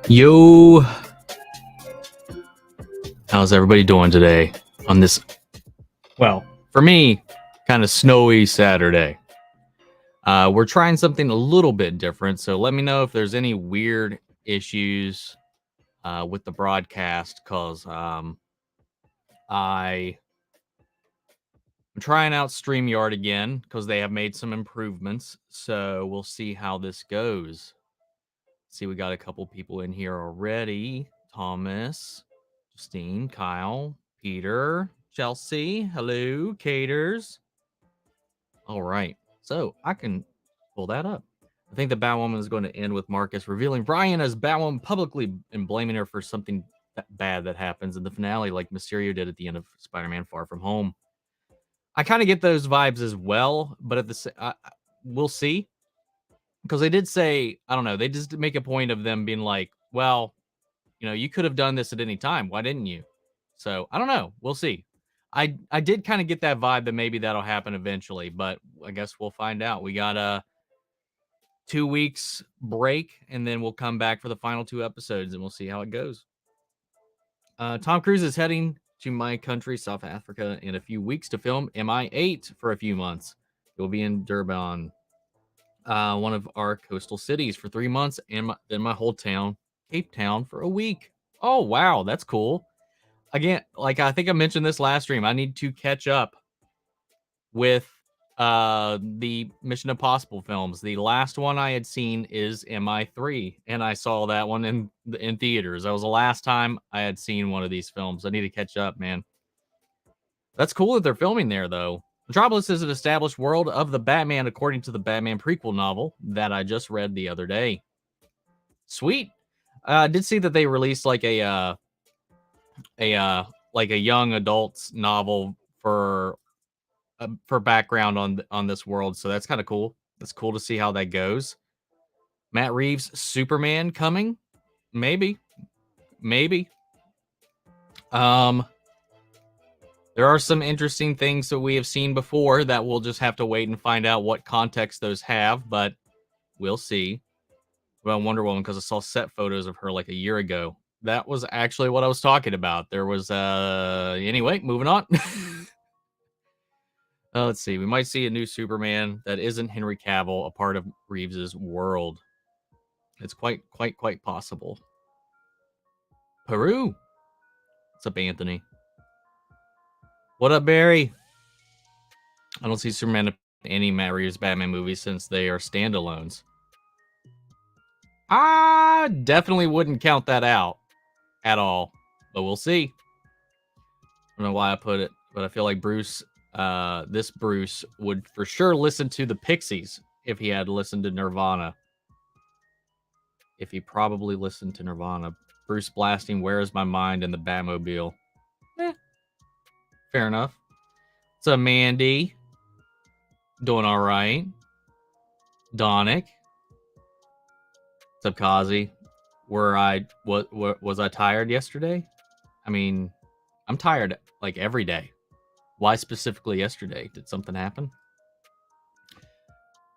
Yo, how's everybody doing today on this, well, for me, kind of snowy Saturday? We're trying something a little bit different, so let me know if there's any weird issues with the broadcast, because I'm trying out StreamYard again, because they have made some improvements, so we'll see how this goes. See, we got a couple people in here already. Thomas, Justine, Kyle, Peter, Chelsea, hello, Caters. All right, so I can pull that up. I think the Batwoman is going to end with Marcus revealing Brian as Batwoman publicly and blaming her for something bad that happens in the finale, like Mysterio did at the end of Spider-Man Far From Home. I kind of get those vibes as well, but at the we'll see. Because they did say, I don't know, they just make a point of them being like, well, you could have done this at any time. Why didn't you? So I don't know. We'll see. I did kind of get that vibe that maybe that'll happen eventually, but I guess we'll find out. We got a 2 weeks break, and then we'll come back for the final 2 episodes, and we'll see how it goes. Tom Cruise is heading to my country, South Africa, in a few weeks to film MI8 for a few months. It will be in Durban, one of our coastal cities, for 3 months, and then my whole town, Cape Town, for a week. Oh, wow, that's cool. Again, like I think I mentioned this last stream, I need to catch up with the Mission Impossible films. The last one I had seen is MI3, and I saw that one in theaters. That was the last time I had seen one of these films. I need to catch up, man. That's cool that they're filming there, though. Metropolis is an established world of the Batman, according to the Batman prequel novel that I just read the other day. Sweet. I did see that they released like a young adults novel for background on this world, so that's kind of cool. That's cool to see how that goes. Matt Reeves' Superman coming, maybe. There are some interesting things that we have seen before that we'll just have to wait and find out what context those have, but we'll see. About Wonder Woman, because I saw set photos of her like a year ago. That was actually what I was talking about. There was anyway, moving on. Let's see. We might see a new Superman that isn't Henry Cavill, a part of Reeves's world. It's quite possible. Peru. What's up, Anthony? What up, Barry? I don't see Superman in any Matt Reeves Batman movies since they are standalones. I definitely wouldn't count that out at all, but we'll see. I don't know why I put it, but I feel like Bruce, this Bruce, would for sure listen to the Pixies if he had listened to Nirvana. If he probably listened to Nirvana. Bruce blasting Where Is My Mind in the Batmobile. Fair enough. What's up, Mandy? Doing all right. Donick. What's up, Kazi? Was I tired yesterday? I mean, I'm tired like every day. Why specifically yesterday? Did something happen?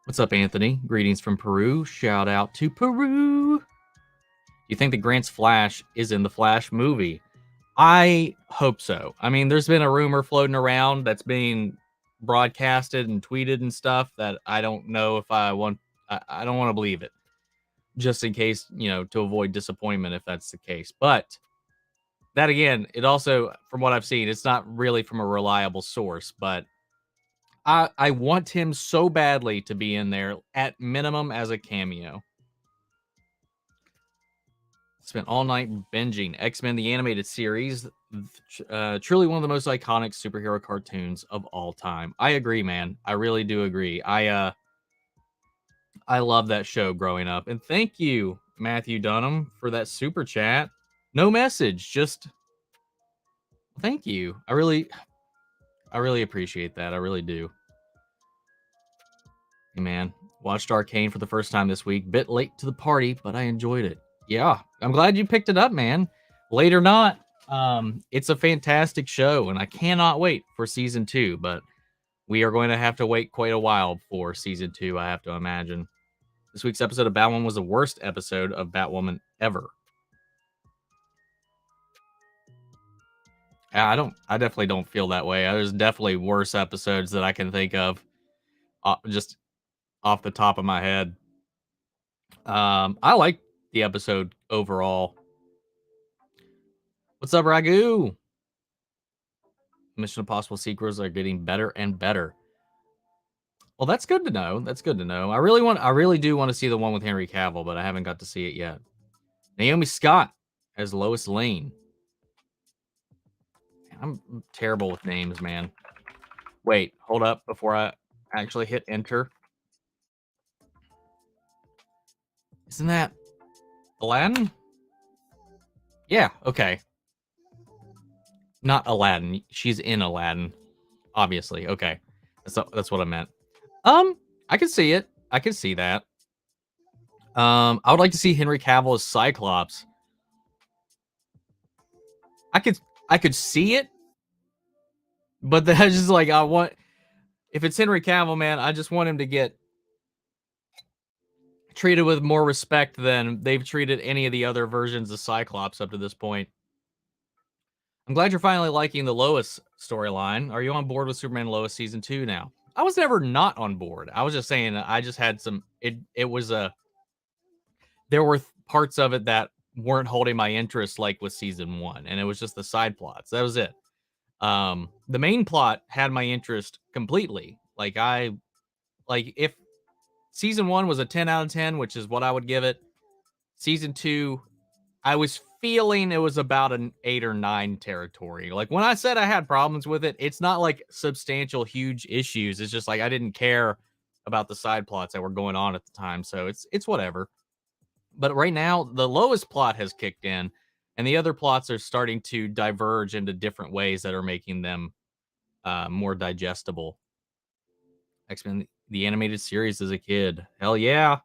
What's up, Anthony? Greetings from Peru. Shout out to Peru. Do you think that Grant's Flash is in the Flash movie? I hope so. I mean, there's been a rumor floating around that's being broadcasted and tweeted and stuff that I don't know if I want. I don't want to believe it, just in case, to avoid disappointment if that's the case. But that again, it also, from what I've seen, it's not really from a reliable source. But I want him so badly to be in there, at minimum as a cameo. Spent all night binging X-Men the Animated Series. Truly one of the most iconic superhero cartoons of all time. I agree, man. I really do agree. I love that show growing up. And thank you, Matthew Dunham, for that super chat. No message, just thank you. I really appreciate that. I really do. Hey, man. Watched Arcane for the first time this week. Bit late to the party, but I enjoyed it. Yeah, I'm glad you picked it up, man. Late or not, it's a fantastic show, and I cannot wait for season 2, but we are going to have to wait quite a while for season 2, I have to imagine. This week's episode of Batwoman was the worst episode of Batwoman ever. I definitely don't feel that way. There's definitely worse episodes that I can think of, just off the top of my head. I like the episode overall. What's up, Ragu? Mission Impossible sequels are getting better and better. Well, that's good to know. That's good to know. I really do want to see the one with Henry Cavill, but I haven't got to see it yet. Naomi Scott as Lois Lane. I'm terrible with names, man. Wait, hold up before I actually hit enter. Isn't that Aladdin? Yeah, okay. Not Aladdin. She's in Aladdin, obviously. Okay. That's what I meant. I can see it. I can see that. I would like to see Henry Cavill as Cyclops. I could see it, but that's just like if it's Henry Cavill, man, I just want him to get treated with more respect than they've treated any of the other versions of Cyclops up to this point. I'm glad you're finally liking the Lois storyline. Are you on board with Superman Lois season 2 now? I was never not on board. I was just saying I just had some it was there were parts of it that weren't holding my interest like with season 1, and it was just the side plots. That was it. The main plot had my interest completely. Like if season 1 was a 10 out of 10, which is what I would give it. Season 2, I was feeling it was about an 8 or 9 territory. Like when I said I had problems with it, it's not like substantial, huge issues. It's just like I didn't care about the side plots that were going on at the time. So it's whatever. But right now, the Lois plot has kicked in, and the other plots are starting to diverge into different ways that are making them more digestible. X-Men, the animated series as a kid. Hell yeah.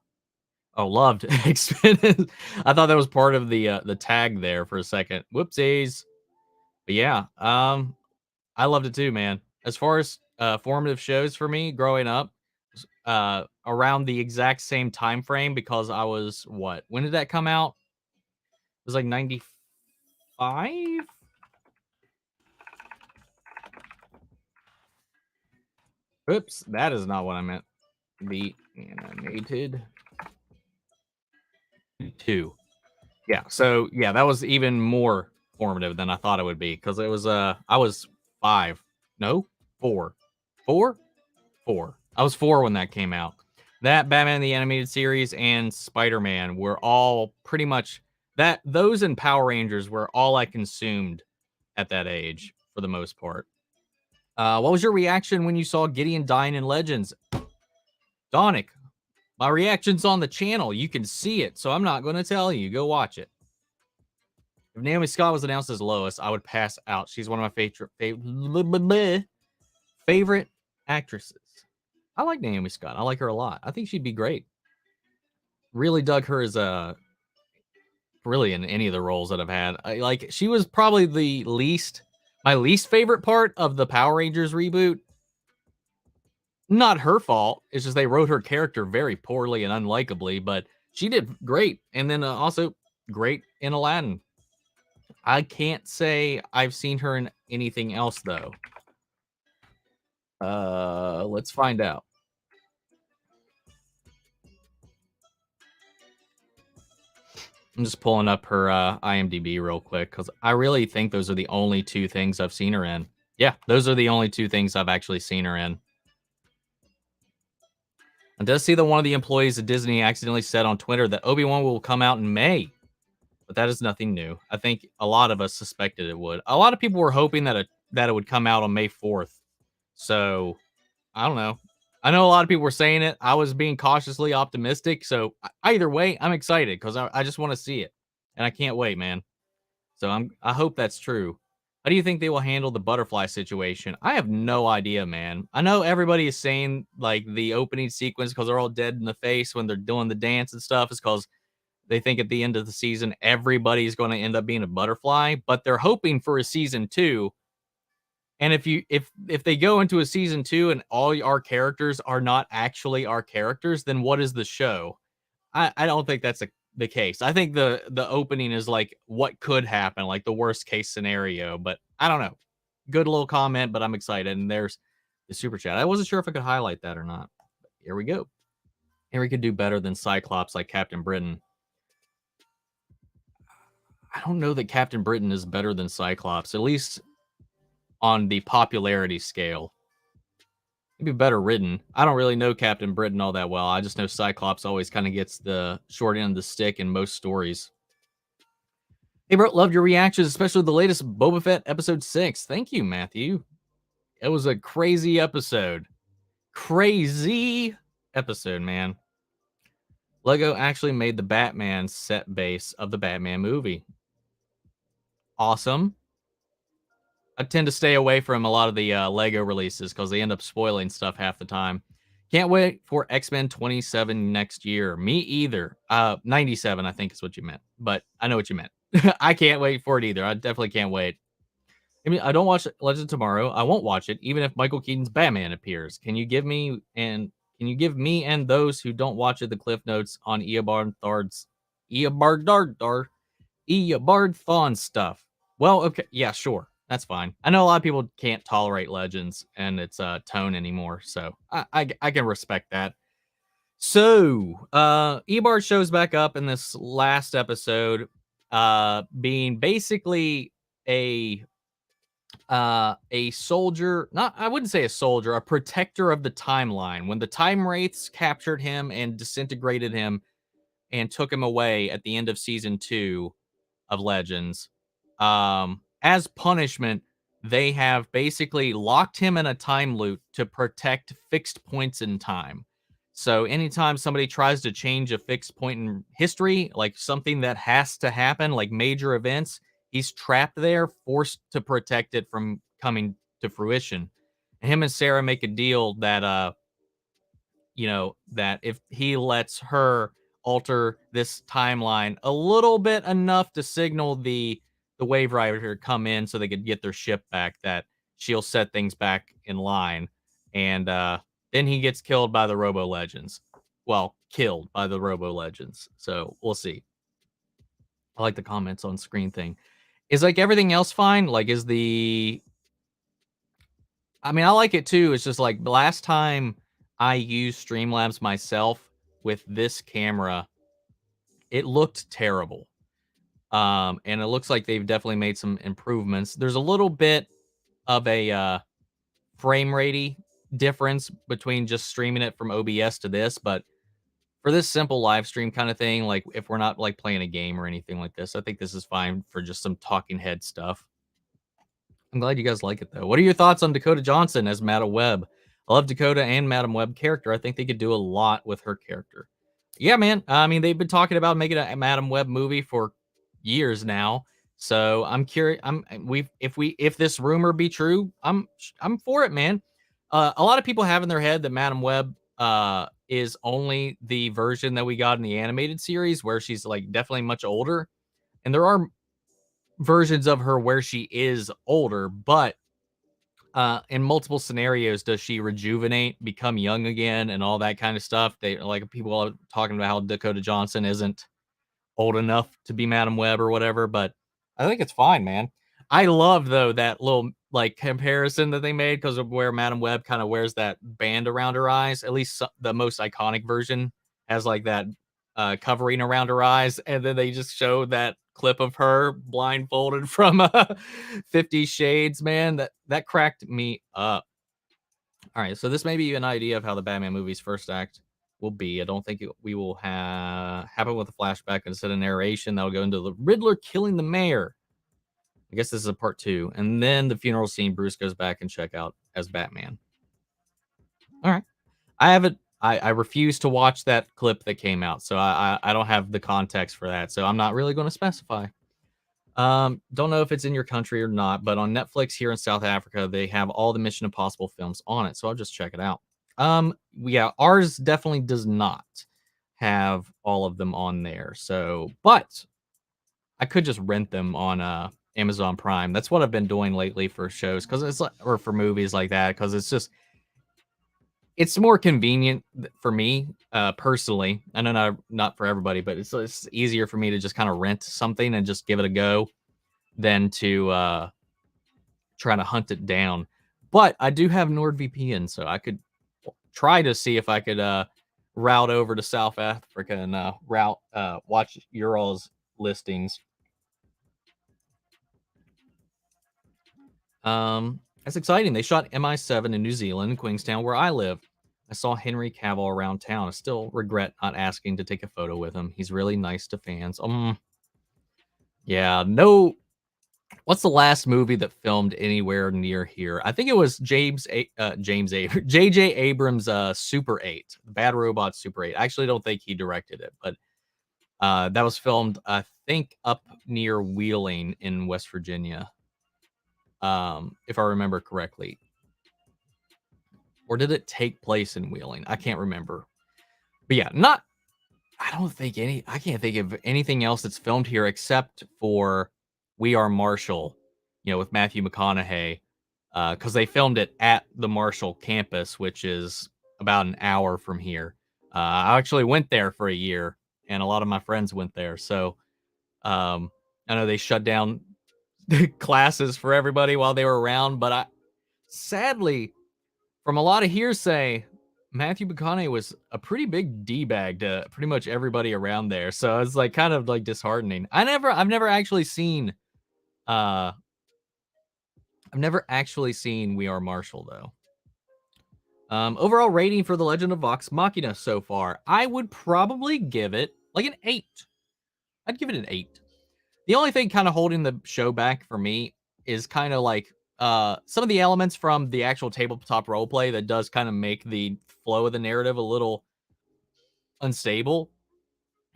Oh, loved X-Men. I thought that was part of the tag there for a second. Whoopsies. But yeah, I loved it too, man. As far as formative shows for me growing up, around the exact same time frame, because I was what? When did that come out? It was like 95? Oops, that is not what I meant. The animated 2. Yeah, so yeah, that was even more formative than I thought it would be, because it was I was 5. No, 4. 4? 4. I was 4 when that came out. That, Batman the Animated Series, and Spider-Man were all pretty much those and Power Rangers were all I consumed at that age for the most part. What was your reaction when you saw Gideon dying in Legends? Donick, my reaction's on the channel. You can see it, so I'm not going to tell you. Go watch it. If Naomi Scott was announced as Lois, I would pass out. She's one of my favorite actresses. I like Naomi Scott. I like her a lot. I think she'd be great. Really dug her as really in any of the roles that I've had. She was probably my least favorite part of the Power Rangers reboot. Not her fault. It's just they wrote her character very poorly and unlikably, but she did great. And then also great in Aladdin. I can't say I've seen her in anything else though. Let's find out. I'm just pulling up her IMDb real quick because I really think those are the only 2 things I've seen her in. Yeah, those are the only 2 things I've actually seen her in. I does see that one of the employees at Disney accidentally said on Twitter that Obi-Wan will come out in May, but that is nothing new. I think a lot of us suspected it would. A lot of people were hoping that it would come out on May 4th. So I don't know. I know a lot of people were saying it. I was being cautiously optimistic. So either way, I'm excited because I just want to see it, and I can't wait, man. So I hope that's true. How do you think they will handle the butterfly situation? I have no idea, man. I know everybody is saying like the opening sequence, because they're all dead in the face when they're doing the dance and stuff, is because they think at the end of the season everybody's going to end up being a butterfly, but they're hoping for a season 2. And if they go into a season 2 and all our characters are not actually our characters, then what is the show? I don't think that's the case. I think the opening is like what could happen, like the worst case scenario. But I don't know. Good little comment, but I'm excited. And there's the super chat. I wasn't sure if I could highlight that or not. But here we go. Here we could do better than Cyclops, like Captain Britain. I don't know that Captain Britain is better than Cyclops, at least on the popularity scale. Maybe better written. I don't really know Captain Britain all that well. I just know Cyclops always kind of gets the short end of the stick in most stories. Hey, bro, loved your reactions, especially the latest Boba Fett episode 6. Thank you, Matthew. It was a crazy episode. Crazy episode, man. Lego actually made the Batman set base of the Batman movie. Awesome. I tend to stay away from a lot of the Lego releases because they end up spoiling stuff half the time. Can't wait for X-Men 27 next year. Me either. 97, I think is what you meant. But I know what you meant. I can't wait for it either. I definitely can't wait. I mean, I don't watch Legend Tomorrow. I won't watch it, even if Michael Keaton's Batman appears. Can you give me and those who don't watch it the cliff notes on Eobard Thawne stuff? Well, okay, yeah, sure. That's fine. I know a lot of people can't tolerate Legends and its tone anymore, so I can respect that. So, Eobard shows back up in this last episode, being basically a soldier, not, I wouldn't say a soldier, a protector of the timeline. When the Time Wraiths captured him and disintegrated him and took him away at the end of season 2 of Legends, as punishment, they have basically locked him in a time loop to protect fixed points in time. So anytime somebody tries to change a fixed point in history, like something that has to happen, like major events, he's trapped there, forced to protect it from coming to fruition. And him and Sarah make a deal that that if he lets her alter this timeline a little bit enough to signal the Wave Rider come in so they could get their ship back, that she'll set things back in line. And then he gets killed by the Robo Legends. Well, killed by the Robo Legends. So we'll see. I like the comments on screen thing. Is like everything else fine? Like, is the I mean, I like it too. It's just like the last time I used Streamlabs myself with this camera, it looked terrible. And it looks like they've definitely made some improvements. There's a little bit of a frame rate difference between just streaming it from OBS to this, but for this simple live stream kind of thing, like if we're not like playing a game or anything like this, I think this is fine for just some talking head stuff. I'm glad you guys like it though. What are your thoughts on Dakota Johnson as Madam Webb? I love Dakota and Madam Webb character. I think they could do a lot with her character. Yeah, man. I mean, they've been talking about making a Madam Webb movie for years now. So I'm curious. If this rumor be true, I'm for it, man. A lot of people have in their head that Madam Webb is only the version that we got in the animated series, where she's like definitely much older, and there are versions of her where she is older, but in multiple scenarios does she rejuvenate, become young again, and all that kind of stuff. They like people are talking about how Dakota Johnson isn't old enough to be Madam Web or whatever, but I think it's fine, man. I love though that little like comparison that they made, because of where Madam Web kind of wears that band around her eyes. At least the most iconic version has like that covering around her eyes, and then they just showed that clip of her blindfolded from 50 Shades, man. That cracked me up. All right, so this may be an idea of how the Batman movie's first act will be. I don't think we will happen with a flashback instead of narration. That'll go into the Riddler killing the mayor. I guess this is a part 2, and then the funeral scene. Bruce goes back and check out as Batman. All right, I haven't. I refuse to watch that clip that came out, so I don't have the context for that. So I'm not really going to specify. Don't know if it's in your country or not, but on Netflix here in South Africa, they have all the Mission Impossible films on it. So I'll just check it out. Yeah, ours definitely does not have all of them on there. So, but I could just rent them on Amazon Prime. That's what I've been doing lately for shows, because it's like, or for movies like that, because it's just it's more convenient for me personally. I know not for everybody, but it's easier for me to just kind of rent something and just give it a go than to try to hunt it down. But I do have NordVPN, so I could try to see if I could route over to South Africa and watch your all's listings. That's exciting. They shot MI7 in New Zealand, Queenstown, where I live. I saw Henry Cavill around town. I still regret not asking to take a photo with him. He's really nice to fans. Yeah, no. What's the last movie that filmed anywhere near here? I think it was J.J. Abrams' Super 8, Bad Robot Super 8. I actually don't think he directed it, but that was filmed, I think, up near Wheeling in West Virginia, if I remember correctly. Or did it take place in Wheeling? I can't remember. But yeah, I can't think of anything else that's filmed here except for We Are Marshall, with Matthew McConaughey, because they filmed it at the Marshall campus, which is about an hour from here. I actually went there for a year, and a lot of my friends went there. So I know they shut down classes for everybody while they were around, but sadly, from a lot of hearsay, Matthew McConaughey was a pretty big d-bag to pretty much everybody around there. So it's like kind of like disheartening. I've never actually seen We Are Marshall though. Overall rating for The Legend of Vox Machina so far, I would probably give it like an 8. I'd give it an 8. The only thing kind of holding the show back for me is kind of like some of the elements from the actual tabletop roleplay that does kind of make the flow of the narrative a little unstable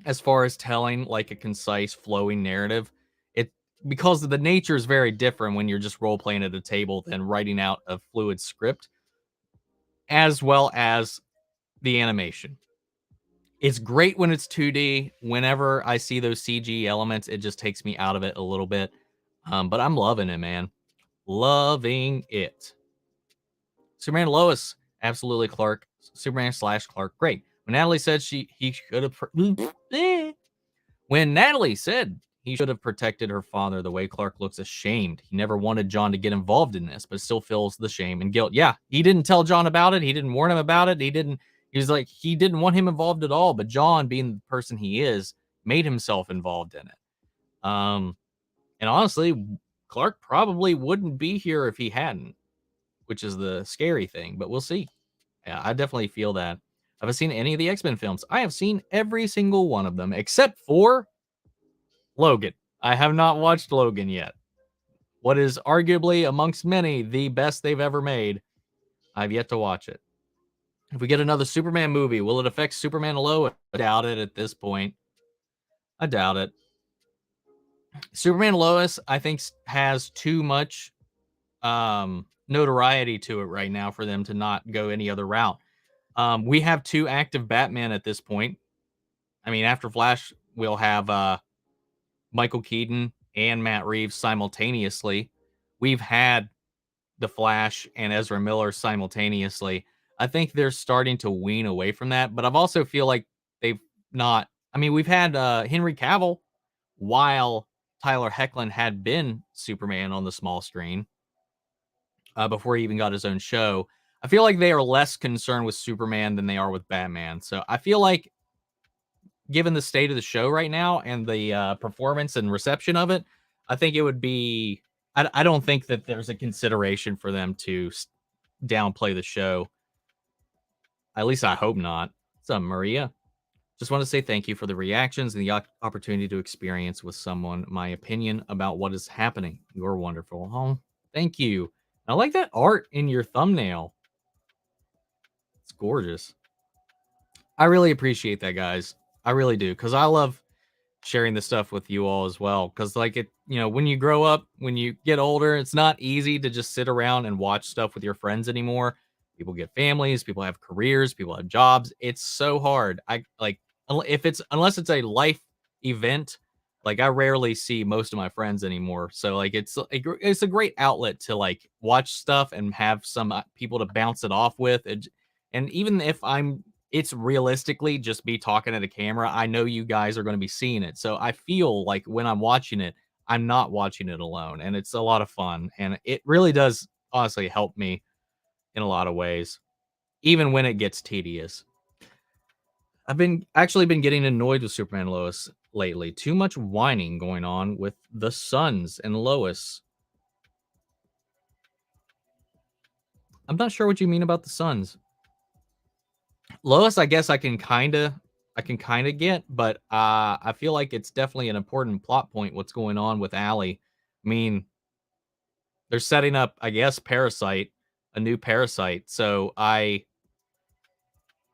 as far as telling like a concise flowing narrative. It because the nature is very different when you're just role playing at a table than writing out a fluid script, as well as the animation. It's great when it's 2D. Whenever I see those CG elements, it just takes me out of it a little bit. But I'm loving it, man. Loving it. Superman and Lois, absolutely Clark. Superman / Clark, great. When Natalie said he should have when Natalie said he should have protected her father, the way Clark looks ashamed. He never wanted John to get involved in this, but still feels the shame and guilt. Yeah, he didn't tell John about it. He didn't warn him about it. He didn't want him involved at all. But John, being the person he is, made himself involved in it. And honestly, Clark probably wouldn't be here if he hadn't, which is the scary thing, but we'll see. Yeah, I definitely feel that. Have I seen any of the X-Men films? I have seen every single one of them, except for Logan. I have not watched Logan yet. What is arguably, amongst many, the best they've ever made. I've yet to watch it. If we get another Superman movie, will it affect Superman and Lois? I doubt it at this point. I doubt it. Superman and Lois, I think, has too much notoriety to it right now for them to not go any other route. We have 2 active Batman at this point. I mean, after Flash, we'll have Michael Keaton and Matt Reeves simultaneously. We've had the Flash and Ezra Miller simultaneously. I think they're starting to wean away from that, but I've also feel like they've not. I mean, we've had Henry Cavill while Tyler Hoechlin had been Superman on the small screen before he even got his own show. I feel like they are less concerned with Superman than they are with Batman. So I feel like, given the state of the show right now and the performance and reception of it, I think it would be. I don't think that there's a consideration for them to downplay the show. At least I hope not. What's up, Maria? Just want to say thank you for the reactions and the opportunity to experience with someone my opinion about what is happening. You're wonderful. Oh, thank you. I like that art in your thumbnail. It's gorgeous. I really appreciate that, guys. I really do, because I love sharing this stuff with you all as well. Because, like, when you grow up, when you get older, it's not easy to just sit around and watch stuff with your friends anymore. People get families, people have careers, people have jobs. It's so hard. Unless it's a life event, like, I rarely see most of my friends anymore. So, like, it's a great outlet to, like, watch stuff and have some people to bounce it off with. And even if it's realistically just be talking at a camera, I know you guys are going to be seeing it. So I feel like when I'm watching it, I'm not watching it alone. And it's a lot of fun. And it really does honestly help me in a lot of ways, even when it gets tedious. I've been getting annoyed with Superman and Lois lately. Too much whining going on with the Sons and Lois. I'm not sure what you mean about the Sons. Lois, I guess I can kind of get, but I feel like it's definitely an important plot point what's going on with Allie. I mean, they're setting up, I guess, Parasite, a new Parasite. So I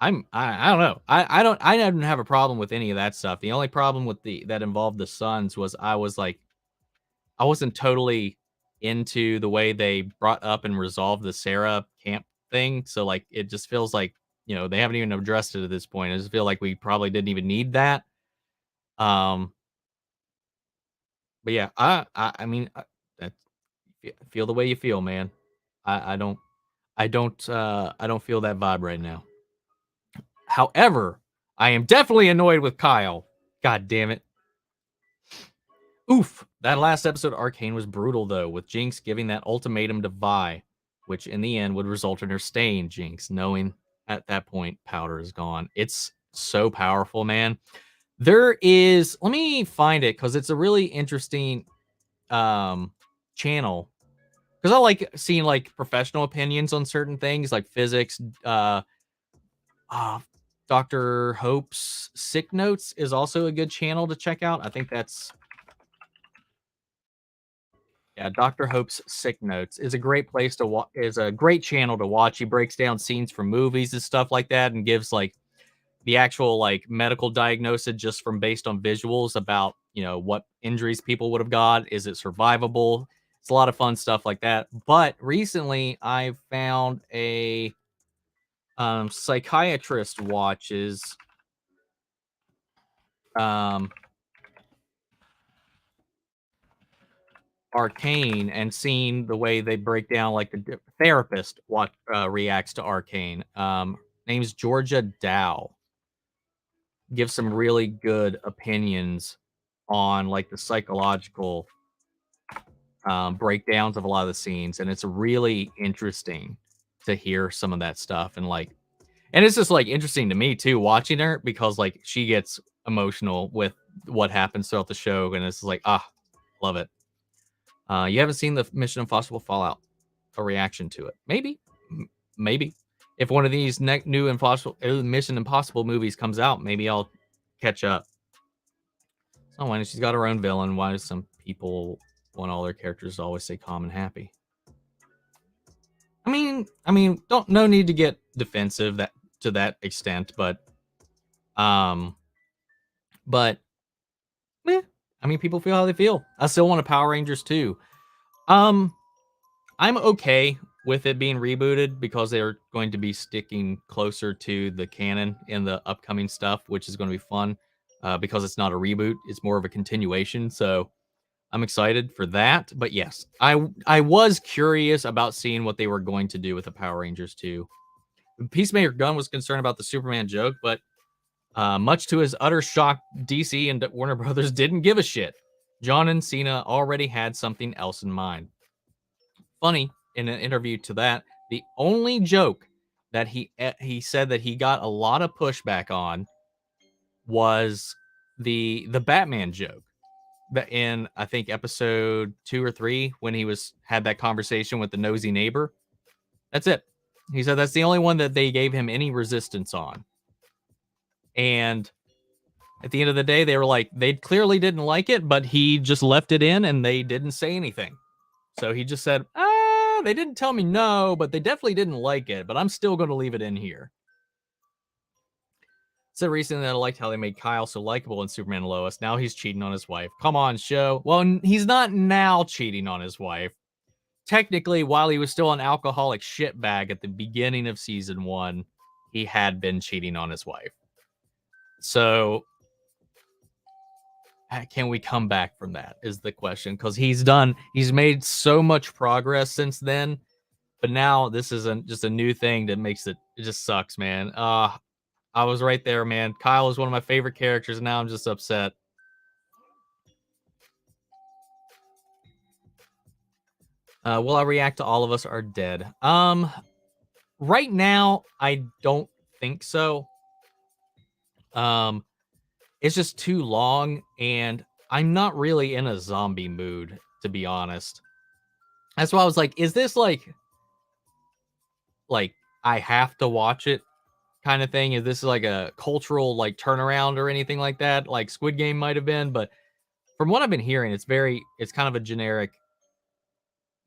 don't know. I didn't have a problem with any of that stuff. The only problem with that involved the Sons was I wasn't totally into the way they brought up and resolved the Sarah camp thing. So like it just feels like, they haven't even addressed it at this point. I just feel like we probably didn't even need that. Um but yeah, I mean that's feel the way you feel, man. I don't I don't feel that vibe right now. However, I am definitely annoyed with Kyle. God damn it. Oof. That last episode of Arcane was brutal, though, with Jinx giving that ultimatum to Vi, which in the end would result in her staying Jinx, knowing at that point Powder is gone. It's so powerful, man. Let me find it because it's a really interesting channel. Because I like seeing like professional opinions on certain things like physics. Dr. Hope's Sick Notes is also a good channel to check out. I think that's Dr. Hope's Sick Notes is a great place to watch. Is a great channel to watch. He breaks down scenes from movies and stuff like that, and gives like the actual like medical diagnosis just from based on visuals about what injuries people would have got. Is it survivable? It's a lot of fun stuff like that. But recently, I found a psychiatrist watches Arcane and seeing the way they break down like the therapist what reacts to Arcane. Name's Georgia Dow. Gives some really good opinions on like the psychological breakdowns of a lot of the scenes, and it's really interesting to hear some of that stuff and it's just like interesting to me too watching her because like she gets emotional with what happens throughout the show, and it's like love it. You haven't seen the Mission Impossible Fallout, a reaction to it. Maybe. If one of these new Mission Impossible movies comes out, maybe I'll catch up. So when she's got her own villain, why do some people want all their characters to always stay calm and happy? I mean, no need to get defensive to that extent, but I mean, people feel how they feel. I still want a Power Rangers too. I'm okay with it being rebooted because they're going to be sticking closer to the canon in the upcoming stuff, which is going to be fun because it's not a reboot. It's more of a continuation. So I'm excited for that. But yes, I was curious about seeing what they were going to do with the Power Rangers too. Peacemaker Gunn was concerned about the Superman joke, but much to his utter shock, DC and Warner Brothers didn't give a shit. John and Cena already had something else in mind. Funny, in an interview to that, the only joke that he said that he got a lot of pushback on was the Batman joke. That in I think episode 2 or 3 when he had that conversation with the nosy neighbor. That's it. He said that's the only one that they gave him any resistance on. And at the end of the day, they were like, they clearly didn't like it, but he just left it in and they didn't say anything. So he just said, they didn't tell me no, but they definitely didn't like it, but I'm still going to leave it in here. Said recently that I liked how they made Kyle so likable in Superman and Lois. Now he's cheating on his wife. Come on, show. Well, he's not now cheating on his wife. Technically, while he was still an alcoholic shitbag at the beginning of season 1, he had been cheating on his wife. So can we come back from that is the question, because he's made so much progress since then, But now this is just a new thing that makes it just sucks, man. I was right there, man. Kyle is one of my favorite characters, and now I'm just upset. Will I react to All of Us Are Dead? Right now, I don't think so. It's just too long, and I'm not really in a zombie mood, to be honest. That's why I was like, is this like I have to watch it kind of thing? Is this like a cultural like turnaround or anything like that? Like Squid Game might have been, but from what I've been hearing, it's kind of a generic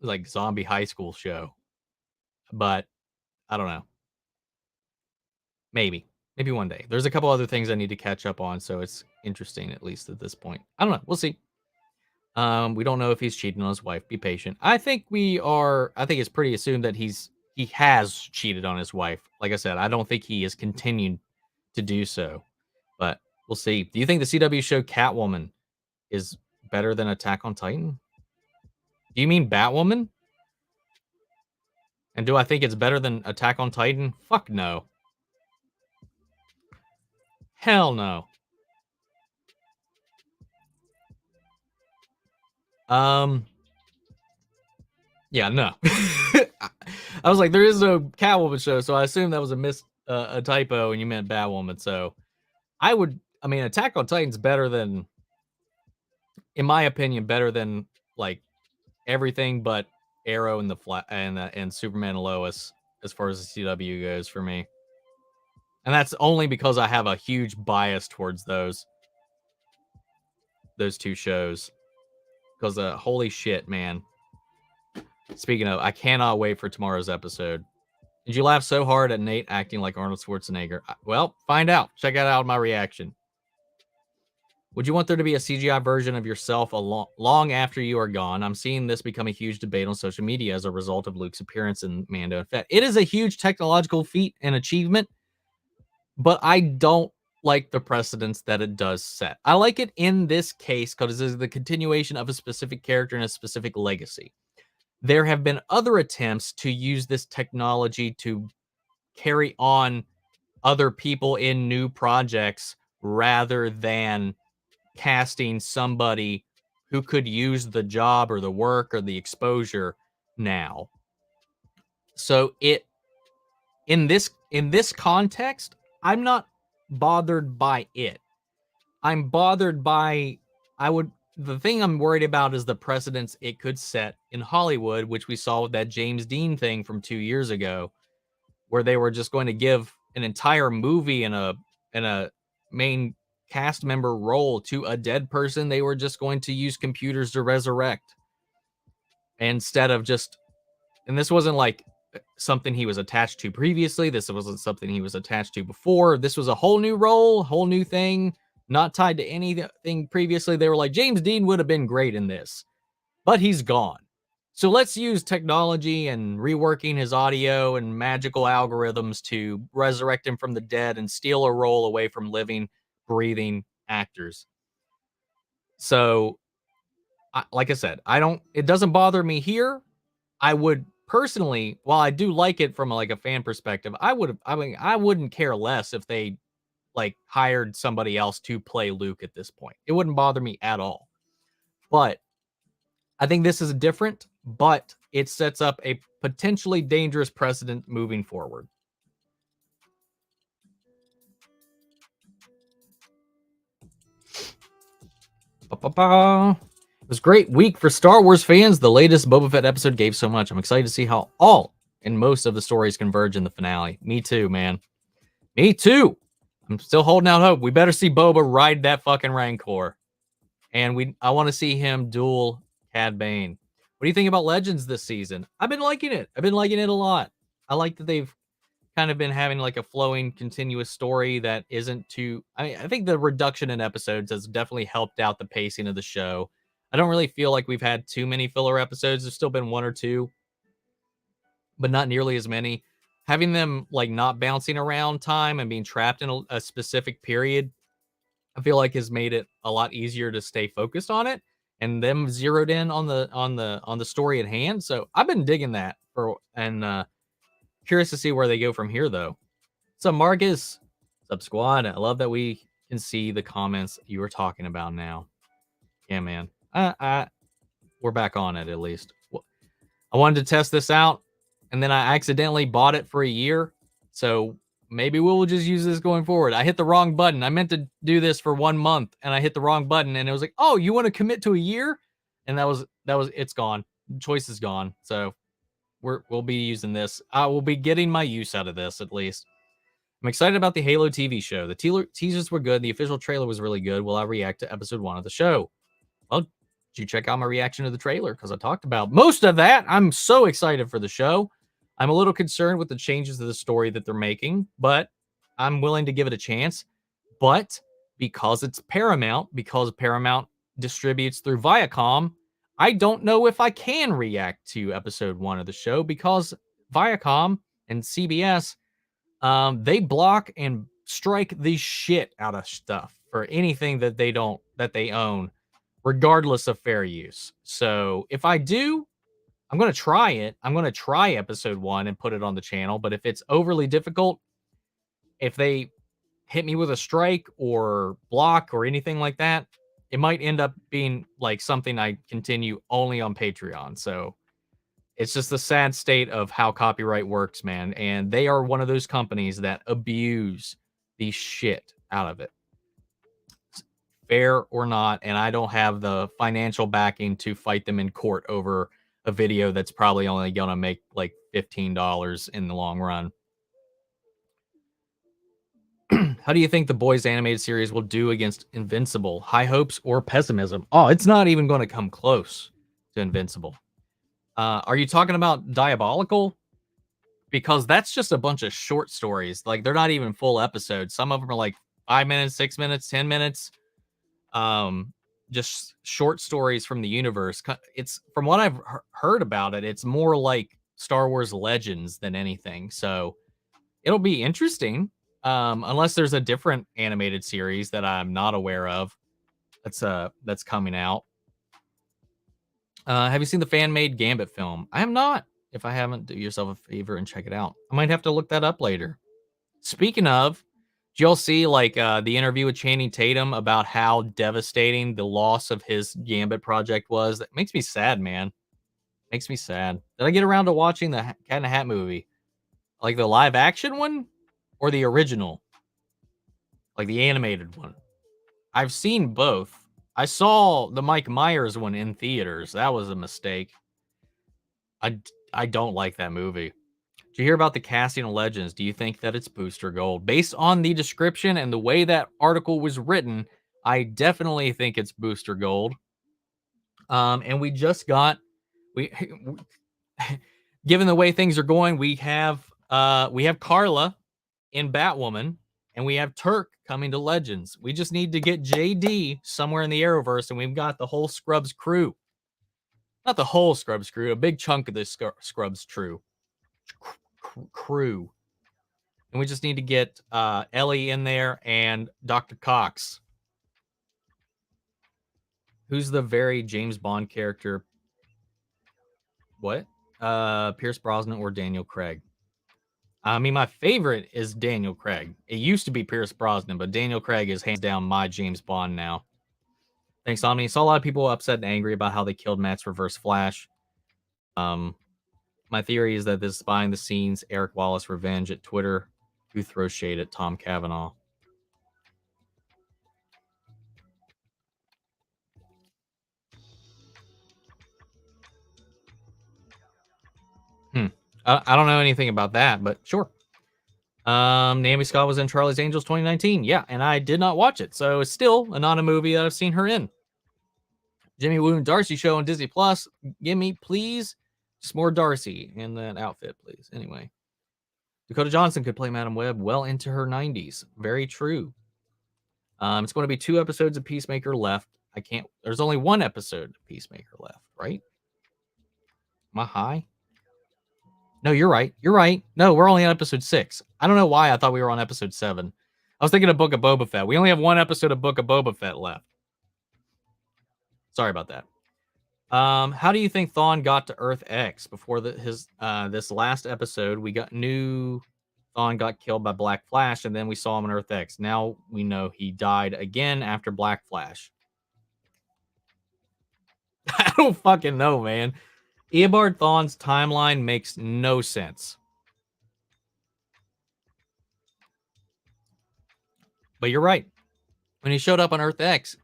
like zombie high school show. But I don't know. Maybe one day. There's a couple other things I need to catch up on, so it's interesting at least at this point. I don't know. We'll see. We don't know if he's cheating on his wife. Be patient. I think it's pretty assumed that he has cheated on his wife. Like I said, I don't think he is continuing to do so, but we'll see. Do you think the CW show Catwoman is better than Attack on Titan? Do you mean Batwoman? And do I think it's better than Attack on Titan? Fuck no. Hell no. Yeah, no. I was like, there is no Catwoman show, so I assumed that was a typo, and you meant Batwoman. So I mean, Attack on Titan's better than, in my opinion, better than like everything but Arrow and and Superman and Lois as far as the CW goes for me. And that's only because I have a huge bias towards those two shows. Because holy shit, man. Speaking of, I cannot wait for tomorrow's episode. Did you laugh so hard at Nate acting like Arnold Schwarzenegger? Well, find out. Check out my reaction. Would you want there to be a CGI version of yourself long after you are gone? I'm seeing this become a huge debate on social media as a result of Luke's appearance in Mando and Fett. It is a huge technological feat and achievement, but I don't like the precedence that it does set. I like it in this case because it is the continuation of a specific character and a specific legacy. There have been other attempts to use this technology to carry on other people in new projects rather than casting somebody who could use the job or the work or the exposure now. So in this context, I'm not bothered by it. I'm bothered by the thing I'm worried about is the precedence it could set in Hollywood, which we saw with that James Dean thing from 2 years ago, where they were just going to give an entire movie and a main cast member role to a dead person they were just going to use computers to resurrect instead of just, and this wasn't like something he was attached to previously. This wasn't something he was attached to before. This was a whole new role, whole new thing, not tied to anything previously. They were like, James Dean would have been great in this, but he's gone. So let's use technology and reworking his audio and magical algorithms to resurrect him from the dead and steal a role away from living, breathing actors. So, like I said, it doesn't bother me here. I would personally, while I do like it from like a fan perspective, I wouldn't care less if they like hired somebody else to play Luke at this point. It wouldn't bother me at all. But I think this is different, but it sets up a potentially dangerous precedent moving forward. It was a great week for Star Wars fans. The latest Boba Fett episode gave so much. I'm excited to see how all and most of the stories converge in the finale. Me too, man. Me too. I'm still holding out hope. We better see Boba ride that fucking Rancor. And I want to see him duel Cad Bane. What do you think about Legends this season? I've been liking it. I've been liking it a lot. I like that they've kind of been having like a flowing, continuous story that isn't too. I think the reduction in episodes has definitely helped out the pacing of the show. I don't really feel like we've had too many filler episodes. There's still been one or two, but not nearly as many. Having them like not bouncing around time and being trapped in a specific period, I feel like has made it a lot easier to stay focused on it and them zeroed in on the story at hand. So I've been digging that curious to see where they go from here, though. What's up, Marcus? What's up, squad? I love that we can see the comments you were talking about now. Yeah, man. We're back on it, at least. I wanted to test this out, and then I accidentally bought it for a year. So maybe we'll just use this going forward. I hit the wrong button. I meant to do this for 1 month, and I hit the wrong button, and it was like, oh, you want to commit to a year? And it's gone. The choice is gone. So we'll be using this. I will be getting my use out of this, at least. I'm excited about the Halo TV show. The teasers were good. The official trailer was really good. Will I react to episode 1 of the show? Well, did you check out my reaction to the trailer? Because I talked about most of that. I'm so excited for the show. I'm a little concerned with the changes to the story that they're making, but I'm willing to give it a chance. But because it's Paramount, because Paramount distributes through Viacom, I don't know if I can react to episode 1 of the show because Viacom and CBS, they block and strike the shit out of stuff for anything that they own, regardless of fair use. So if I do, I'm going to try it. I'm going to try episode 1 and put it on the channel. But if it's overly difficult, if they hit me with a strike or block or anything like that, it might end up being like something I continue only on Patreon. So it's just the sad state of how copyright works, man. And they are one of those companies that abuse the shit out of it. Fair or not, and I don't have the financial backing to fight them in court over a video that's probably only going to make like $15 in the long run. How do you think the Boys animated series will do against Invincible? High hopes or pessimism? Oh, it's not even going to come close to Invincible. Are you talking about Diabolical? Because that's just a bunch of short stories. Like, they're not even full episodes. Some of them are like 5 minutes, 6 minutes, 10 minutes. Just short stories from the universe. It's, from what I've heard about it, it's more like Star Wars Legends than anything. So it'll be interesting. Unless there's a different animated series that I'm not aware of that's coming out. Have you seen the fan-made Gambit film? I have not. If I haven't, do yourself a favor and check it out. I might have to look that up later. Speaking of, did y'all see like the interview with Channing Tatum about how devastating the loss of his Gambit project was? That makes me sad, man. Makes me sad. Did I get around to watching the Cat in the Hat movie? Like the live action one or the original? Like the animated one? I've seen both. I saw the Mike Myers one in theaters. That was a mistake. I don't like that movie. Did you hear about the casting of Legends? Do you think that it's Booster Gold? Based on the description and the way that article was written, I definitely think it's Booster Gold. And we just got given the way things are going, we have Carla in Batwoman, and we have Turk coming to Legends. We just need to get JD somewhere in the Arrowverse, and we've got the whole Scrubs crew. Not the whole Scrubs crew, a big chunk of the Scrubs crew. And we just need to get Ellie in there and Dr. Cox. Who's the very James Bond character? What? Pierce Brosnan or Daniel Craig? I mean, my favorite is Daniel Craig. It used to be Pierce Brosnan, but Daniel Craig is hands down my James Bond now. Thanks, Omni. Saw a lot of people upset and angry about how they killed Matt's Reverse Flash. My theory is that this is behind the scenes Eric Wallace revenge at Twitter, who throws shade at Tom Cavanaugh. I don't know anything about that, but sure. Naomi Scott was in Charlie's Angels 2019. Yeah, and I did not watch it, so it's still not a movie that I've seen her in. Jimmy Woo and Darcy show on Disney Plus. Give me, please, just more Darcy in that outfit, please. Anyway, Dakota Johnson could play Madam Webb well into her 90s. Very true. It's going to be 2 episodes of Peacemaker left. There's only 1 episode of Peacemaker left, right? Am I high? No, you're right. You're right. No, we're only on episode 6. I don't know why I thought we were on episode 7. I was thinking of Book of Boba Fett. We only have 1 episode of Book of Boba Fett left. Sorry about that. How do you think Thawne got to Earth X before this last episode? We got new Thawne got killed by Black Flash, and then we saw him on Earth X. Now we know he died again after Black Flash. I don't fucking know, man. Eobard Thawne's timeline makes no sense. But you're right. When he showed up on Earth X,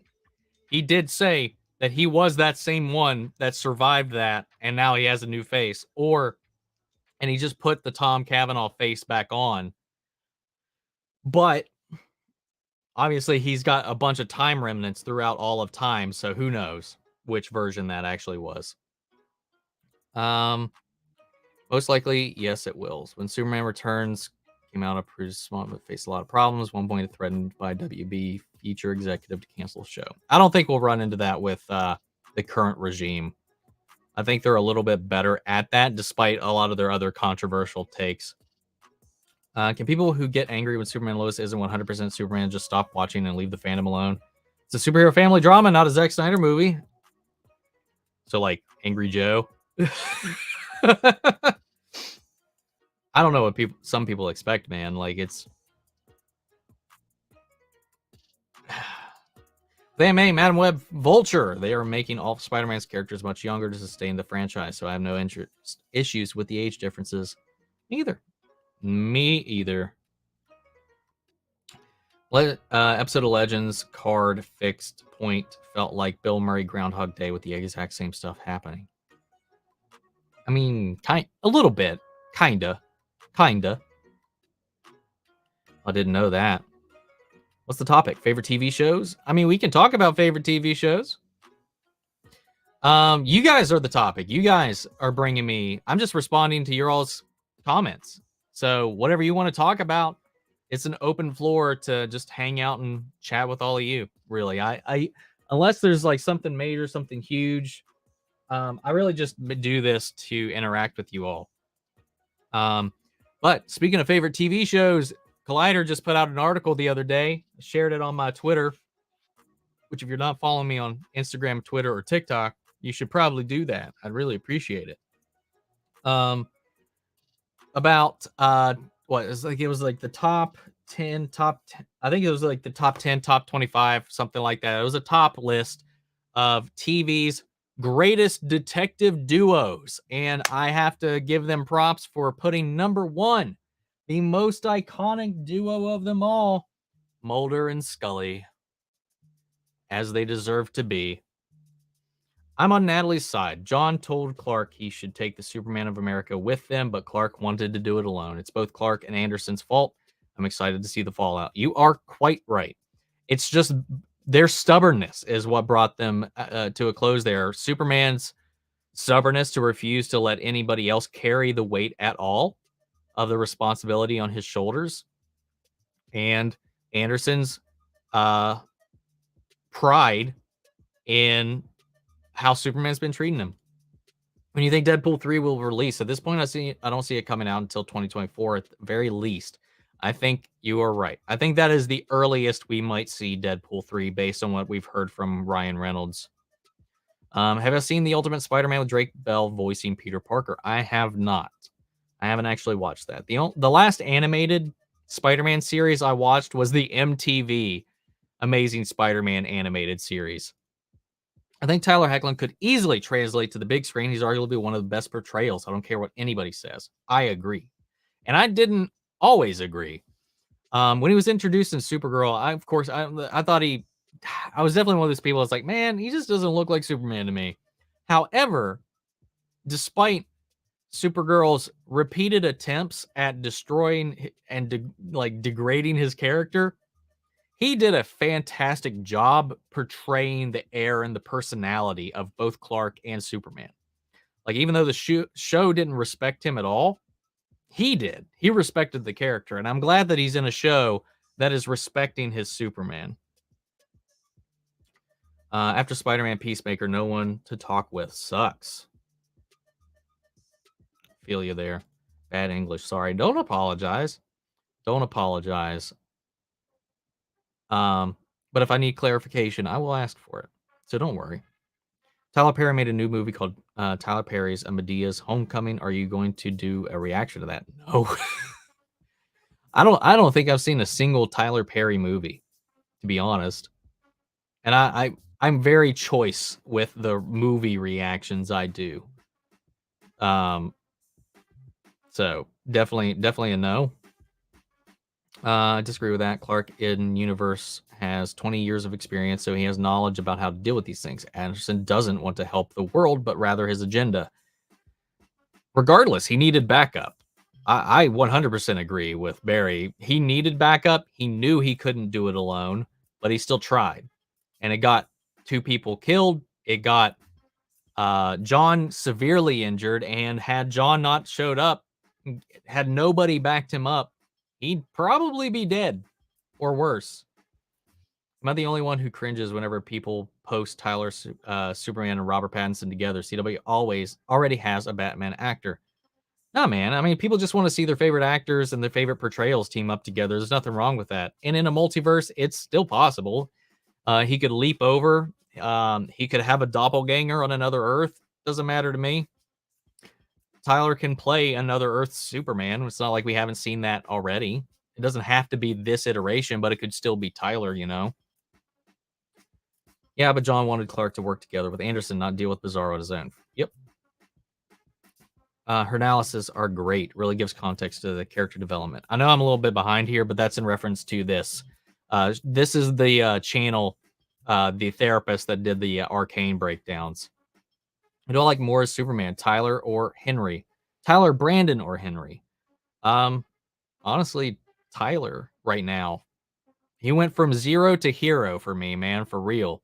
he did say that he was that same one that survived that, and now he has a new face. And he just put the Tom Cavanaugh face back on. But obviously, he's got a bunch of time remnants throughout all of time, so who knows which version that actually was. Most likely, yes, it will. When Superman Returns came out, a small but faced a lot of problems. One point, threatened by WB feature executive to cancel the show. I don't think we'll run into that with the current regime. I think they're a little bit better at that, despite a lot of their other controversial takes. Can people who get angry when Superman Lois isn't 100% Superman just stop watching and leave the fandom alone? It's a superhero family drama, not a Zack Snyder movie. So, like, Angry Joe. I don't know what some people expect, man. Like, it's AMA, Madam Web, Vulture. They are making all of Spider-Man's characters much younger to sustain the franchise, so I have no issues with the age differences. Me either. Episode of Legends card fixed point felt like Bill Murray Groundhog Day with the exact same stuff happening. I mean, a little bit. Kinda. I didn't know that. What's the topic? Favorite TV shows? I mean, we can talk about favorite TV shows. You guys are the topic. You guys are bringing me. I'm just responding to your all's comments. So whatever you want to talk about, it's an open floor to just hang out and chat with all of you. Really, I unless there's like something major, something huge, I really just do this to interact with you all. But speaking of favorite TV shows, Collider just put out an article the other day. I shared it on my Twitter, which if you're not following me on Instagram, Twitter, or TikTok, you should probably do that. I'd really appreciate it. About what it was like the top 10, I think it was like the top 10, top 25, something like that. It was a top list of TV's greatest detective duos, and I have to give them props for putting number one, the most iconic duo of them all, Mulder and Scully, as they deserve to be. I'm on Natalie's side. John told Clark he should take the Superman of America with them, but Clark wanted to do it alone. It's both Clark and Anderson's fault. I'm excited to see the fallout. You are quite right. It's just their stubbornness is what brought them to a close there. Superman's stubbornness to refuse to let anybody else carry the weight at all of the responsibility on his shoulders, and Anderson's pride in how Superman's been treating him. When you think Deadpool 3 will release, at this point, I don't see it coming out until 2024 at the very least. I think you are right. I think that is the earliest we might see Deadpool 3 based on what we've heard from Ryan Reynolds. Have I seen The Ultimate Spider-Man with Drake Bell voicing Peter Parker? I have not. I haven't actually watched that. The last animated Spider-Man series I watched was the MTV Amazing Spider-Man animated series. I think Tyler Hoechlin could easily translate to the big screen. He's arguably one of the best portrayals. I don't care what anybody says. I agree. And I didn't always agree. When he was introduced in Supergirl, I thought I was definitely one of those people that's like, man, he just doesn't look like Superman to me. However, despite Supergirl's repeated attempts at destroying and degrading his character, he did a fantastic job portraying the air and the personality of both Clark and Superman. Like, even though the show didn't respect him at all, he did. He respected the character, and I'm glad that he's in a show that is respecting his Superman. After Spider-Man Peacemaker, no one to talk with. Sucks. Feel you there. Bad English. Sorry. Don't apologize. Don't apologize. But if I need clarification, I will ask for it. So don't worry. Tyler Perry made a new movie called Tyler Perry's A Medea's Homecoming. Are you going to do a reaction to that? No. I don't think I've seen a single Tyler Perry movie, to be honest. And I'm very choice with the movie reactions I do. So definitely a no. I disagree with that. Clark in universe has 20 years of experience, so he has knowledge about how to deal with these things. Anderson doesn't want to help the world, but rather his agenda. Regardless, he needed backup. I 100% agree with Barry. He needed backup. He knew he couldn't do it alone, but he still tried. And it got 2 people killed. It got John severely injured. And had John not showed up, had nobody backed him up, he'd probably be dead or worse. Am I the only one who cringes whenever people post Tyler, Superman, and Robert Pattinson together? CW already has a Batman actor. No, man. I mean, people just want to see their favorite actors and their favorite portrayals team up together. There's nothing wrong with that. And in a multiverse, it's still possible. He could leap over. He could have a doppelganger on another Earth. Doesn't matter to me. Tyler can play another Earth Superman. It's not like we haven't seen that already. It doesn't have to be this iteration, but it could still be Tyler, you know? Yeah, but John wanted Clark to work together with Anderson, not deal with Bizzaro on his own. Yep. Her analysis are great. Really gives context to the character development. I know I'm a little bit behind here, but that's in reference to this. This is the channel, the therapist that did the Arcane breakdowns. I do like more as Superman, Tyler or Henry? Tyler, Brandon, or Henry? Honestly, Tyler right now. He went from 0 to hero for me, man, for real.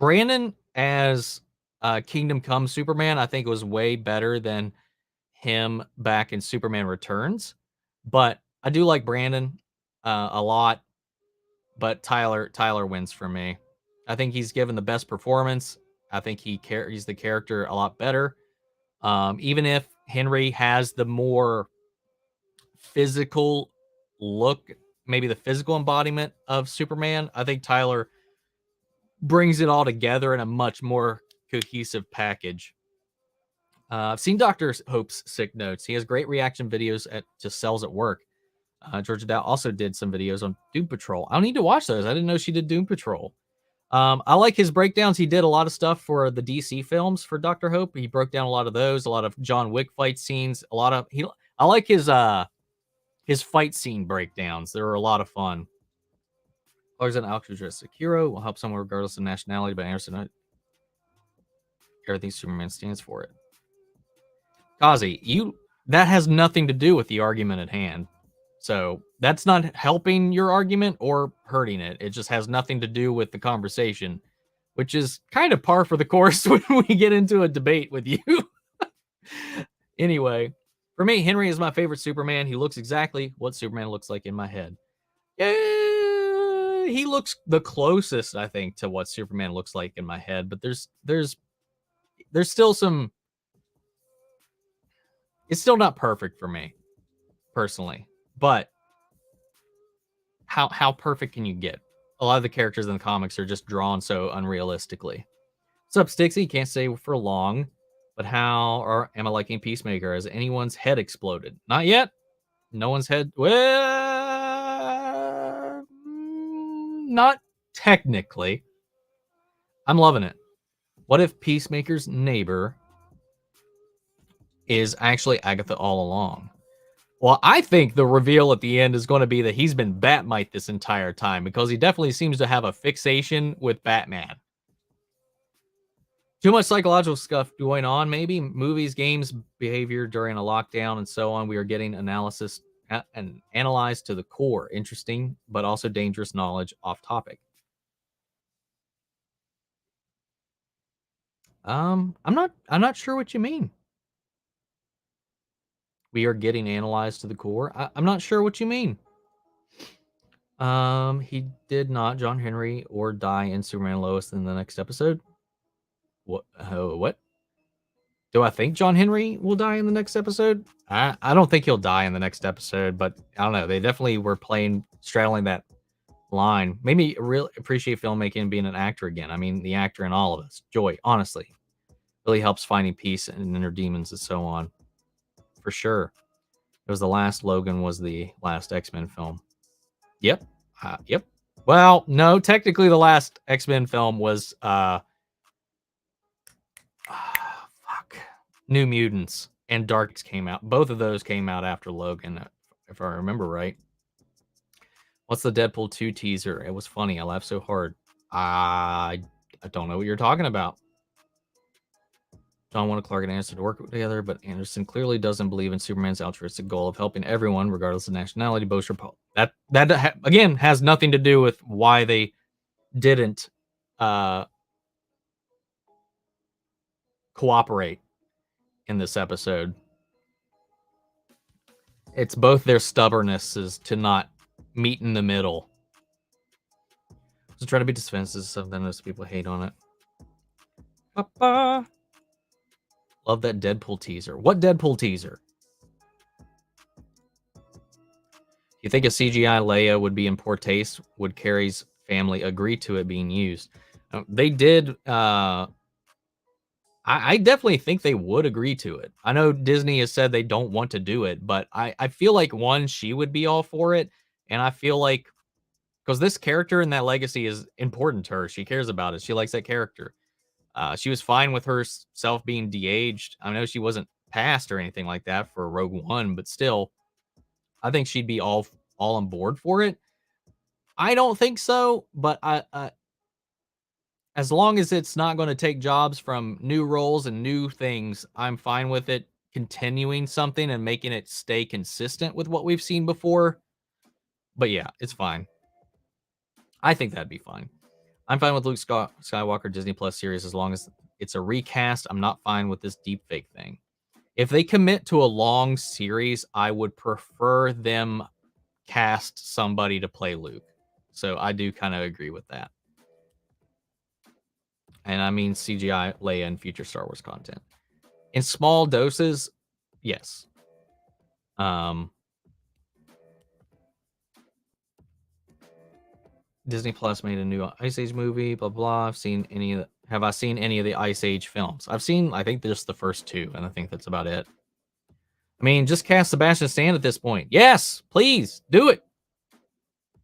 Brandon as Kingdom Come Superman, I think was way better than him back in Superman Returns. But I do like Brandon a lot. But Tyler wins for me. I think he's given the best performance. I think he's the character a lot better. Even if Henry has the more physical look, maybe the physical embodiment of Superman, I think Tyler brings it all together in a much more cohesive package. I've seen Dr. Hope's sick notes. He has great reaction videos at just cells at work. Georgia Dow also did some videos on Doom Patrol. I don't need to watch those. I didn't know she did Doom Patrol. I like his breakdowns. He did a lot of stuff for the DC films for Dr. Hope. He broke down a lot of those, a lot of John Wick fight scenes, I like his fight scene breakdowns. They were a lot of fun. Colors and Alcatraz Sekiro will help someone regardless of nationality, but Anderson, everything Superman stands for it. Kazi, that has nothing to do with the argument at hand. So that's not helping your argument or hurting it. It just has nothing to do with the conversation, which is kind of par for the course when we get into a debate with you. Anyway, for me, Henry is my favorite Superman. He looks exactly what Superman looks like in my head. Yeah, he looks the closest, I think, to what Superman looks like in my head. But there's still some. It's still not perfect for me, personally. But how perfect can you get? A lot of the characters in the comics are just drawn so unrealistically. What's up, Stixie? Can't say for long, but am I liking Peacemaker? Has anyone's head exploded? Not yet. No one's head. Well, not technically. I'm loving it. What if Peacemaker's neighbor is actually Agatha all along? Well, I think the reveal at the end is going to be that he's been Batmite this entire time, because he definitely seems to have a fixation with Batman. Too much psychological stuff going on, maybe. Movies, games, behavior during a lockdown, and so on. We are getting analysis and analyzed to the core. Interesting, but also dangerous knowledge off topic. I'm not sure what you mean. We are getting analyzed to the core. I'm not sure what you mean. He did not, John Henry, or die in Superman Lois in the next episode. What? What? Do I think John Henry will die in the next episode? I don't think he'll die in the next episode, but I don't know. They definitely were straddling that line. Made me really appreciate filmmaking and being an actor again. I mean, the actor in all of us. Joy, honestly, really helps finding peace and inner demons and so on. For sure. It was the last Logan was the last X-Men film. Yep. Yep. Well, no, technically the last X-Men film was fuck. New Mutants and Darks came out. Both of those came out after Logan, if I remember right. What's the Deadpool 2 teaser? It was funny. I laughed so hard. I don't know what you're talking about. John wanted Clark and Anderson to work together, but Anderson clearly doesn't believe in Superman's altruistic goal of helping everyone, regardless of nationality. That again has nothing to do with why they didn't cooperate in this episode. It's both their stubbornnesses to not meet in the middle. So try to be defensive, something most people hate on it. Papa. Love that Deadpool teaser. What Deadpool teaser? You think a CGI Leia would be in poor taste? Would Carrie's family agree to it being used? They did. I definitely think they would agree to it. I know Disney has said they don't want to do it, but I feel like, one, she would be all for it. And I feel like, because this character and that legacy is important to her. She cares about it. She likes that character. She was fine with herself being de-aged. I know she wasn't passed or anything like that for Rogue One, but still, I think she'd be all on board for it. I don't think so, but as long as it's not going to take jobs from new roles and new things, I'm fine with it continuing something and making it stay consistent with what we've seen before. But yeah, it's fine. I think that'd be fine. I'm fine with Luke Skywalker Disney Plus series as long as it's a recast. I'm not fine with this deepfake thing. If they commit to a long series, I would prefer them cast somebody to play Luke. So I do kind of agree with that. And I mean CGI Leia and future Star Wars content. In small doses, yes. Disney Plus made a new Ice Age movie, blah blah. Have I seen any of the Ice Age films? I've seen, I think, just the first two, and I think that's about it. I mean, just cast Sebastian Stan at this point. Yes, please do it.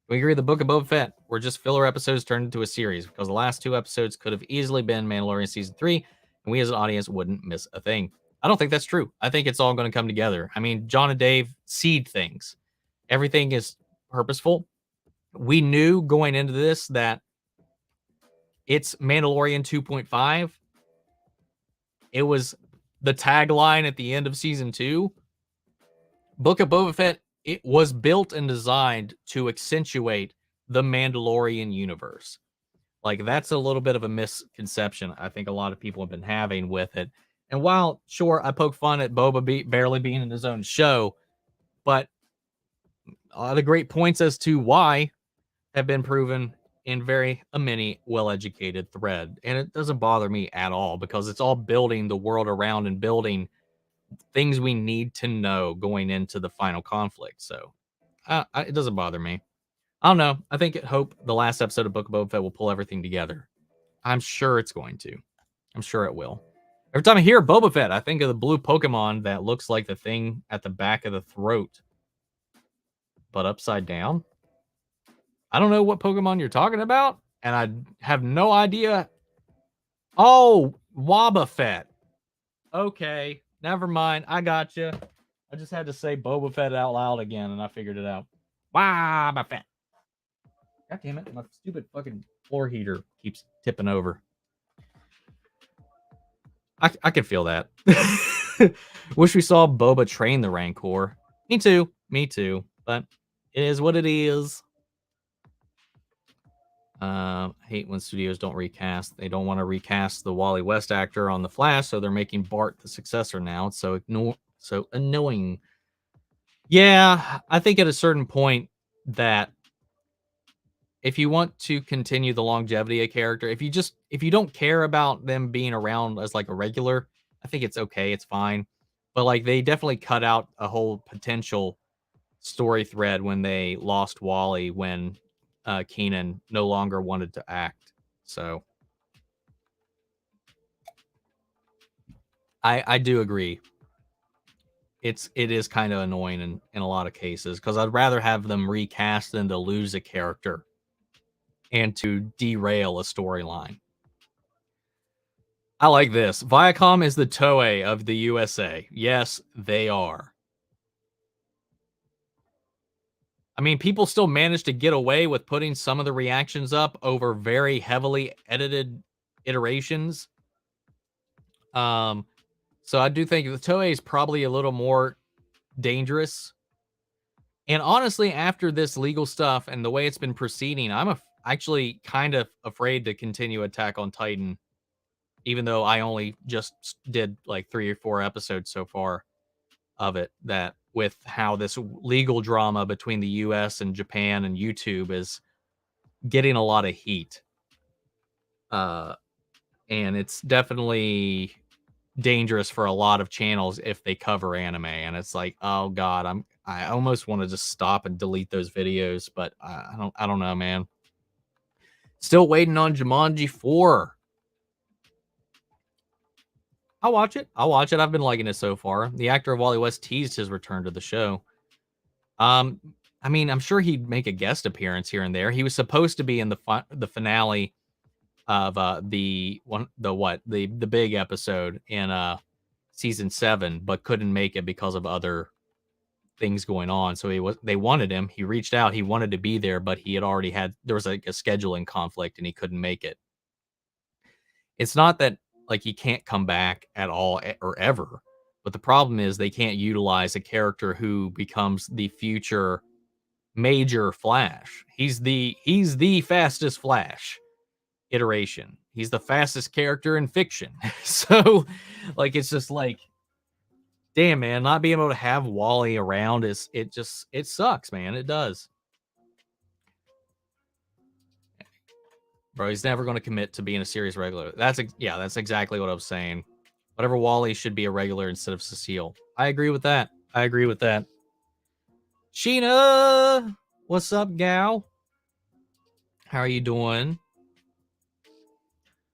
We agree the Book of Boba Fett were just filler episodes turned into a series, because the last two episodes could have easily been Mandalorian season 3, and we as an audience wouldn't miss a thing. I don't think that's true. I think it's all going to come together. I mean, John and Dave seed things. Everything is purposeful. We knew going into this that it's Mandalorian 2.5. It was the tagline at the end of season 2. Book of Boba Fett, it was built and designed to accentuate the Mandalorian universe. Like, that's a little bit of a misconception I think a lot of people have been having with it. And while, sure, I poke fun at Boba barely being in his own show, but a lot of great points as to why have been proven in many well-educated thread. And it doesn't bother me at all, because it's all building the world around and building things we need to know going into the final conflict. So it doesn't bother me. I don't know. I hope the last episode of Book of Boba Fett will pull everything together. I'm sure it's going to. I'm sure it will. Every time I hear Boba Fett, I think of the blue Pokemon that looks like the thing at the back of the throat, but upside down. I don't know what Pokemon you're talking about, and I have no idea. Oh, Wobba Fett. Okay, never mind. I got you. I just had to say Boba Fett out loud again, and I figured it out. Wobba Fett. God damn it, my stupid fucking floor heater keeps tipping over. I can feel that. Wish we saw Boba train the Rancor. Me too. But it is what it is. Hate when studios don't recast. They don't want to recast the Wally West actor on The Flash, so they're making Bart the successor now. It's so annoying. Yeah, I think at a certain point that if you want to continue the longevity of character, if you don't care about them being around as like a regular, I think it's okay, it's fine. But like, they definitely cut out a whole potential story thread when they lost Wally, when Keenan no longer wanted to act. So I do agree. It is kind of annoying in a lot of cases because I'd rather have them recast than to lose a character and to derail a storyline. I like this. Viacom is the Toei of the USA. Yes, they are. I mean, people still manage to get away with putting some of the reactions up over very heavily edited iterations. So I do think the Toei is probably a little more dangerous. And honestly, after this legal stuff and the way it's been proceeding, I'm actually kind of afraid to continue Attack on Titan, even though I only just did like 3 or 4 episodes so far of it. That with how this legal drama between the US and Japan and YouTube is getting a lot of heat. And it's definitely dangerous for a lot of channels if they cover anime, and it's like, oh god, I almost want to just stop and delete those videos, but I don't know, man. Still waiting on Jumanji 4. I'll watch it. I've been liking it so far. The actor of Wally West teased his return to the show. I mean, I'm sure he'd make a guest appearance here and there. He was supposed to be in the finale of the big episode in season 7, but couldn't make it because of other things going on. So they wanted him. He reached out. He wanted to be there, but there was like a scheduling conflict and he couldn't make it. It's not that like he can't come back at all or ever, but the problem is they can't utilize a character who becomes the future major Flash. He's the fastest Flash iteration. He's the fastest character in fiction. So like it's just like, damn, man, not being able to have Wally around it sucks, man. It does. Bro, he's never going to commit to being a series regular. That's exactly what I was saying. Whatever, Wally should be a regular instead of Cecile. I agree with that. Sheena, what's up, gal? How are you doing?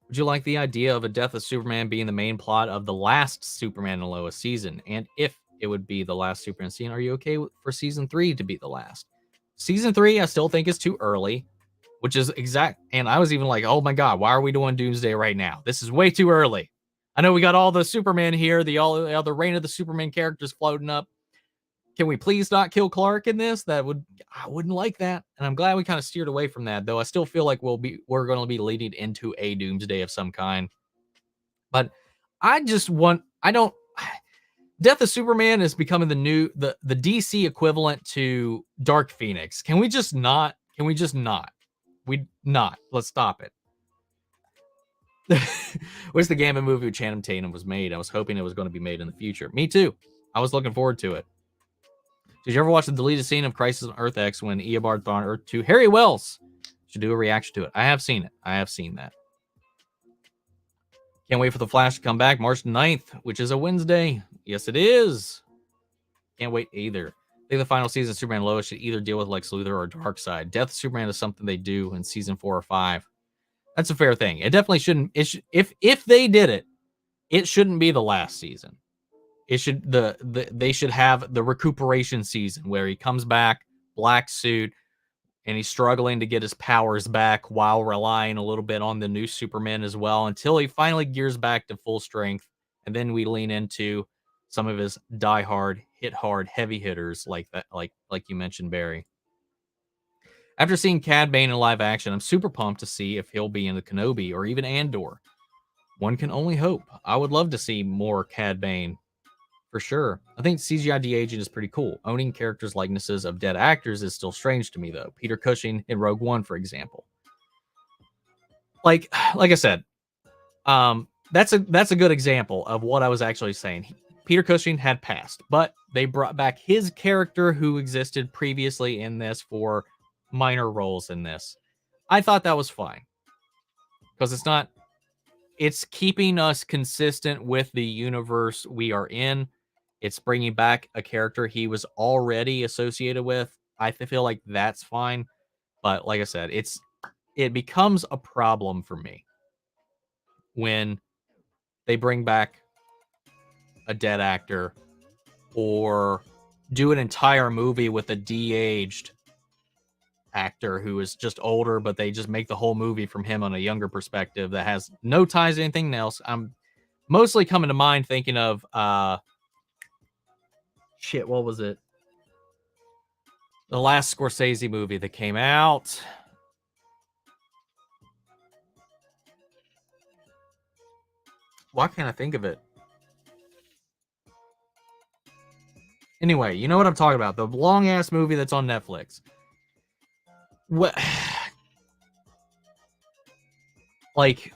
Would you like the idea of a death of Superman being the main plot of the last Superman and Lois season? And if it would be the last Superman scene, are you okay for season 3 to be the last? Season 3, I still think is too early, which is exact. And I was even like, oh my God, why are we doing Doomsday right now? This is way too early. I know we got all the Superman here, all the other Reign of the Superman characters floating up. Can we please not kill Clark in this? I wouldn't like that. And I'm glad we kind of steered away from that, though I still feel like we're going to be leading into a Doomsday of some kind. But Death of Superman is becoming the DC equivalent to Dark Phoenix. Can we just not? Let's stop it. Where's the Gambit movie with Channing Tatum was made? I was hoping it was going to be made in the future. Me too. I was looking forward to it. Did you ever watch the deleted scene of Crisis on Earth X when Eobard thought on Earth 2? Harry Wells should do a reaction to it. I have seen it. I have seen that. Can't wait for the Flash to come back March 9th, which is a Wednesday. Yes, it is. Can't wait either. I think the final season of Superman and Lois should either deal with Lex Luthor or Darkseid. Death of Superman is something they do in season 4 or 5. That's a fair thing. It definitely shouldn't. If they did it, it shouldn't be the last season. It should they should have the recuperation season where he comes back, black suit, and he's struggling to get his powers back while relying a little bit on the new Superman as well until he finally gears back to full strength, and then we lean into some of his die-hard, hit-hard, heavy hitters like that, like you mentioned, Barry. After seeing Cad Bane in live action, I'm super pumped to see if he'll be in the Kenobi or even Andor. One can only hope. I would love to see more Cad Bane. For sure. I think CGI de-aging is pretty cool. Owning characters' likenesses of dead actors is still strange to me, though. Peter Cushing in Rogue One, for example. Like I said, that's a good example of what I was actually saying. Peter Cushing had passed, but they brought back his character who existed previously in this for minor roles in this. I thought that was fine. Because it's keeping us consistent with the universe we are in. It's bringing back a character he was already associated with. I feel like that's fine. But like I said, it becomes a problem for me when they bring back a dead actor or do an entire movie with a de-aged actor who is just older, but they just make the whole movie from him on a younger perspective that has no ties to anything else. I'm mostly coming to mind thinking of what was it? The last Scorsese movie that came out. Why can't I think of it? Anyway, you know what I'm talking about. The long ass movie that's on Netflix. What? Like,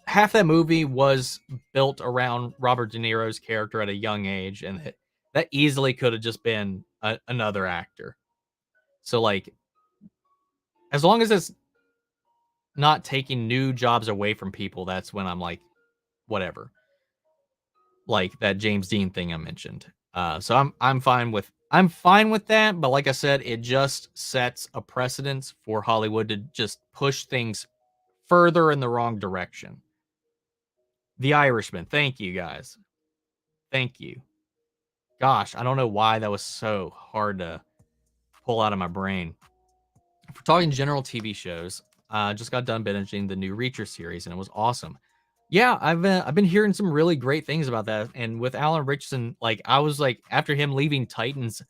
half that movie was built around Robert De Niro's character at a young age, and that easily could have just been another actor. So, like, as long as it's not taking new jobs away from people, that's when I'm like, whatever. Like that James Dean thing I mentioned. So I'm fine with that, but like I said, it just sets a precedence for Hollywood to just push things further in the wrong direction. The Irishman. Thank you, guys. Thank you. Gosh, I don't know why that was so hard to pull out of my brain. If we're talking general TV shows, just got done binging the new Reacher series, and it was awesome. Yeah, I've been hearing some really great things about that, and with Alan Richardson, like I was like after him leaving Titans,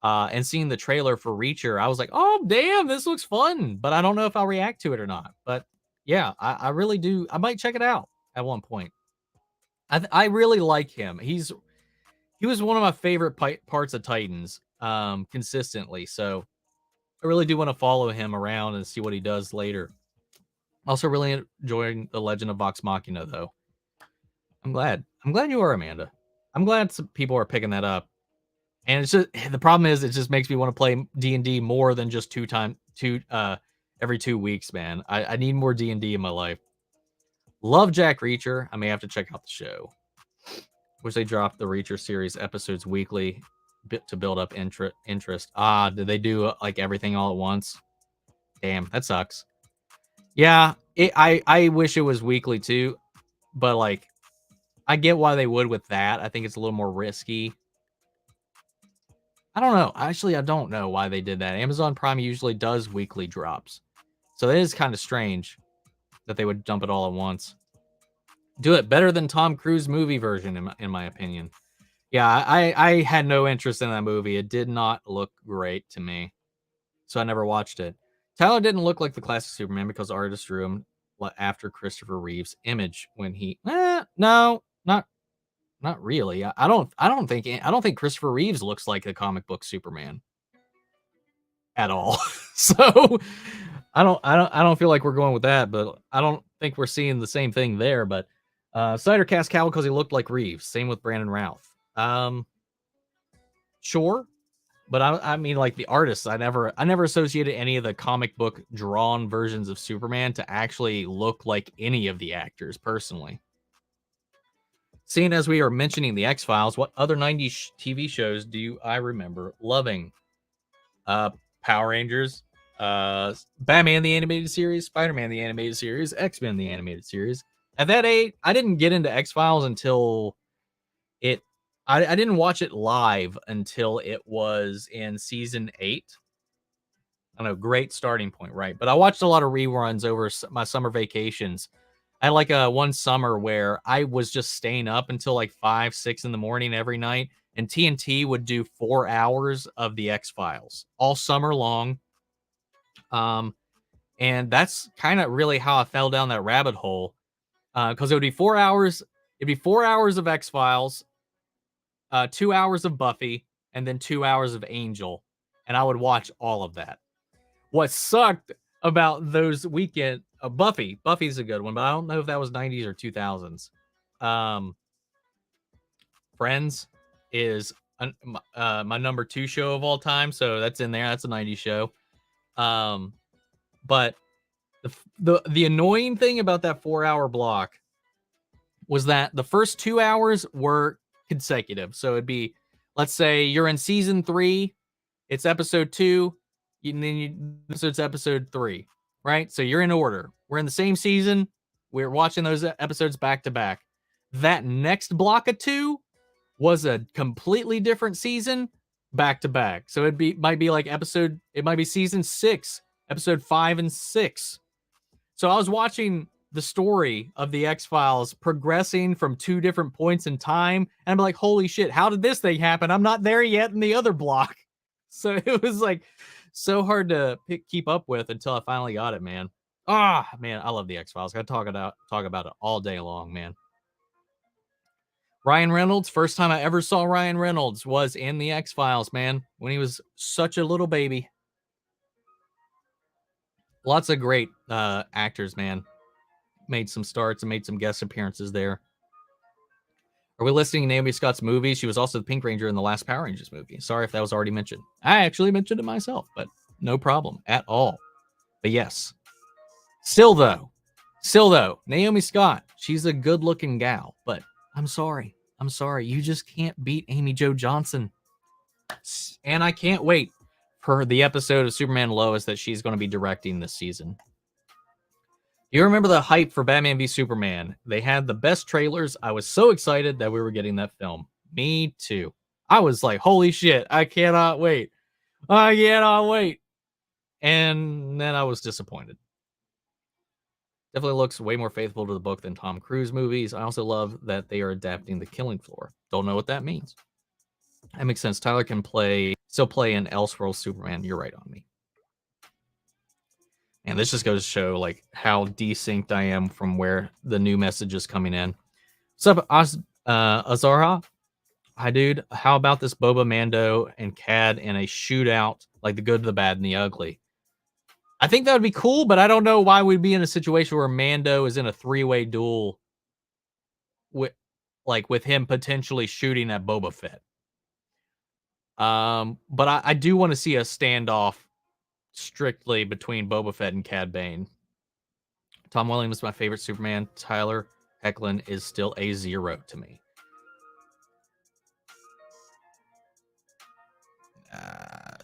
and seeing the trailer for Reacher, I was like, oh damn, this looks fun, but I don't know if I'll react to it or not. But yeah, I really do. I might check it out at one point. I really like him. He was one of my favorite parts of Titans, consistently. So I really do want to follow him around and see what he does later. Also, really enjoying the Legend of Vox Machina, though. I'm glad. I'm glad you are, Amanda. I'm glad some people are picking that up. And it's just the problem is it just makes me want to play D&D more than just every 2 weeks, man. I need more D&D in my life. Love Jack Reacher. I may have to check out the show. Wish they dropped the Reacher series episodes weekly to build up interest. Did they do like everything all at once? Damn, that sucks. Yeah, I wish it was weekly too, but like I get why they would with that. I think it's a little more risky. I don't know. Actually, I don't know why they did that. Amazon Prime usually does weekly drops. So it is kind of strange that they would dump it all at once. Do it better than Tom Cruise movie version, in my opinion. Yeah, I had no interest in that movie. It did not look great to me. So I never watched it. Tyler didn't look like the classic Superman because artists drew him after Christopher Reeve's image when he no, not really. I don't think Christopher Reeves looks like a comic book Superman at all. So I don't feel like we're going with that, but I don't think we're seeing the same thing there. But Snyder cast Cavill because he looked like Reeves. Same with Brandon Routh. Sure, but I mean, like the artists, I never associated any of the comic book drawn versions of Superman to actually look like any of the actors personally. Seeing as we are mentioning the X-Files, what other 90s TV shows do I remember loving? Power Rangers, Batman the Animated Series, Spider-Man the Animated Series, X-Men the Animated Series. At that age, I didn't get into X-Files until I didn't watch it live until it was in season 8. I know, great starting point, right? But I watched a lot of reruns over my summer vacations. I had like one summer where I was just staying up until like 5, 6 in the morning every night, and TNT would do 4 hours of the X-Files all summer long. And that's kind of really how I fell down that rabbit hole. Because it would be 4 hours. It'd be 4 hours of X-Files, 2 hours of Buffy, and then 2 hours of Angel, and I would watch all of that. What sucked about those weekend Buffy's a good one, but I don't know if that was 90s or 2000s. Friends is my number 2 show of all time, so that's in there. That's a 90s show. But the annoying thing about that 4-hour block was that the first 2 hours were consecutive. So it'd be, let's say you're in season 3, it's episode 2, And then so it's episode 3, right? So you're in order. We're in the same season. We're watching those episodes back to back. That next block of 2 was a completely different season back to back. So might be like it might be season 6, episode 5 and 6. So I was watching the story of the X-Files progressing from 2 different points in time, and I'm like, holy shit, how did this thing happen? I'm not there yet in the other block. So it was like so hard to keep up with until I finally got it, man. Ah, man, I love the X-Files. I talk about it all day long, man. Ryan Reynolds, first time I ever saw Ryan Reynolds was in the X-Files, man, when he was such a little baby. Lots of great actors, man. Made some starts and made some guest appearances there. Are we listing Naomi Scott's movie? She was also the Pink Ranger in the last Power Rangers movie. Sorry if that was already mentioned. I actually mentioned it myself, but no problem at all. But yes. Still though, Naomi Scott, she's a good-looking gal, but I'm sorry. You just can't beat Amy Jo Johnson. And I can't wait for the episode of Superman Lois that she's going to be directing this season. You remember the hype for Batman v Superman? They had the best trailers. I was so excited that we were getting that film. Me too. I was like, holy shit, I cannot wait. And then I was disappointed. Definitely looks way more faithful to the book than Tom Cruise movies. I also love that they are adapting The Killing Floor. Don't know what that means. That makes sense. Tyler can still play in Elseworlds Superman. You're right on me. And this just goes to show like how desynced I am from where the new message is coming in. What's up, Azarha? Hi, dude. How about this Boba, Mando, and Cad in a shootout, like the good, the bad, and the ugly? I think that would be cool, but I don't know why we'd be in a situation where Mando is in a 3-way duel with him potentially shooting at Boba Fett. But I do want to see a standoff strictly between Boba Fett and Cad Bane. Tom Williams is my favorite Superman. Tyler Hoechlin is still a 0 to me.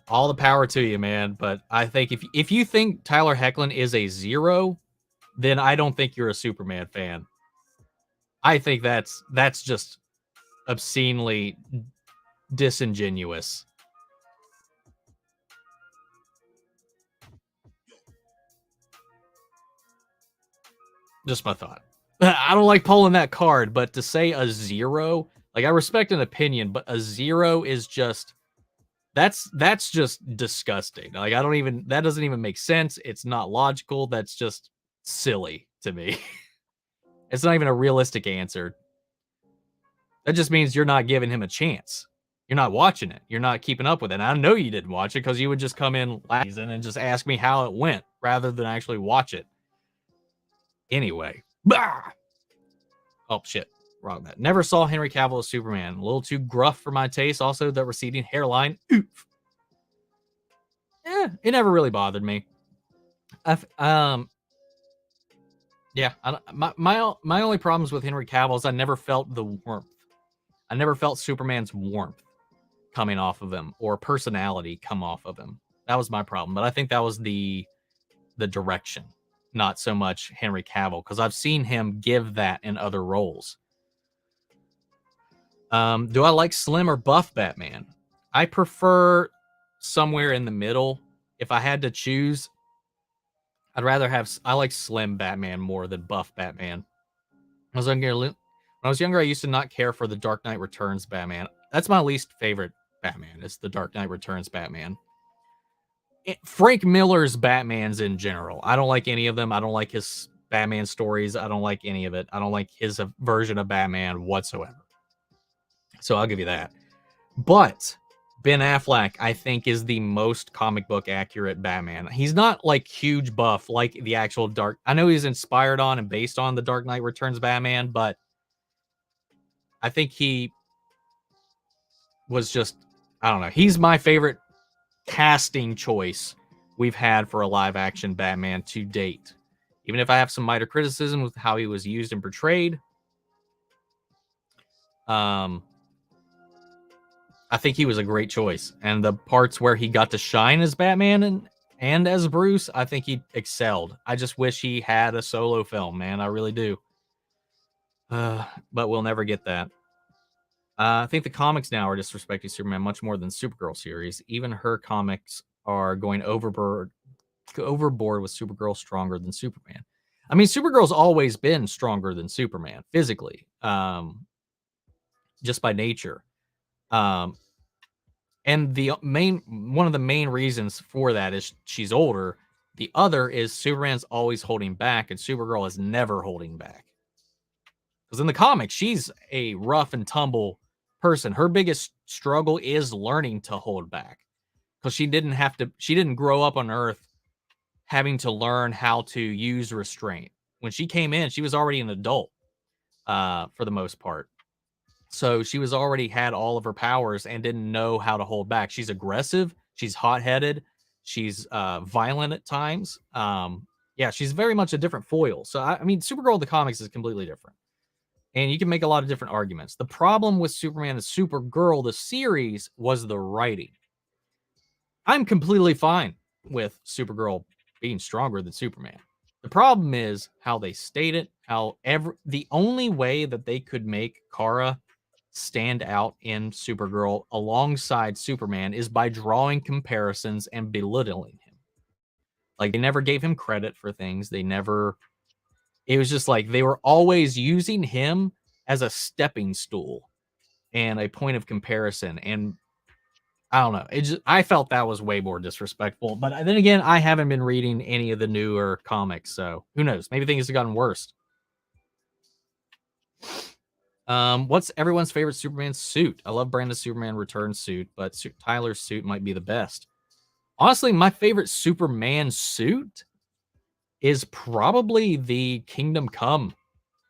All the power to you, man. But I think if you think Tyler Hoechlin is a 0, then I don't think you're a Superman fan. I think that's just obscenely disingenuous. Just my thought. I don't like pulling that card, but to say a 0, like I respect an opinion, but a 0 is just that's just disgusting. Like that doesn't even make sense. It's not logical. That's just silly to me. It's not even a realistic answer. That just means you're not giving him a chance. You're not watching it. You're not keeping up with it. And I know you didn't watch it because you would just come in last season and just ask me how it went rather than actually watch it. Anyway. Bah! Oh, shit. Wrong that. Never saw Henry Cavill as Superman. A little too gruff for my taste. Also, the receding hairline. Oof. It never really bothered me. Yeah. My only problems with Henry Cavill is I never felt the warmth. I never felt Superman's warmth coming off of him or personality come off of him. That was my problem. But I think that was the direction, not so much Henry Cavill, because I've seen him give that in other roles. Do I like slim or buff Batman? I prefer somewhere in the middle. If I had to choose, I like slim Batman more than buff Batman. When I was younger, I used to not care for the Dark Knight Returns Batman. That's my least favorite Batman, is the Dark Knight Returns Batman. Frank Miller's Batmans in general. I don't like any of them. I don't like his Batman stories. I don't like any of it. I don't like his version of Batman whatsoever. So I'll give you that. But Ben Affleck, I think, is the most comic book accurate Batman. He's not like huge buff like the actual I know he's inspired on and based on the Dark Knight Returns Batman, but I think he was just, I don't know. He's my favorite casting choice we've had for a live action Batman to date. Even if I have some minor criticism with how he was used and portrayed. I think he was a great choice. And the parts where he got to shine as Batman and as Bruce, I think he excelled. I just wish he had a solo film, man. I really do. But we'll never get that. I think the comics now are disrespecting Superman much more than Supergirl series. Even her comics are going overboard with Supergirl stronger than Superman. I mean, Supergirl's always been stronger than Superman physically, just by nature. And one of the main reasons for that is she's older. The other is Superman's always holding back, and Supergirl is never holding back. Because in the comics, she's a rough and tumble person. Her biggest struggle is learning to hold back. Because she didn't grow up on Earth having to learn how to use restraint. When she came in, she was already an adult, for the most part. So she was already had all of her powers and didn't know how to hold back. She's aggressive. She's hot-headed. She's violent at times. Yeah, she's very much a different foil. So, I mean, Supergirl, the comics is completely different. And you can make a lot of different arguments. The problem with Superman and Supergirl, the series, was the writing. I'm completely fine with Supergirl being stronger than Superman. The problem is how they state it, the only way that they could make Kara stand out in Supergirl alongside Superman is by drawing comparisons and belittling him. Like, they never gave him credit for things. It was just like they were always using him as a stepping stool and a point of comparison. And I don't know. I felt that was way more disrespectful. But then again, I haven't been reading any of the newer comics, so who knows? Maybe things have gotten worse. What's everyone's favorite Superman suit? I love Brandon's Superman Return suit, but Tyler's suit might be the best. Honestly, my favorite Superman suit is probably the Kingdom Come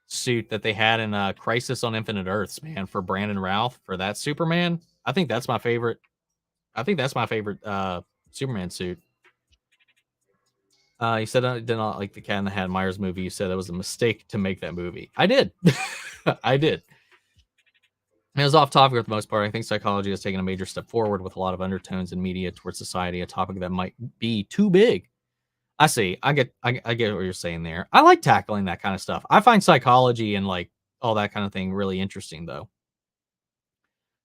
suit that they had in Crisis on Infinite Earths, man, for Brandon Routh for that Superman. I think that's my favorite. Superman suit. You said I did not like the Cat in the Hat Myers movie. You said it was a mistake to make that movie. I did. I did. It was off topic for the most part. I think psychology has taken a major step forward with a lot of undertones in media towards society, a topic that might be too big. I see. I get what you're saying there. I like tackling that kind of stuff. I find psychology and like all that kind of thing really interesting, though.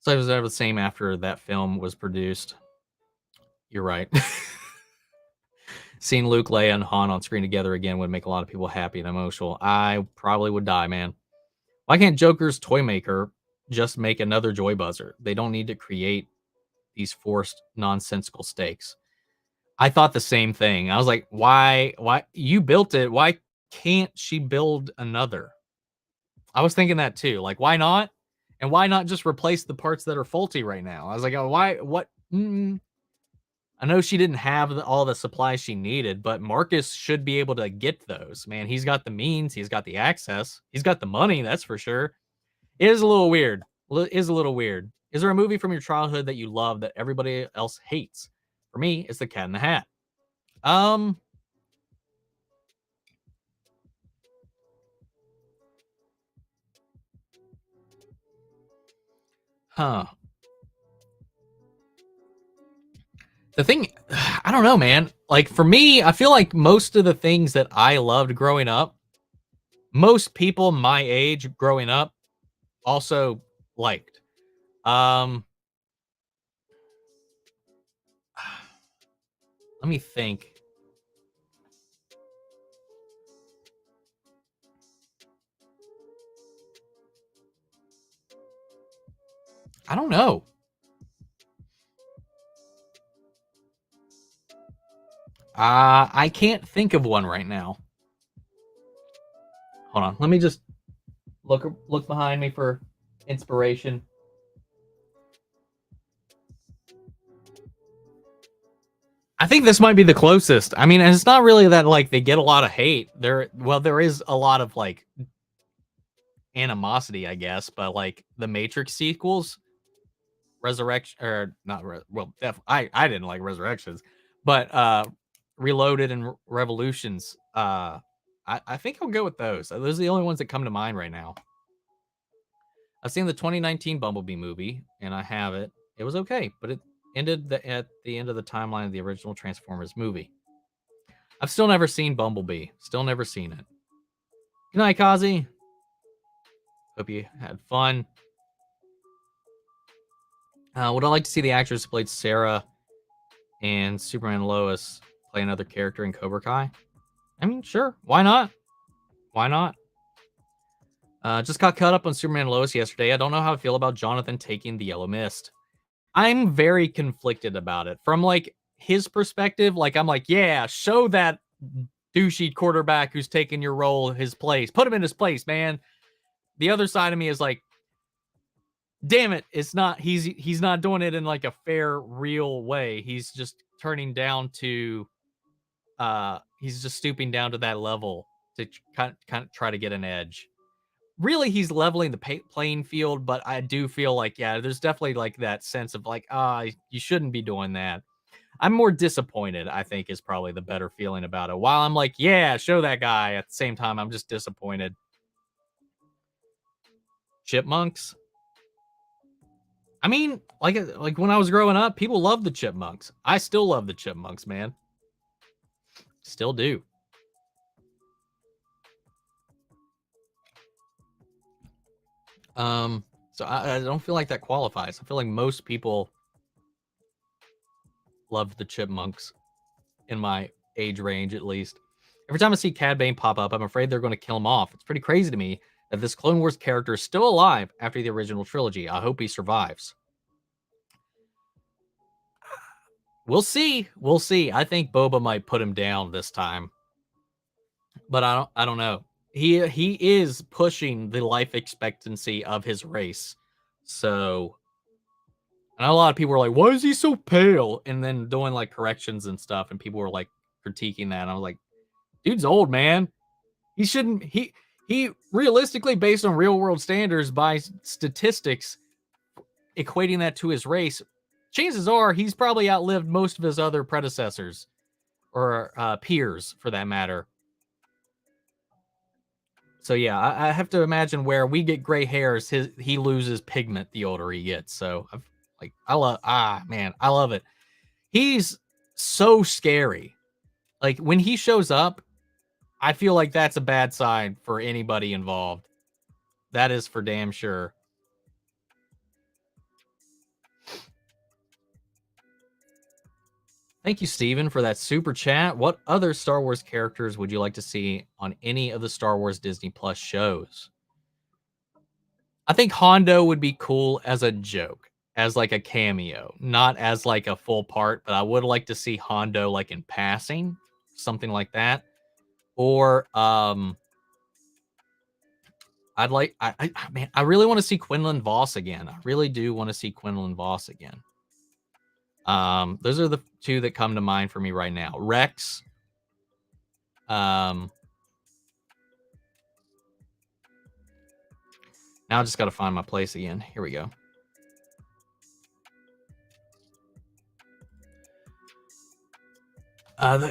So it was never the same after that film was produced. You're right. Seeing Luke, Leia, and Han on screen together again would make a lot of people happy and emotional. I probably would die, man. Why can't Joker's toy maker just make another Joy Buzzer? They don't need to create these forced, nonsensical stakes. I thought the same thing. I was like, why you built it? Why can't she build another? I was thinking that too. Like, why not? And why not just replace the parts that are faulty right now? I was like, oh, why? What? I know she didn't have all the supplies she needed, but Marcus should be able to get those. Man, he's got the means. He's got the access. He's got the money. That's for sure. It is a little weird. Is there a movie from your childhood that you love that everybody else hates? For me, it's The Cat in the Hat. Huh. The thing, I don't know, man. Like, for me, I feel like most of the things that I loved growing up, most people my age growing up also liked. Let me think. I don't know. I can't think of one right now. Hold on. Let me just look behind me for inspiration. I think this might be the closest. I mean, it's not really that like they get a lot of hate. There is a lot of like animosity, I guess, but like the Matrix sequels, Resurrection or not I didn't like Resurrections, but Reloaded and Revolutions, I think I'll go with those. Those are the only ones that come to mind right now. I've seen the 2019 Bumblebee movie, and I have it. It was okay, but it ended at the end of the timeline of the original Transformers movie. I've still never seen Bumblebee. Still never seen it. Good night, Kazi. Hope you had fun. Would I like to see the actress who played Sarah and Superman Lois play another character in Cobra Kai? I mean, sure. Why not? Why not? Just got caught up on Superman Lois yesterday. I don't know how I feel about Jonathan taking the Yellow Mist. I'm very conflicted about it. From like his perspective, like I'm like, yeah, show that douchey quarterback who's taking your role his place. Put him in his place, man. The other side of me is like, damn it, it's not he's not doing it in like a fair, real way. He's just turning down to he's just stooping down to that level to kind of try to get an edge. Really, he's leveling the playing field, but I do feel like, yeah, there's definitely like that sense of like, you shouldn't be doing that. I'm more disappointed, I think, is probably the better feeling about it. While I'm like, yeah, show that guy, at the same time, I'm just disappointed. Chipmunks? I mean, like when I was growing up, people loved the Chipmunks. I still love the Chipmunks, man. Still do. So I don't feel like that qualifies. I feel like most people loved the Chipmunks in my age range, at least. Every time I see Cad Bane pop up, I'm afraid they're going to kill him off. It's pretty crazy to me that this Clone Wars character is still alive after the original trilogy. I hope he survives. We'll see. We'll see. I think Boba might put him down this time, but I don't know. He is pushing the life expectancy of his race. So I know a lot of people were like, why is he so pale? And then doing like corrections and stuff, and people were like critiquing that. And I was like, dude's old, man. He shouldn't he realistically, based on real world standards, by statistics, equating that to his race, chances are he's probably outlived most of his other predecessors or peers for that matter. So yeah, I have to imagine where we get gray hairs, he loses pigment the older he gets. So I love it. He's so scary. Like when he shows up, I feel like that's a bad sign for anybody involved. That is for damn sure. Thank you, Steven, for that super chat. What other Star Wars characters would you like to see on any of the Star Wars Disney Plus shows? I think Hondo would be cool as a joke, as like a cameo, not as like a full part, but I would like to see Hondo like in passing, something like that. Or I really want to see Quinlan Voss again. I really do want to see Quinlan Voss again. Those are the two that come to mind for me right now. Rex. Now I just got to find my place again. Here we go.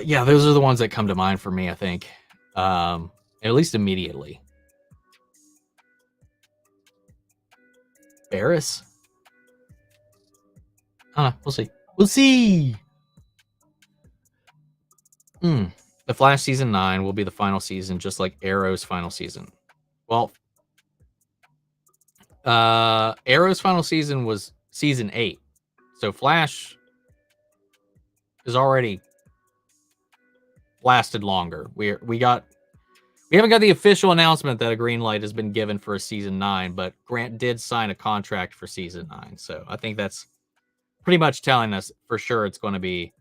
Yeah, those are the ones that come to mind for me, I think. At least immediately. Barris? We'll see. We'll see. The Flash season 9 will be the final season, just like Arrow's final season. Well, Arrow's final season was season 8. So Flash is already lasted longer. We haven't got the official announcement that a green light has been given for a season 9, but Grant did sign a contract for season 9. So I think that's pretty much telling us for sure it's going to be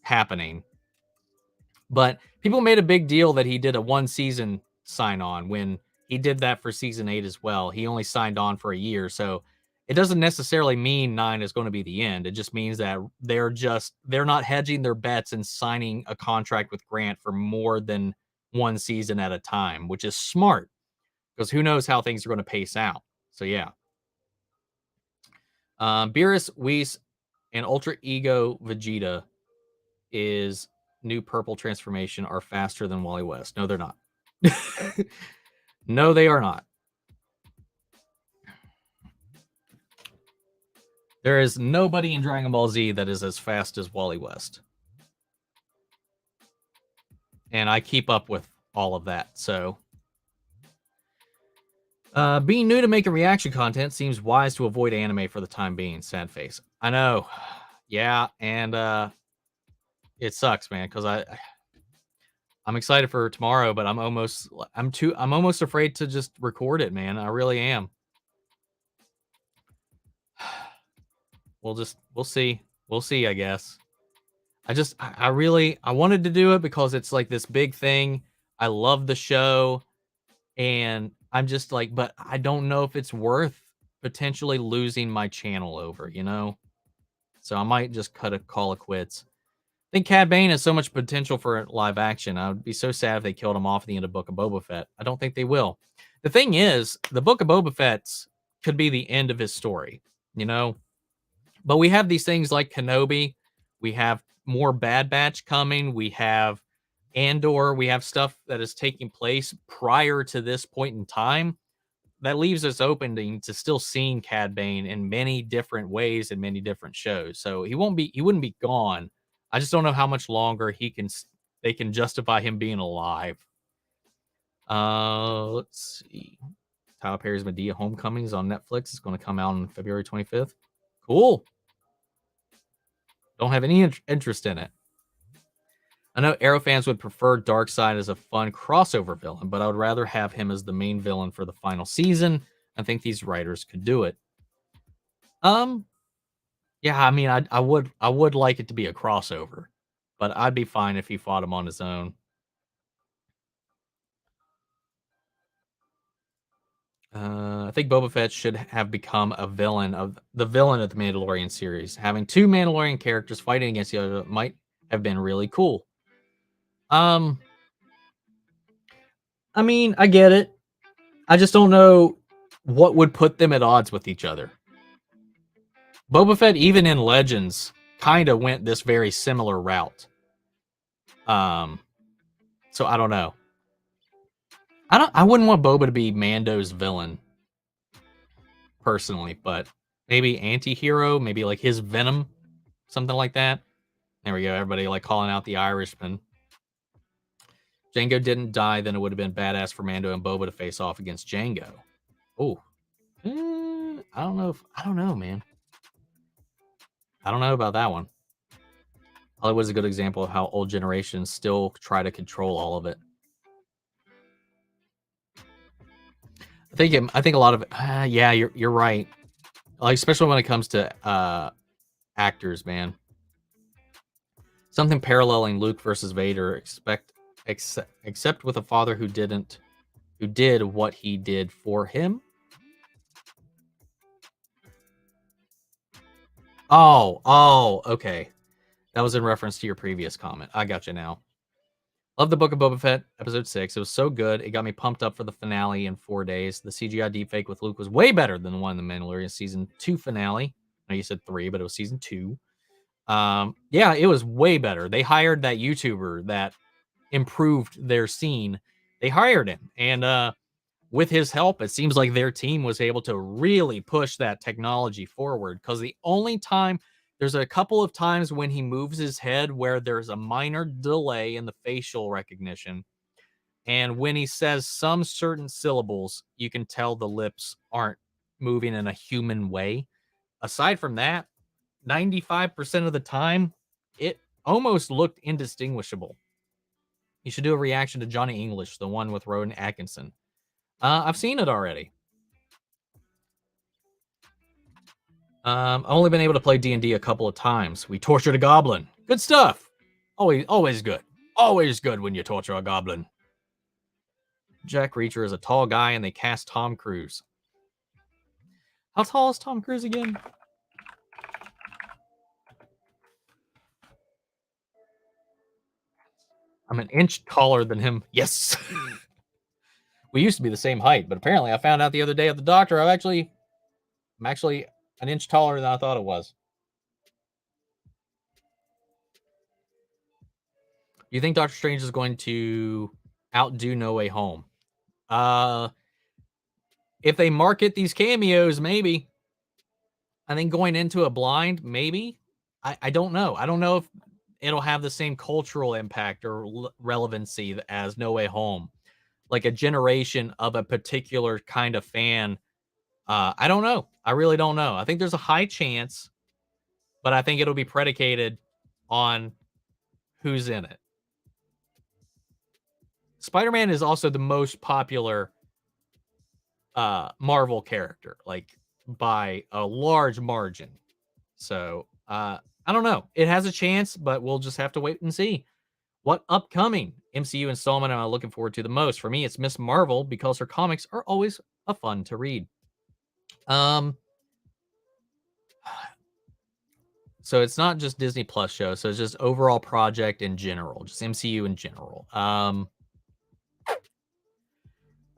happening. But people made a big deal that he did a 1 season sign on when he did that for season 8 as well. He only signed on for a year. So it doesn't necessarily mean 9 is going to be the end. It just means that they're not hedging their bets and signing a contract with Grant for more than 1 season at a time, which is smart because who knows how things are going to pace out. So yeah. Beerus, Whis, and Ultra Ego Vegeta is new purple transformation are faster than Wally West. No, they're not. No, they are not. There is nobody in Dragon Ball Z that is as fast as Wally West. And I keep up with all of that, so. Being new to making reaction content seems wise to avoid anime for the time being. Sad face. I know. Yeah, and it sucks, man, because I'm excited for tomorrow, but I'm almost afraid to just record it, man. I really am. We'll see. We'll see, I guess. I wanted to do it because it's like this big thing. I love the show, and I'm just like, but I don't know if it's worth potentially losing my channel over, you know? So I might just call it quits. I think Cad Bane has so much potential for live action. I would be so sad if they killed him off at the end of Book of Boba Fett. I don't think they will. The thing is, the Book of Boba Fett could be the end of his story, you know? But we have these things like Kenobi. We have more Bad Batch coming. We have Andor. We have stuff that is taking place prior to this point in time that leaves us open to still seeing Cad Bane in many different ways in many different shows. So he wouldn't be gone. I just don't know how much longer they can justify him being alive. Let's see. Tyler Perry's Medea Homecoming is on Netflix. It's going to come out on February 25th. Cool. Don't have any interest in it. I know Arrow fans would prefer Darkseid as a fun crossover villain, but I would rather have him as the main villain for the final season. I think these writers could do it. Yeah, I mean, I would like it to be a crossover, but I'd be fine if he fought him on his own. I think Boba Fett should have become the villain of the Mandalorian series. Having two Mandalorian characters fighting against each other might have been really cool. I mean, I get it. I just don't know what would put them at odds with each other. Boba Fett, even in Legends, kind of went this very similar route. So I don't know. I wouldn't want Boba to be Mando's villain, personally, but maybe anti-hero, maybe like his Venom, something like that. There we go. Everybody like calling out the Irishman. Jango didn't die, then it would have been badass for Mando and Boba to face off against Jango. Oh, I don't know, man. I don't know about that one. Hollywood's a good example of how old generations still try to control all of it. I think a lot of it. Yeah, you're right. Like especially when it comes to actors, man. Something paralleling Luke versus Vader, except with a father who did what he did for him. Oh, okay. That was in reference to your previous comment. I got you now. Love the Book of Boba Fett, episode 6. It was so good. It got me pumped up for the finale in 4 days. The CGI deepfake with Luke was way better than the one in the Mandalorian season 2 finale. I know you said 3, but it was season 2. Yeah, it was way better. They hired that YouTuber that improved their scene. They hired him, and with his help, it seems like their team was able to really push that technology forward. Because there's a couple of times when he moves his head where there's a minor delay in the facial recognition, and when he says some certain syllables, you can tell the lips aren't moving in a human way. Aside from that, 95% of the time, it almost looked indistinguishable. You should do a reaction to Johnny English, the one with Rowan Atkinson. I've seen it already. I've only been able to play D&D a couple of times. We tortured a goblin. Good stuff. Always good. Always good when you torture a goblin. Jack Reacher is a tall guy, and they cast Tom Cruise. How tall is Tom Cruise again? I'm an inch taller than him. Yes. We used to be the same height, but apparently I found out the other day at the doctor I'm actually an inch taller than I thought it was. Do you think Doctor Strange is going to outdo No Way Home? If they market these cameos, maybe. I think going into a blind, maybe. I don't know. I don't know if it'll have the same cultural impact or relevancy as No Way Home. Like a generation of a particular kind of fan. I don't know. I really don't know. I think there's a high chance, but I think it'll be predicated on who's in it. Spider-Man is also the most popular Marvel character, like by a large margin. So I don't know. It has a chance, but we'll just have to wait and see. What upcoming MCU installment am I looking forward to the most? For me, it's Miss Marvel because her comics are always a fun to read. So it's not just Disney Plus show. So it's just overall project in general, just MCU in general.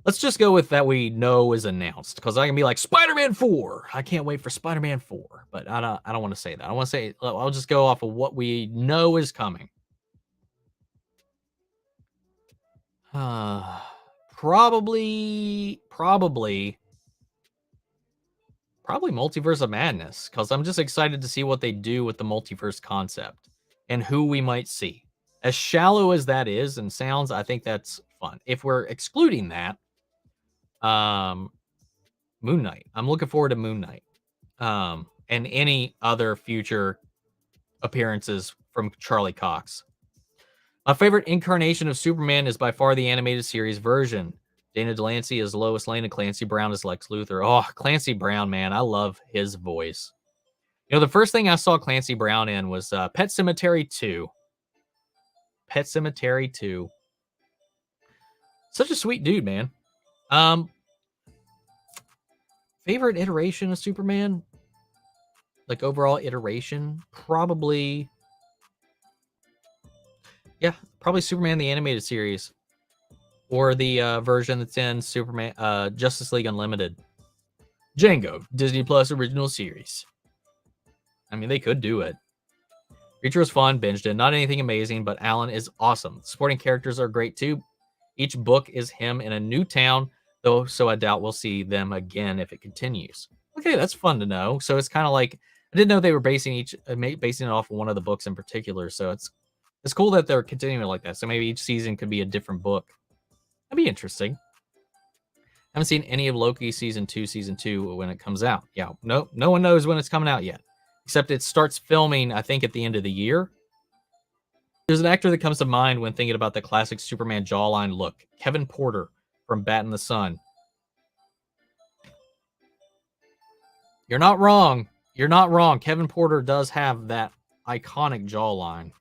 Let's just go with that we know is announced because I can be like Spider-Man 4. I can't wait for Spider-Man 4, but I don't want to say that. I want to say I'll just go off of what we know is coming. Probably Multiverse of Madness because I'm just excited to see what they do with the multiverse concept and who we might see. As shallow as that is and sounds, I think that's fun. If we're excluding that, Moon Knight. I'm looking forward to Moon Knight. And any other future appearances from Charlie Cox. My favorite incarnation of Superman is by far the animated series version. Dana Delancey is Lois Lane and Clancy Brown is Lex Luthor. Oh, Clancy Brown, man. I love his voice. You know, the first thing I saw Clancy Brown in was Pet Sematary 2. Pet Sematary 2. Such a sweet dude, man. Favorite iteration of Superman? Like overall iteration? Probably Superman the Animated Series. Or the version that's in Superman Justice League Unlimited. Django, Disney Plus original series. I mean, they could do it. Reacher was fun, binged it. Not anything amazing, but Alan is awesome. Supporting characters are great too. Each book is him in a new town, though, so I doubt we'll see them again if it continues. Okay, that's fun to know. So it's kind of like I didn't know they were basing it off of one of the books in particular. So it's cool that they're continuing like that. So maybe each season could be a different book. That'd be interesting. I haven't seen any of Loki season 2 when it comes out. Yeah, no one knows when it's coming out yet. Except it starts filming, I think, at the end of the year. There's an actor that comes to mind when thinking about the classic Superman jawline look. Kevin Porter from Bat in the Sun. You're not wrong. You're not wrong. Kevin Porter does have that iconic jawline.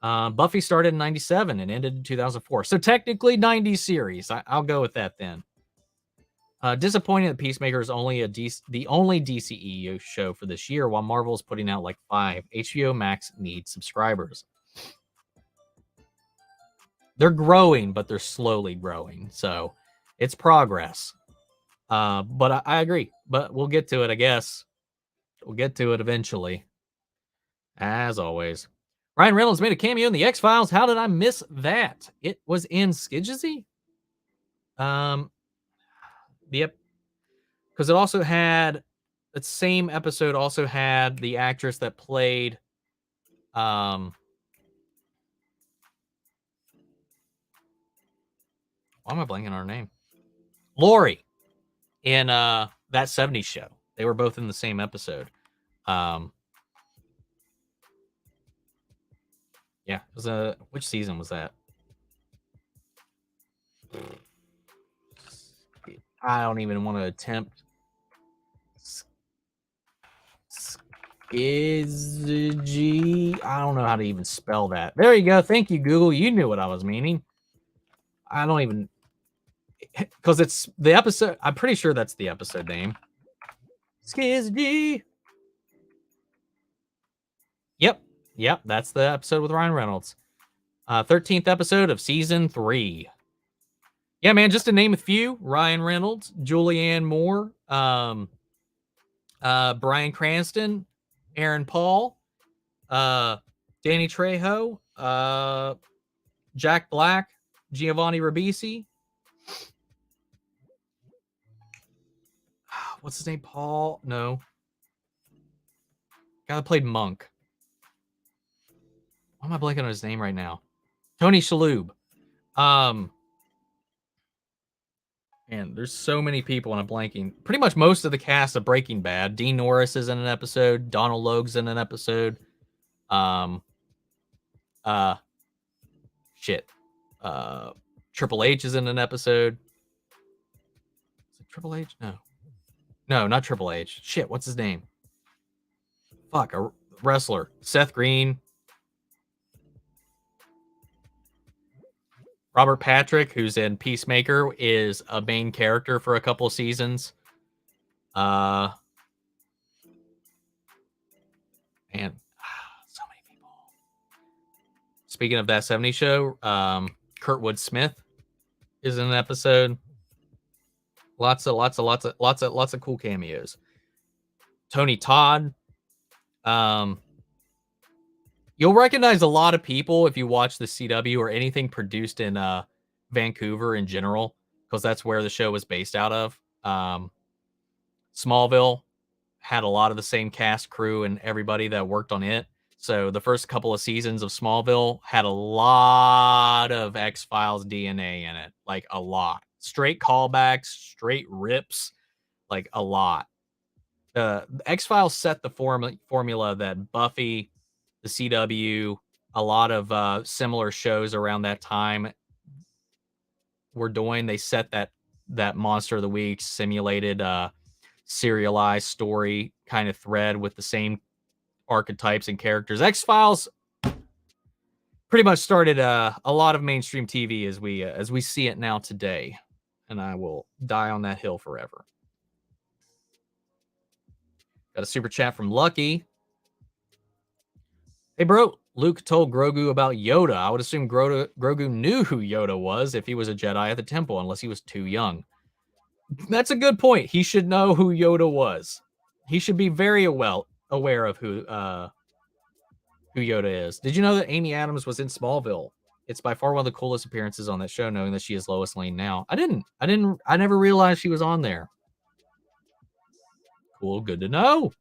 Buffy started in 97 and ended in 2004. So technically 90s series. I'll go with that then. Disappointing that Peacemaker is only the only DCEU show for this year, while Marvel's putting out like 5. HBO Max needs subscribers. They're growing, but they're slowly growing. So it's progress. But I agree. But we'll get to it, I guess. We'll get to it eventually. As always. Ryan Reynolds made a cameo in the X-Files. How did I miss that? It was in Skidgesy? Yep. Because it also had that same episode also had the actress that played why am I blanking on her name? Lori in that 70s show. They were both in the same episode. Yeah, it was which season was that? I don't even want to attempt. Skidgesy. I don't know how to even spell that. There you go. Thank you, Google. You knew what I was meaning. I don't even because it's the episode. I'm pretty sure that's the episode name. Skidgesy. Yep, that's the episode with Ryan Reynolds. 13th episode of season 3. Yeah, man, just to name a few: Ryan Reynolds, Julianne Moore, Bryan Cranston, Aaron Paul, Danny Trejo, Jack Black, Giovanni Ribisi. What's his name? Paul? No. Guy that played Monk. Why am I blanking on his name right now? Tony Shalhoub. And there's so many people, and I'm blanking. Pretty much most of the cast of Breaking Bad. Dean Norris is in an episode. Donald Logue's in an episode. Um, uh, shit. Triple H is in an episode. Is it Triple H? No, not Triple H. Shit, what's his name? Fuck, a wrestler. Seth Green. Robert Patrick, who's in Peacemaker, is a main character for a couple seasons. And so many people. Speaking of that 70s show, Kurtwood Smith is in an episode. Lots of cool cameos. Tony Todd. You'll recognize a lot of people if you watch the CW or anything produced in Vancouver in general, because that's where the show was based out of. Smallville had a lot of the same cast, crew, and everybody that worked on it. So the first couple of seasons of Smallville had a lot of X-Files DNA in it, like a lot. Straight callbacks, straight rips, like a lot. X-Files set the formula that Buffy, the CW, a lot of similar shows around that time were doing. They set that Monster of the Week simulated serialized story kind of thread with the same archetypes and characters. X-Files pretty much started a lot of mainstream TV as we see it now today, and I will die on that hill forever. Got a super chat from Lucky. Hey, bro, Luke told Grogu about Yoda. I would assume Grogu knew who Yoda was if he was a Jedi at the temple, unless he was too young. That's a good point. He should know who Yoda was. He should be very aware of who Yoda is. Did you know that Amy Adams was in Smallville? It's by far one of the coolest appearances on that show, knowing that she is Lois Lane now. I never realized she was on there. Cool, good to know.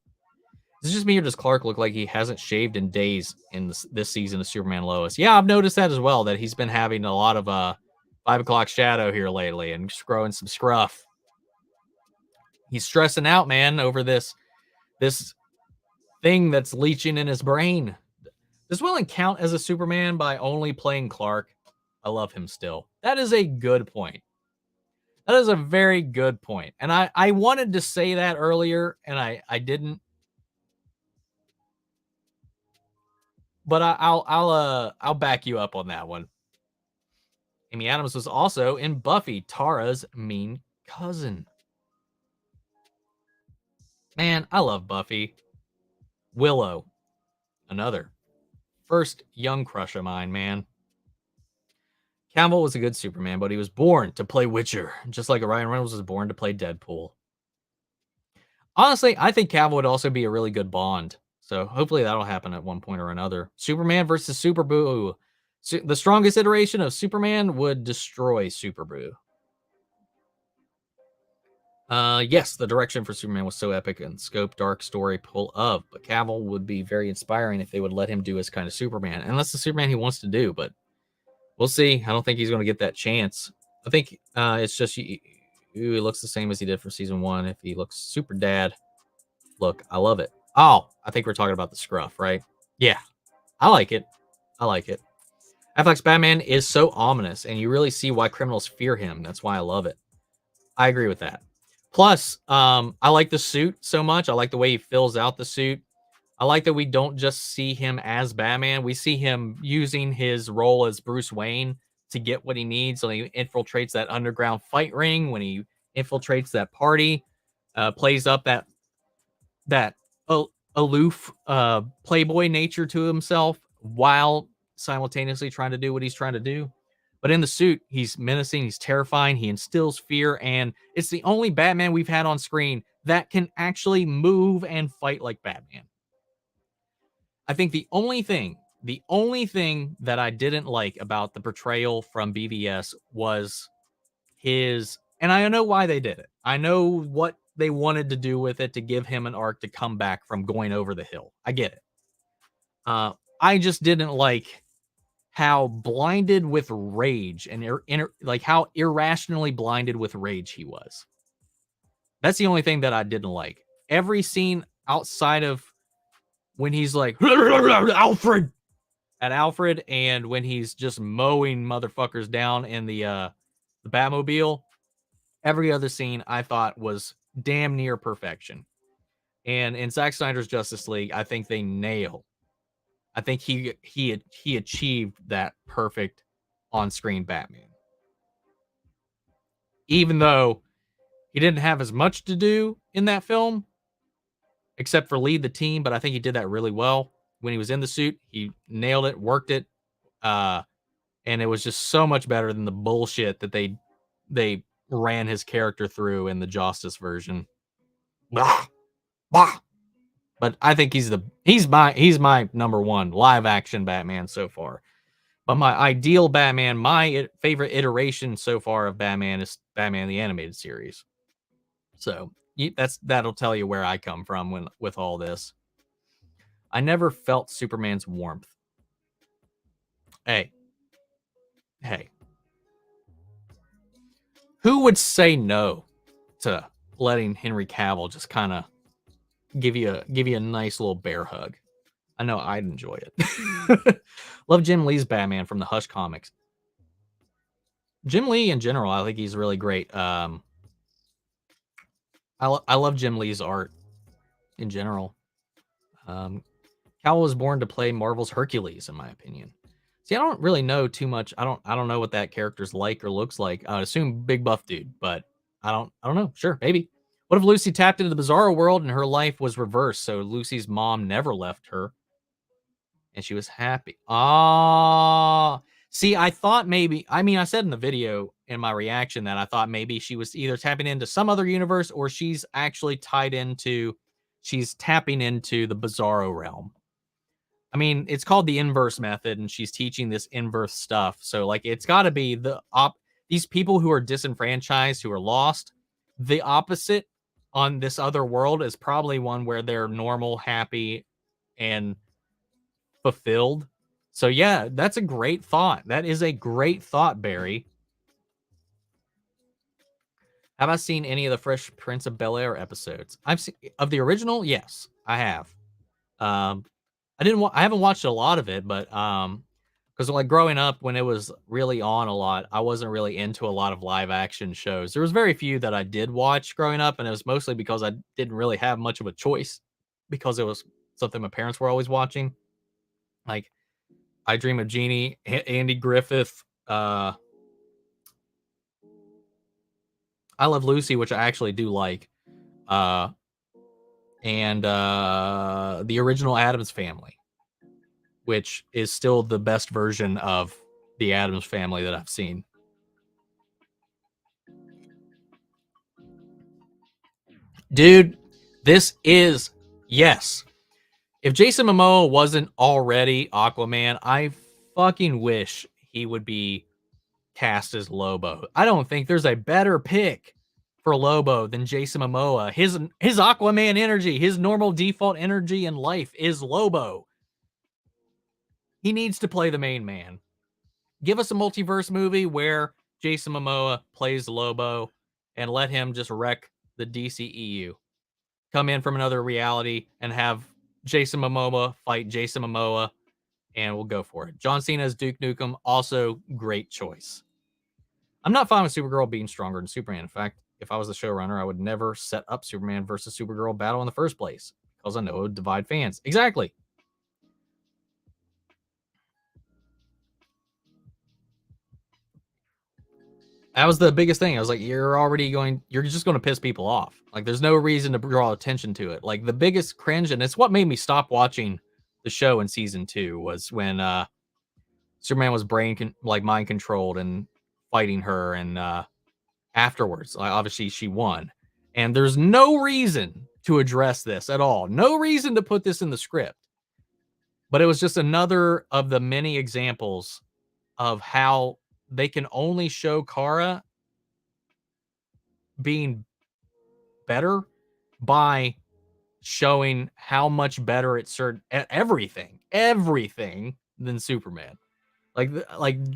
Is it just me or does Clark look like he hasn't shaved in days in this season of Superman Lois? Yeah, I've noticed that as well, that he's been having a lot of 5 o'clock shadow here lately and just growing some scruff. He's stressing out, man, over this thing that's leaching in his brain. Does Wellen count as a Superman by only playing Clark? I love him still. That is a good point. That is a very good point. And I wanted to say that earlier, and I didn't. But I'll back you up on that one. Amy Adams was also in Buffy, Tara's mean cousin. Man, I love Buffy. Willow, another. First young crush of mine, man. Cavill was a good Superman, but he was born to play Witcher, just like Ryan Reynolds was born to play Deadpool. Honestly, I think Cavill would also be a really good Bond. So hopefully that'll happen at one point or another. Superman versus Super Boo. The strongest iteration of Superman would destroy Super Boo. Yes, the direction for Superman was so epic and scope, dark story, pull of. But Cavill would be very inspiring if they would let him do his kind of Superman. And that's the Superman he wants to do, but we'll see. I don't think he's going to get that chance. I think it's just he looks the same as he did for season 1. If he looks super dad, look, I love it. Oh, I think we're talking about the scruff, right? Yeah, I like it. Affleck's Batman is so ominous, and you really see why criminals fear him. That's why I love it. I agree with that. Plus, I like the suit so much. I like the way he fills out the suit. I like that we don't just see him as Batman. We see him using his role as Bruce Wayne to get what he needs. So he infiltrates that underground fight ring. When he infiltrates that party, plays up that aloof playboy nature to himself while simultaneously trying to do what he's trying to do. But in the suit, he's menacing, he's terrifying, he instills fear, and it's the only Batman we've had on screen that can actually move and fight like Batman. I think the only thing that I didn't like about the portrayal from BVS was his, and I know why they did it. I know what they wanted to do with it to give him an arc to come back from going over the hill. I get it. I just didn't like how blinded with rage and like how irrationally blinded with rage he was. That's the only thing that I didn't like. Every scene outside of when he's like Alfred at Alfred, and when he's just mowing motherfuckers down in the Batmobile, every other scene I thought was damn near perfection. And in Zack Snyder's Justice League, I think they nail. I think he achieved that perfect on-screen Batman. Even though he didn't have as much to do in that film, except for lead the team, but I think he did that really well. When he was in the suit, he nailed it, worked it, and it was just so much better than the bullshit that they ran his character through in the Justice version. Blah, blah. But I think he's my number one live action Batman so far. But my ideal Batman, my favorite iteration so far of Batman is Batman the Animated Series. So that'll tell you where I come from with all this. I never felt Superman's warmth. Hey. Who would say no to letting Henry Cavill just kind of give you a nice little bear hug? I know I'd enjoy it. Love Jim Lee's Batman from the Hush comics. Jim Lee in general, I think he's really great. I love Jim Lee's art in general. Cavill was born to play Marvel's Hercules, in my opinion. See, I don't really know too much. I don't know what that character's like or looks like. I would assume big buff dude, but I don't know. Sure, maybe. What if Lucy tapped into the Bizzaro world and her life was reversed, so Lucy's mom never left her and she was happy? See, I thought maybe, I said in the video in my reaction that I thought maybe she was either tapping into some other universe or she's actually she's tapping into the Bizzaro realm. I mean, it's called the inverse method, and she's teaching this inverse stuff. So, like, it's got to be these people who are disenfranchised, who are lost. The opposite on this other world is probably one where they're normal, happy, and fulfilled. So, yeah, that's a great thought. That is a great thought, Barry. Have I seen any of the Fresh Prince of Bel-Air episodes? I've seen of the original. Yes, I have. I haven't watched a lot of it, but because like growing up when it was really on a lot, I wasn't really into a lot of live action shows. There was very few that I did watch growing up, and it was mostly because I didn't really have much of a choice because it was something my parents were always watching. Like I Dream of Jeannie, Andy Griffith, I Love Lucy, which I actually do like, and the original Addams Family, which is still the best version of the Addams Family that I've seen. Dude, this is, yes. If Jason Momoa wasn't already Aquaman, I fucking wish he would be cast as Lobo. I don't think there's a better pick for Lobo than Jason Momoa. His Aquaman energy, his normal default energy in life is Lobo. He needs to play the main man. Give us a multiverse movie where Jason Momoa plays Lobo and let him just wreck the DCEU. Come in from another reality and have Jason Momoa fight Jason Momoa, and we'll go for it. John Cena as Duke Nukem, also great choice. I'm not fine with Supergirl being stronger than Superman. In fact, if I was the showrunner, I would never set up Superman versus Supergirl battle in the first place because I know it would divide fans. Exactly. That was the biggest thing. I was like, you're just going to piss people off. Like, there's no reason to draw attention to it. Like, the biggest cringe, and it's what made me stop watching the show in season 2, was when Superman was mind controlled and fighting her, and afterwards, obviously she won. And there's no reason to address this at all. No reason to put this in the script. But it was just another of the many examples of how they can only show Kara being better by showing how much better it's certain everything than Superman. Like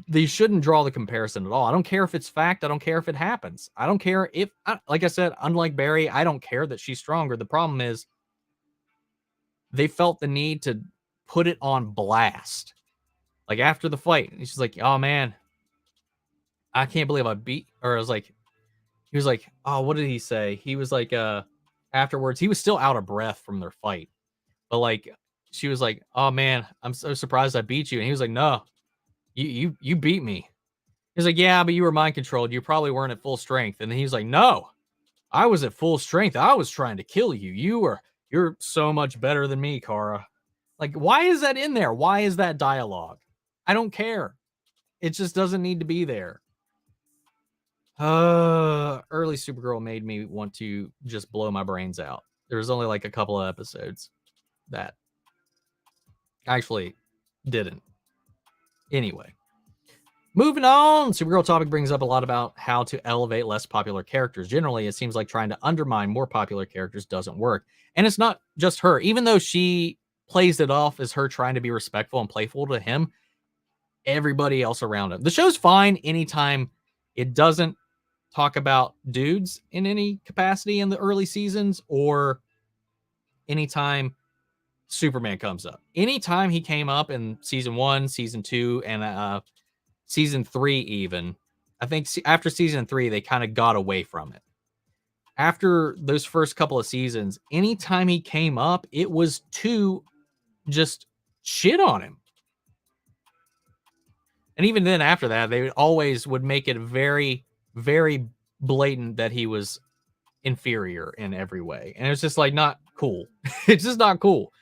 they shouldn't draw the comparison at all. I don't care if it's fact. I don't care if it happens. I don't care if, like I said, unlike Barry, I don't care that she's stronger. The problem is they felt the need to put it on blast. Like after the fight, she's like, "Oh man, I can't believe I beat." Or I was like, he was like, "Oh, what did he say?" He was like, afterwards, he was still out of breath from their fight, but like, she was like, "Oh man, I'm so surprised I beat you," and he was like, "No, you beat me." He's like, "Yeah, but you were mind controlled. You probably weren't at full strength." And he's like, "No, I was at full strength. I was trying to kill you. You're so much better than me, Kara." Like, why is that in there? Why is that dialogue? I don't care. It just doesn't need to be there. Early Supergirl made me want to just blow my brains out. There was only like a couple of episodes that actually didn't. Anyway, moving on. Supergirl topic brings up a lot about how to elevate less popular characters. Generally, it seems like trying to undermine more popular characters doesn't work. And it's not just her. Even though she plays it off as her trying to be respectful and playful to him, everybody else around him. The show's fine anytime it doesn't talk about dudes in any capacity in the early seasons or anytime Superman comes up. Anytime he came up in season 1, season 2, and season 3 even, I think after season 3 they kind of got away from it. After those first couple of seasons, anytime he came up, it was to just shit on him. And even then after that, they always would make it very, very blatant that he was inferior in every way. And it's just like not cool. It's just not cool.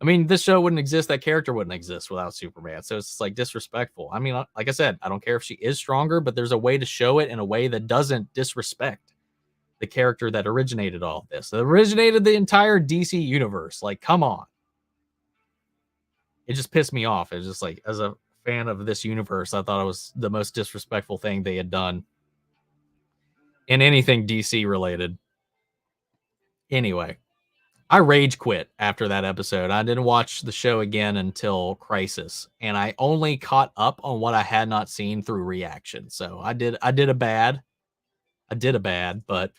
I mean, this show wouldn't exist. That character wouldn't exist without Superman. So it's like disrespectful. I mean, like I said, I don't care if she is stronger, but there's a way to show it in a way that doesn't disrespect the character that originated all of this. That originated the entire DC universe. Like, come on. It just pissed me off. It was just like, as a fan of this universe, I thought it was the most disrespectful thing they had done in anything DC related. Anyway, I rage quit after that episode. I didn't watch the show again until Crisis, and I only caught up on what I had not seen through reaction. So I did a bad, but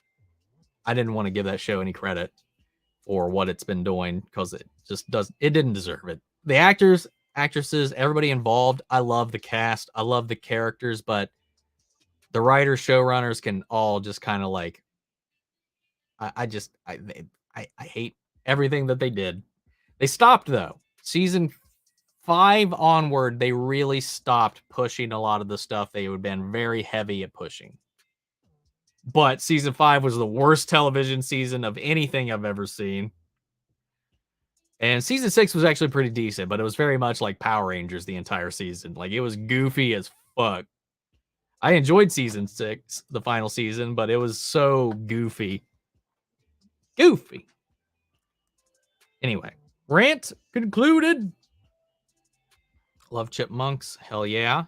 I didn't want to give that show any credit for what it's been doing because it didn't deserve it. The actors, actresses, everybody involved, I love the cast, I love the characters, but the writers, showrunners can all just kind of like, I hate everything that they did. They stopped though. Season 5 onward, they really stopped pushing a lot of the stuff they had been very heavy at pushing. But season 5 was the worst television season of anything I've ever seen. And season 6 was actually pretty decent, but it was very much like Power Rangers the entire season. Like, it was goofy as fuck. I enjoyed season 6, the final season, but it was so goofy. Goofy. Anyway, rant concluded. Love chipmunks. Hell yeah.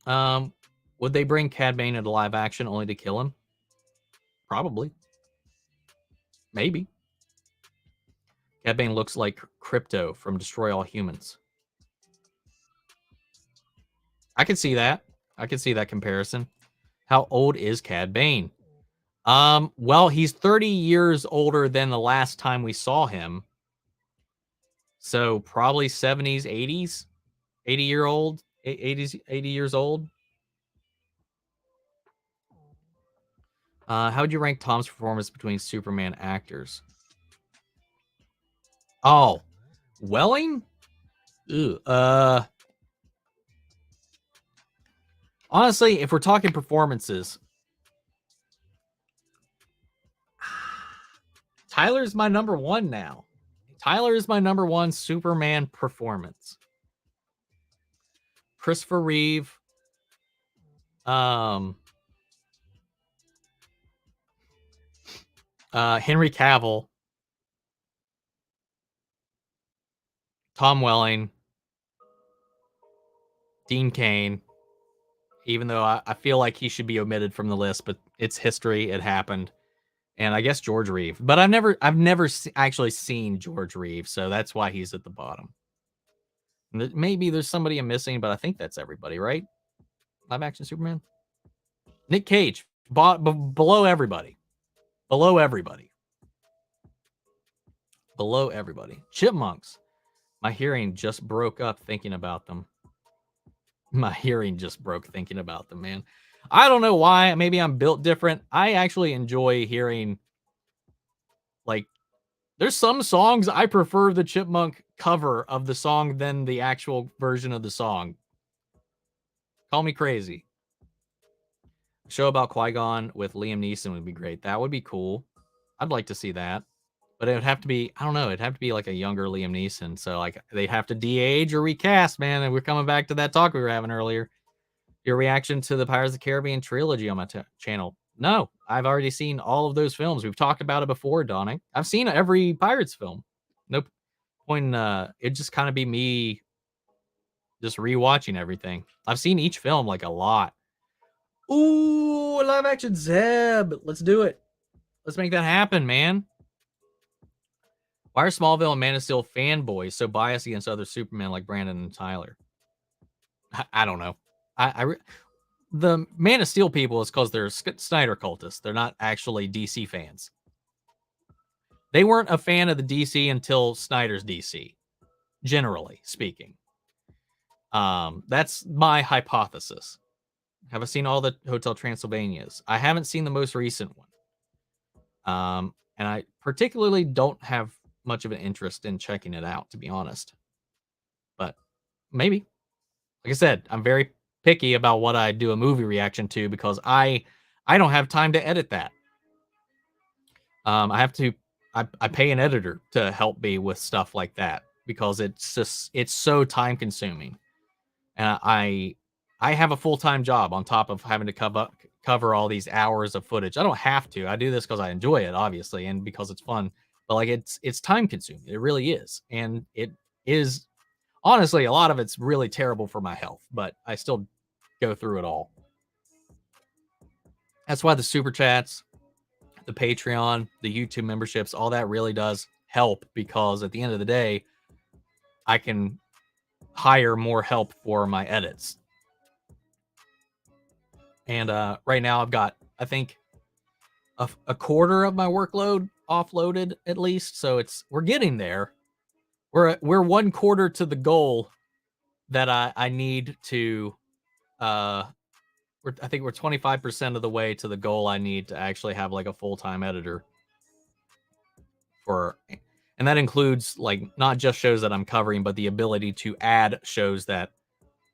Would they bring Cad Bane into live action only to kill him? Probably. Maybe. Cad Bane looks like Crypto from Destroy All Humans. I can see that. I can see that comparison. How old is Cad Bane? Well, he's 30 years older than the last time we saw him. So probably 70s, 80s, 80-year-old, 80s, 80 years old. How would you rank Tom's performance between Superman actors? Oh, Welling? Ew. Honestly, if we're talking performances, Tyler's my number one now. Tyler is my number one Superman performance. Christopher Reeve, Henry Cavill, Tom Welling, Dean Cain, even though I feel like he should be omitted from the list, but it's history. It happened. And I guess George Reeve. But I've never actually seen George Reeve, so that's why he's at the bottom. Maybe there's somebody I'm missing, but I think that's everybody, right? Live action Superman. Nick Cage, below everybody. Below everybody. Below everybody. Chipmunks. My hearing just broke up thinking about them. My hearing just broke thinking about them, man. I don't know why. Maybe I'm built different. I actually enjoy hearing, like, there's some songs I prefer the Chipmunk cover of the song than the actual version of the song. Call me crazy. A show about Qui-Gon with Liam Neeson would be great. That would be cool. I'd like to see that. But it would have to be, I don't know, it'd have to be like a younger Liam Neeson. So like they'd have to de-age or recast, man. And we're coming back to that talk we were having earlier. Your reaction to the Pirates of the Caribbean trilogy on my channel. No, I've already seen all of those films. We've talked about it before, Donnie. I've seen every Pirates film. Nope. Point. It'd just kind of be me just rewatching everything. I've seen each film like a lot. Ooh, live action Zeb. Let's do it. Let's make that happen, man. Why are Smallville and Man of Steel fanboys so biased against other Supermen like Brandon and Tyler? I don't know. The Man of Steel people is because they're Snyder cultists. They're not actually DC fans. They weren't a fan of the DC until Snyder's DC, generally speaking. That's my hypothesis. Have I seen all the Hotel Transylvanias? I haven't seen the most recent one. And I particularly don't have much of an interest in checking it out, to be honest. But maybe. Like I said, I'm very picky about what I do a movie reaction to because I don't have time to edit that. I pay an editor to help me with stuff like that because it's so time consuming. And I have a full-time job on top of having to cover all these hours of footage. I don't have to. I do this because I enjoy it, obviously, and because it's fun. But like it's time consuming. It really is. And it is honestly, a lot of it's really terrible for my health, but I still go through it all. That's why the super chats, the Patreon, the YouTube memberships, all that really does help because at the end of the day, I can hire more help for my edits. And right now I've got, I think, a quarter of my workload offloaded at least. So we're getting there. We're 1/4 to the goal that I need to. I think we're 25% of the way to the goal I need to actually have like a full-time editor and that includes like not just shows that I'm covering, but the ability to add shows that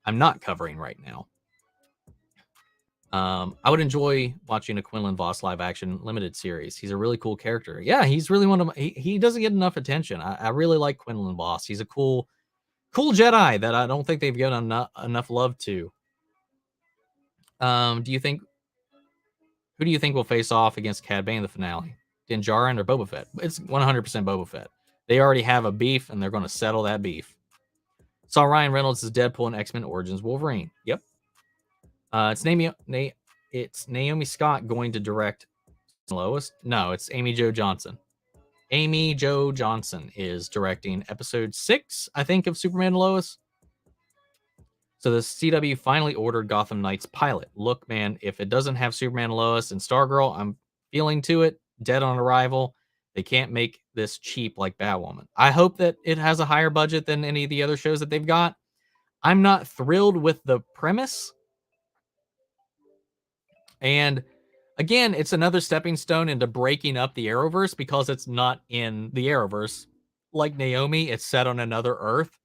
I'm not covering right now. I would enjoy watching a Quinlan Vos live action limited series. He's a really cool character. Yeah, he's really one of my, he doesn't get enough attention. I really like Quinlan Vos. He's a cool Jedi that I don't think they've given enough love to. Who do you think will face off against Cad Bane in the finale? Din Djarin or Boba Fett? It's 100% Boba Fett. They already have a beef, and they're going to settle that beef. Saw Ryan Reynolds as Deadpool in X-Men Origins Wolverine. Yep. It's Naomi Scott going to direct Lois? No, it's Amy Jo Johnson. Amy Jo Johnson is directing episode 6, I think, of Superman and Lois. So the CW finally ordered Gotham Knights pilot. Look, man, if it doesn't have Superman and Lois and Stargirl, I'm feeling to it. Dead on arrival. They can't make this cheap like Batwoman. I hope that it has a higher budget than any of the other shows that they've got. I'm not thrilled with the premise. And again, it's another stepping stone into breaking up the Arrowverse because it's not in the Arrowverse. Like Naomi, it's set on another Earth.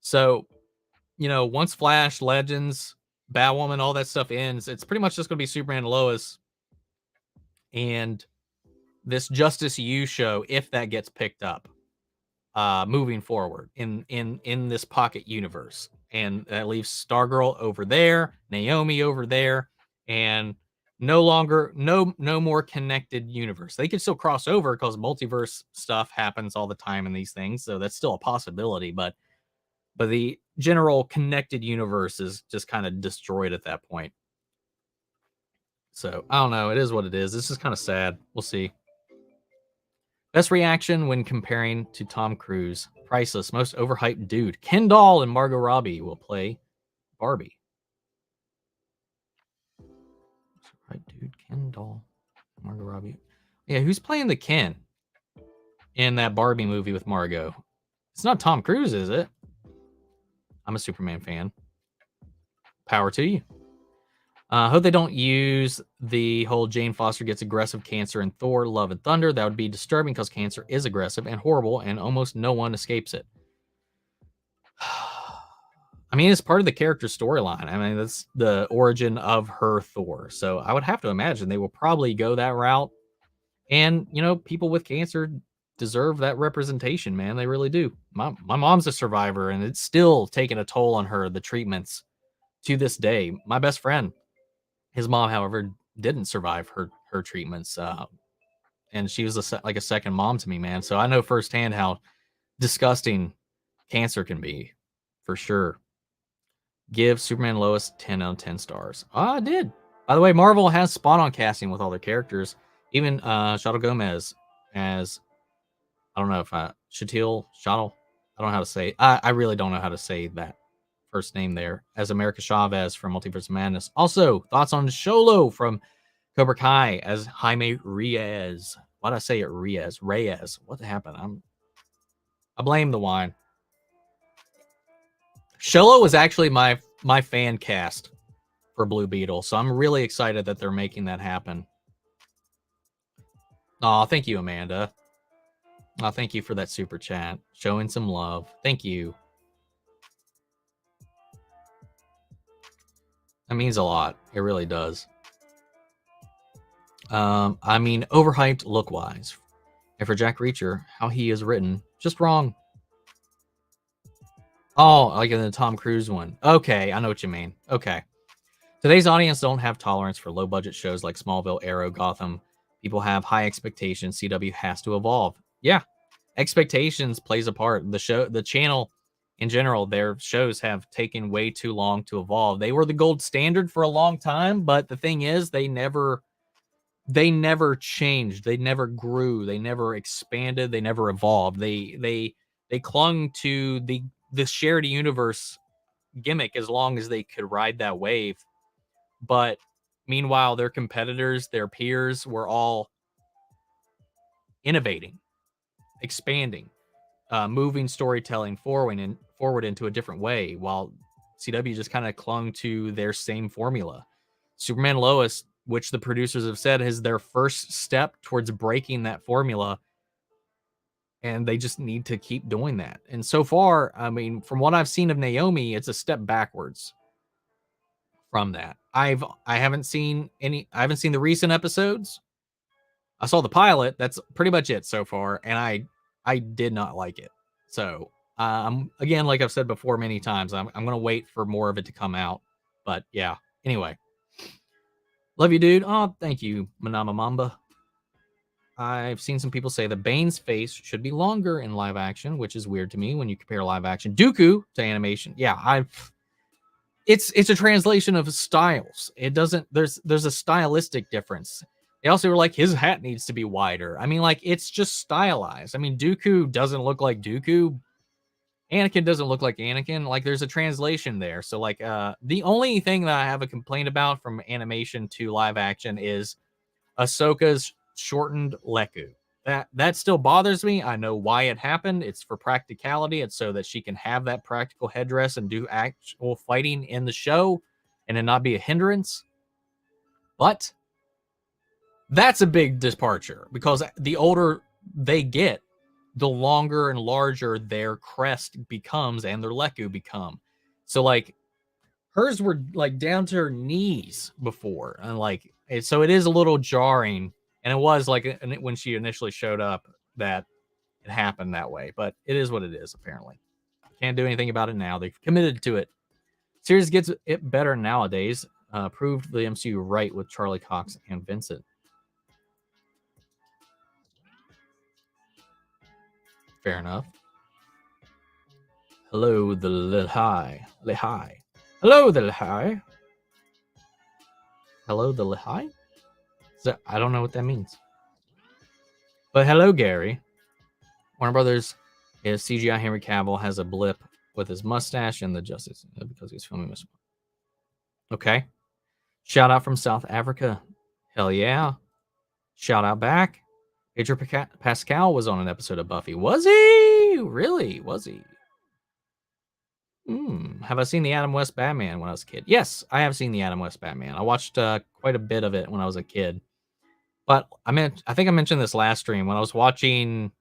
So, once Flash, Legends, Batwoman, all that stuff ends, it's pretty much just going to be Superman and Lois and this Justice U show, if that gets picked up, moving forward in this pocket universe. And that leaves Stargirl over there, Naomi over there, and no more connected universe. They could still cross over because multiverse stuff happens all the time in these things, so that's still a possibility, but But the general connected universe is just kind of destroyed at that point. So I don't know. It is what it is. This is kind of sad. We'll see. Best reaction when comparing to Tom Cruise. Priceless. Most overhyped dude. Ken Doll and Margot Robbie will play Barbie. Right, dude. Ken Doll. Margot Robbie. Yeah, who's playing the Ken in that Barbie movie with Margot? It's not Tom Cruise, is it? I'm a Superman fan. Power to you. Hope they don't use the whole Jane Foster gets aggressive cancer in Thor, Love and Thunder. That would be disturbing because cancer is aggressive and horrible and almost no one escapes it. I mean, it's part of the character storyline. I mean, that's the origin of her Thor. So I would have to imagine they will probably go that route. And, you know, people with cancer deserve that representation, man. They really do. My mom's a survivor, and it's still taking a toll on her, the treatments to this day. My best friend, his mom, however, didn't survive her treatments. And she was like a second mom to me, man. So I know firsthand how disgusting cancer can be, for sure. Give Superman Lois 10 out of 10 stars. Oh, I did. By the way, Marvel has spot on casting with all their characters. Even Shadow Gomez as, I don't know if Shatil, I don't know how to say it. I really don't know how to say that first name there, as America Chavez from Multiverse of Madness. Also, thoughts on Sholo from Cobra Kai as Jaime Reyes. Why did I say it Reyes? Reyes. What happened? I blame the wine. Sholo was actually my fan cast for Blue Beetle, so I'm really excited that they're making that happen. Oh, thank you, Amanda. Oh, thank you for that super chat. Showing some love. Thank you. That means a lot. It really does. I mean, overhyped look-wise. And for Jack Reacher, how he is written, just wrong. Oh, like in the Tom Cruise one. Okay, I know what you mean. Okay. Today's audience don't have tolerance for low-budget shows like Smallville, Arrow, Gotham. People have high expectations. CW has to evolve. Yeah, expectations plays a part. The channel in general, their shows have taken way too long to evolve. They were the gold standard for a long time, but the thing is, they never changed. They never grew. They never expanded. They never evolved. They clung to the shared universe gimmick as long as they could ride that wave. But meanwhile, their competitors, their peers, were all innovating, expanding, moving storytelling forward into a different way, while CW just kind of clung to their same formula. Superman Lois, which the producers have said is their first step towards breaking that formula, and they just need to keep doing that. And so far, I mean, from what I've seen of Naomi, it's a step backwards from that. I haven't seen the recent episodes. I saw the pilot. That's pretty much it so far, and I did not like it. So, again, like I've said before many times, I'm gonna wait for more of it to come out. But yeah, anyway, love you, dude. Oh, thank you, Manama Mamba. I've seen some people say that Bane's face should be longer in live action, which is weird to me when you compare live action Dooku to animation. Yeah, it's a translation of styles. It doesn't there's a stylistic difference. They also were like, his hat needs to be wider. I mean, like, it's just stylized. I mean, Dooku doesn't look like Dooku. Anakin doesn't look like Anakin. Like, there's a translation there. So, like, the only thing that I have a complaint about from animation to live action is Ahsoka's shortened Leku. That still bothers me. I know why it happened. It's for practicality. It's so that she can have that practical headdress and do actual fighting in the show and it not be a hindrance. But that's a big departure because the older they get, the longer and larger their crest becomes and their Leku become. So, like, hers were like down to her knees before, and like, so it is a little jarring. And it was like when she initially showed up that it happened that way, but it is what it is. Apparently, can't do anything about it now. They've committed to it. Series gets it better nowadays. Proved the MCU right with Charlie Cox and Vincent. Fair enough. Hello, the Lehigh. Lehigh. Hello, the Lehigh. Hello, the Lehigh? I don't know what that means. But hello, Gary. Warner Brothers is CGI Henry Cavill has a blip with his mustache and the Justice because he's filming this. Okay. Shout out from South Africa. Hell yeah. Shout out back. Pedro Pascal was on an episode of Buffy. Was he? Really? Was he? Have I seen the Adam West Batman when I was a kid? Yes, I have seen the Adam West Batman. I watched quite a bit of it when I was a kid. But I think I mentioned this last stream when I was watching,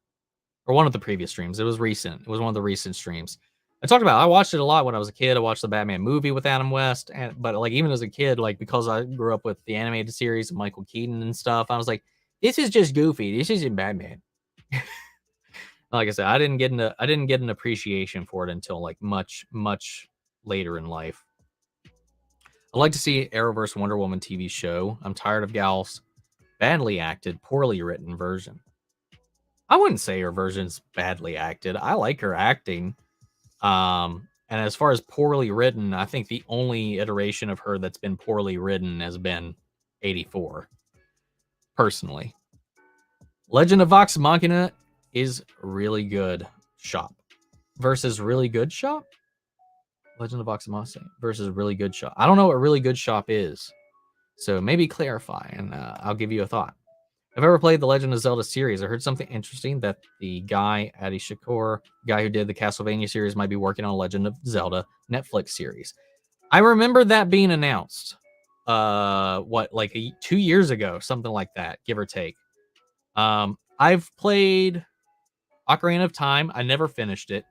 or one of the previous streams. It was recent. It was one of the recent streams. I talked about I watched it a lot when I was a kid. I watched the Batman movie with Adam West, but like even as a kid, like because I grew up with the animated series of Michael Keaton and stuff, I was like, this is just goofy. This isn't Batman. Like I said, I didn't get an appreciation for it until like much later in life. I'd like to see Arrowverse Wonder Woman TV show. I'm tired of Gal's badly acted, poorly written version. I wouldn't say her version's badly acted. I like her acting. And as far as poorly written, I think the only iteration of her that's been poorly written has been 84. Personally. Legend of Vox Machina is really good shop versus really good shop. Legend of Vox Machina versus really good shop. I don't know what really good shop is, so maybe clarify, and I'll give you a thought. I've ever played the Legend of Zelda series. I heard something interesting that the guy, Adi Shakur, guy who did the Castlevania series, might be working on Legend of Zelda Netflix series. I remember that being announced, like 2 years ago, something like that, give or take. I've played Ocarina of Time. I never finished it.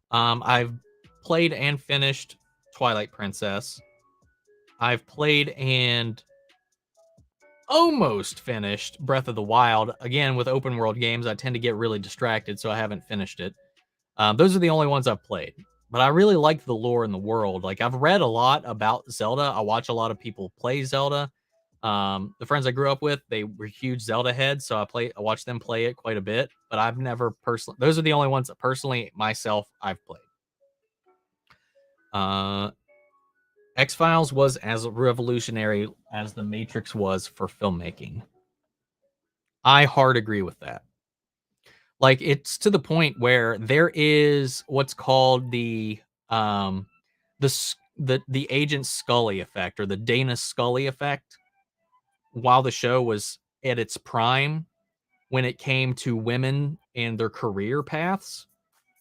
I've played and finished Twilight Princess. I've played and almost finished Breath of the Wild. Again, with open world games, I tend to get really distracted, so I haven't finished it. Those are the only ones I've played. But I really like the lore in the world. Like, I've read a lot about Zelda. I watch a lot of people play Zelda. The friends I grew up with, they were huge Zelda heads, so I watched them play it quite a bit. But I've never personally. Those are the only ones that personally myself I've played. X-Files was as revolutionary as The Matrix was for filmmaking. I hard agree with that. Like, it's to the point where there is what's called the Agent Scully effect, or the Dana Scully effect, while the show was at its prime when it came to women and their career paths.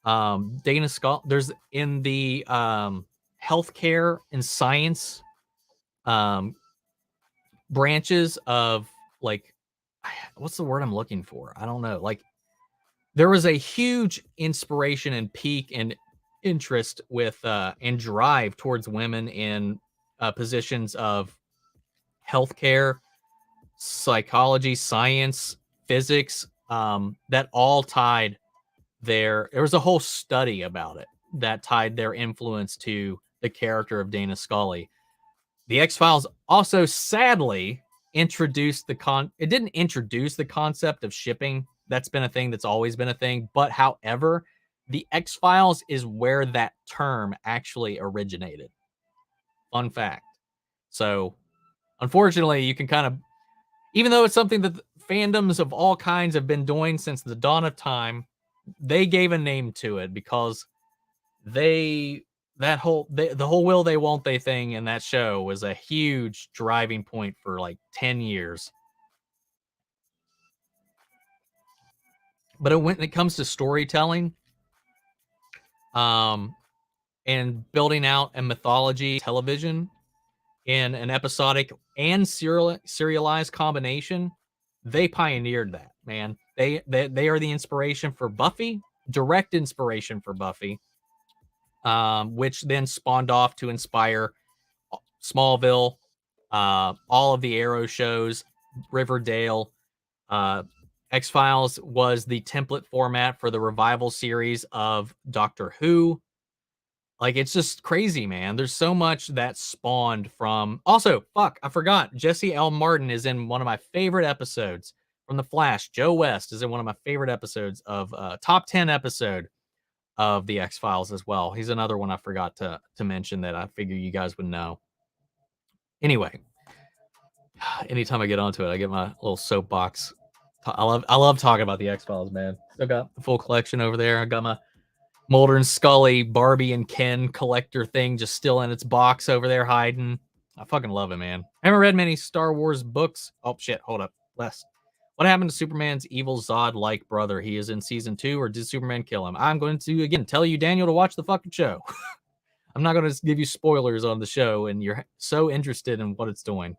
Dana Scully, there's in the healthcare and science branches of, like, what's the word I'm looking for? I don't know. Like, there was a huge inspiration and peak and interest with and drive towards women in positions of healthcare, psychology, science, physics, that all tied there was a whole study about it that tied their influence to the character of Dana Scully. The X-Files also sadly introduced it didn't introduce the concept of shipping. That's been a thing that's always been a thing. But however, the X-Files is where that term actually originated. Fun fact. So, unfortunately, you can kind of, even though it's something that fandoms of all kinds have been doing since the dawn of time, they gave a name to it because the whole will they won't they thing in that show was a huge driving point for like 10 years. But when it comes to storytelling, and building out a mythology television in an episodic and serialized combination, they pioneered that, man. They are the inspiration for Buffy, direct inspiration for Buffy, which then spawned off to inspire Smallville, all of the Arrow shows, Riverdale. X-Files was the template format for the revival series of Doctor Who. Like, it's just crazy, man. There's so much that spawned from. Also, fuck, I forgot. Jesse L. Martin is in one of my favorite episodes from The Flash. Joe West is in one of my favorite episodes of top 10 episode of the X-Files as well. He's another one I forgot to mention that I figure you guys would know. Anyway, anytime I get onto it, I get my little soapbox. I love talking about the X-Files, man. Still got the full collection over there. I got my Mulder and Scully, Barbie and Ken collector thing just still in its box over there hiding. I fucking love it, man. I haven't read many Star Wars books. Oh, shit. Hold up. Less. What happened to Superman's evil Zod-like brother? He is in season 2, or did Superman kill him? I'm going to, again, tell you, Daniel, to watch the fucking show. I'm not going to give you spoilers on the show, and you're so interested in what it's doing.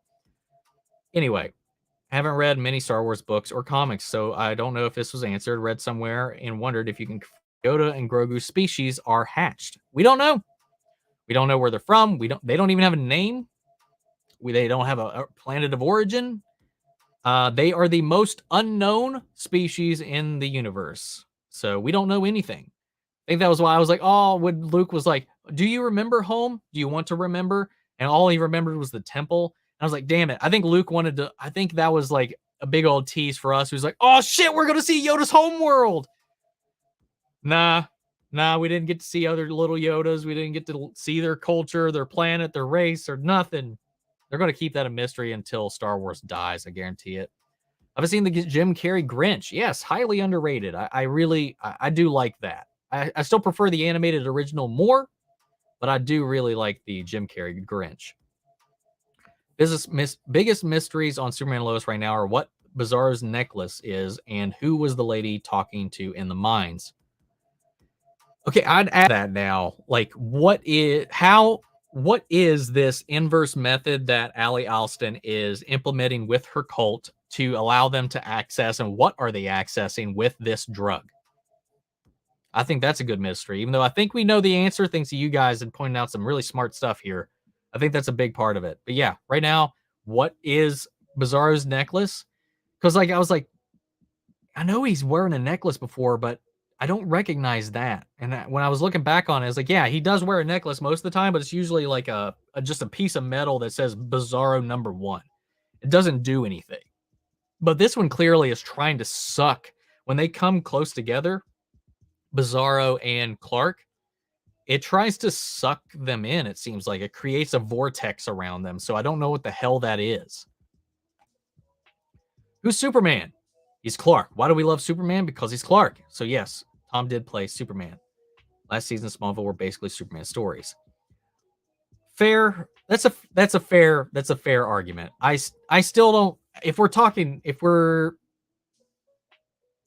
Anyway, I haven't read many Star Wars books or comics, so I don't know if this was answered. Read somewhere and wondered if you can Yoda and Grogu species are hatched. We don't know. We don't know where they're from. They don't even have a name. They don't have a planet of origin. They are the most unknown species in the universe. So we don't know anything. I think that was why I was like, oh, when Luke was like, do you remember home? Do you want to remember? And all he remembered was the temple. And I was like, damn it. I think Luke wanted to, I think that was like a big old tease for us. Who's like, oh shit, we're going to see Yoda's home world. Nah, we didn't get to see other little Yodas. We didn't get to see their culture, their planet, their race, or nothing. They're going to keep that a mystery until Star Wars dies. I guarantee it. I've seen the Jim Carrey Grinch. Yes, highly underrated. I do like that. I still prefer the animated original more, but I do really like the Jim Carrey Grinch. Biggest mysteries on Superman and Lois right now are what Bizarro's necklace is and who was the lady talking to in the mines. Okay, I'd add that now. Like, what is this inverse method that Allie Alston is implementing with her cult to allow them to access, and what are they accessing with this drug? I think that's a good mystery, even though I think we know the answer, thanks to you guys and pointing out some really smart stuff here. I think that's a big part of it. But yeah, right now, what is Bizarro's necklace? Because like I was like, I know he's wearing a necklace before, but I don't recognize that. And when I was looking back on it, I was like, yeah, he does wear a necklace most of the time, but it's usually like just a piece of metal that says Bizzaro #1. It doesn't do anything. But this one clearly is trying to suck. When they come close together, Bizzaro and Clark, it tries to suck them in, it seems like. It creates a vortex around them. So I don't know what the hell that is. Who's Superman? He's Clark. Why do we love Superman? Because he's Clark. So yes, Tom did play Superman. Last season Smallville were basically Superman stories. Fair. That's a fair argument. I still don't. If we're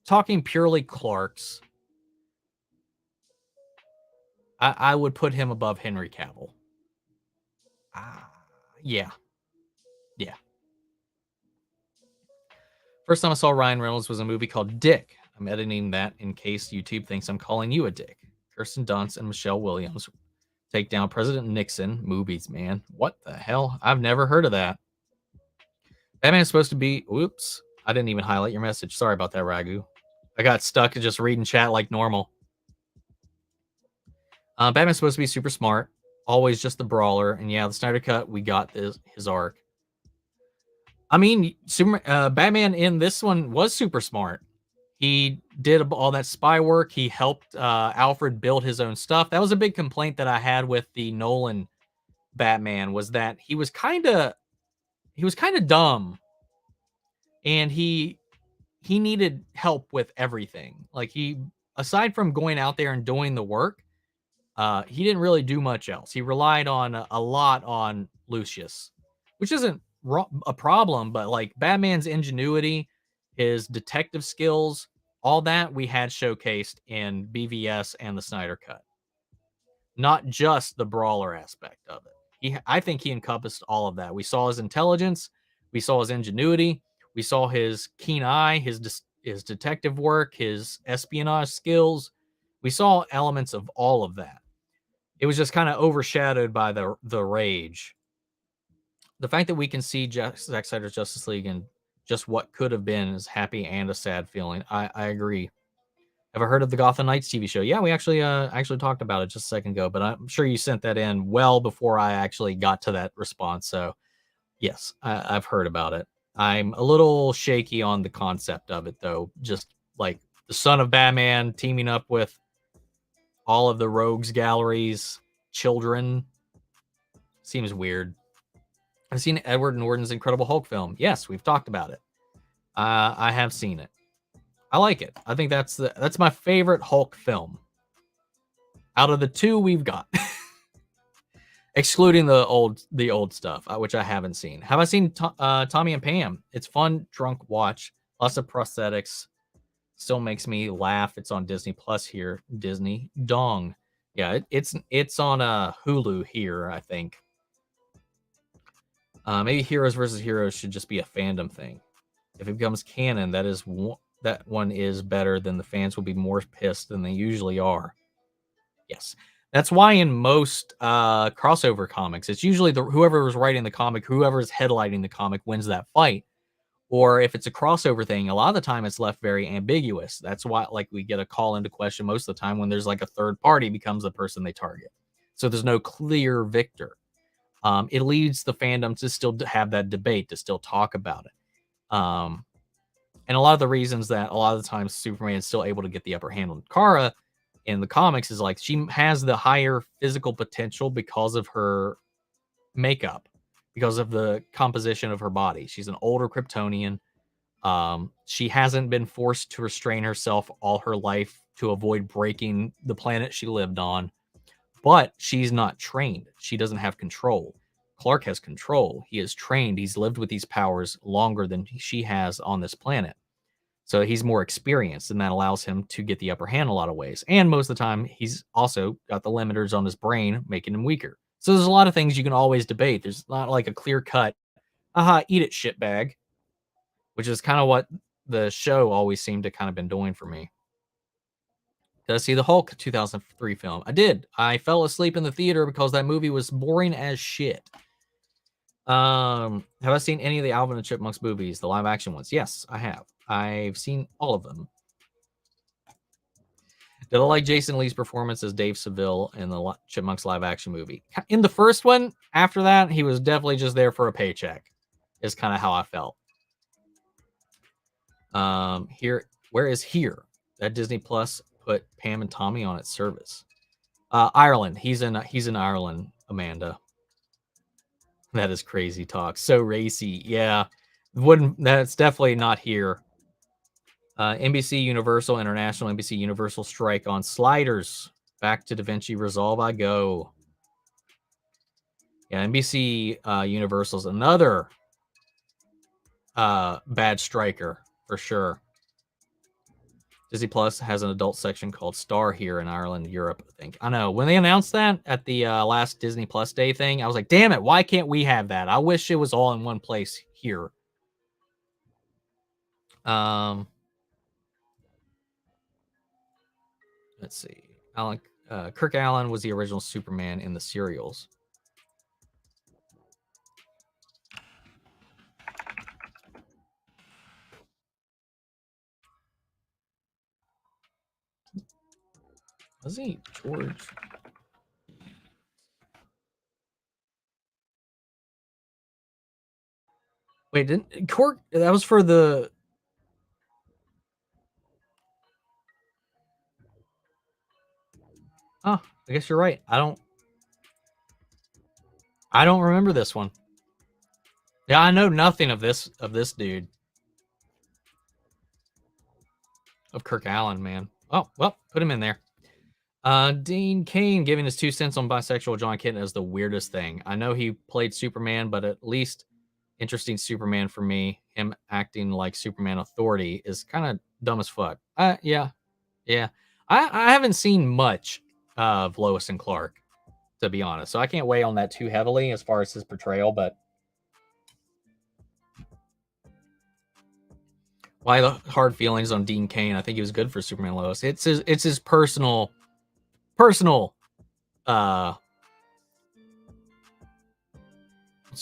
talking purely Clarks, I would put him above Henry Cavill. Yeah. First time I saw Ryan Reynolds was a movie called Dick. I'm editing that in case YouTube thinks I'm calling you a dick. Kirsten Dunst and Michelle Williams take down President Nixon. Movies, man. What the hell? I've never heard of that. Batman is supposed to be... Whoops. I didn't even highlight your message. Sorry about that, Ragu. I got stuck just reading chat like normal. Batman's supposed to be super smart. Always just the brawler. And yeah, the Snyder Cut, we got his arc. I mean, Batman in this one was super smart. He did all that spy work. He helped Alfred build his own stuff. That was a big complaint that I had with the Nolan Batman, was that he was kind of dumb, and he needed help with everything. Like, aside from going out there and doing the work, he didn't really do much else. He relied on a lot on Lucius, which isn't a problem, but like Batman's ingenuity, his detective skills, all that we had showcased in BVS and the Snyder Cut. Not just the brawler aspect of it. I think he encompassed all of that. We saw his intelligence, we saw his ingenuity, we saw his keen eye, his detective work, his espionage skills. We saw elements of all of that. It was just kind of overshadowed by the rage. The fact that we can see Zack Snyder's Justice League and just what could have been is happy and a sad feeling. I agree. Have I heard of the Gotham Knights TV show? Yeah, we actually talked about it just a second ago, but I'm sure you sent that in well before I actually got to that response. So yes, I've heard about it. I'm a little shaky on the concept of it, though. Just like the son of Batman teaming up with all of the rogues gallery's children. Seems weird. I've seen Edward Norton's Incredible Hulk film. Yes, we've talked about it. I have seen it. I like it. I think that's my favorite Hulk film out of the two we've got, excluding the old stuff, which I haven't seen. Have I seen Tommy and Pam? It's fun, drunk watch. Lots of prosthetics. Still makes me laugh. It's on Disney Plus here. Disney Dong. Yeah, it's on Hulu here, I think. Maybe Heroes versus Heroes should just be a fandom thing. If it becomes canon, that one is better, then the fans will be more pissed than they usually are. Yes. That's why in most crossover comics, it's usually whoever was writing the comic, whoever is headlining the comic wins that fight. Or if it's a crossover thing, a lot of the time it's left very ambiguous. That's why, like, we get a call into question most of the time when there's like a third party becomes the person they target. So there's no clear victor. It leads the fandom to still have that debate, to still talk about it. And a lot of the reasons that a lot of the times Superman is still able to get the upper hand on Kara in the comics is like she has the higher physical potential because of her makeup, because of the composition of her body. She's an older Kryptonian. She hasn't been forced to restrain herself all her life to avoid breaking the planet she lived on. But she's not trained. She doesn't have control. Clark has control. He is trained. He's lived with these powers longer than she has on this planet. So he's more experienced, and that allows him to get the upper hand in a lot of ways. And most of the time, he's also got the limiters on his brain, making him weaker. So there's a lot of things you can always debate. There's not like a clear cut, eat it, shitbag, which is kind of what the show always seemed to kind of been doing for me. Did I see the Hulk 2003 film? I did. I fell asleep in the theater because that movie was boring as shit. Have I seen any of the Alvin and Chipmunks movies, the live action ones? Yes, I have. I've seen all of them. Did I like Jason Lee's performance as Dave Seville in the Chipmunks live action movie? In the first one, after that, he was definitely just there for a paycheck. Is kind of how I felt. Where is Here? That Disney Plus put Pam and Tommy on its service. Ireland. He's in Ireland, Amanda. That is crazy talk. So racy. Yeah. That's definitely not here. NBC Universal International, NBC Universal strike on Sliders. Back to Da Vinci Resolve I go. Yeah, NBC Universal's another bad striker for sure. Disney Plus has an adult section called Star here in Ireland, Europe, I think. I know. When they announced that at the last Disney Plus Day thing, I was like, damn it, why can't we have that? I wish it was all in one place here. Let's see. Kirk Allen was the original Superman in the serials. Was he George? Wait, didn't Cork? That was for the. Oh, I guess you're right. I don't remember this one. Yeah, I know nothing of this dude. Of Kirk Allen, man. Oh, well, put him in there. Dean Cain giving his 2 cents on bisexual John Kent as the weirdest thing. I know he played Superman, but at least interesting Superman for me. Him acting like Superman Authority is kind of dumb as fuck. Yeah. I haven't seen much of Lois and Clark, to be honest, so I can't weigh on that too heavily as far as his portrayal. But why the hard feelings on Dean Cain? I think he was good for Superman Lois. It's his personal what's the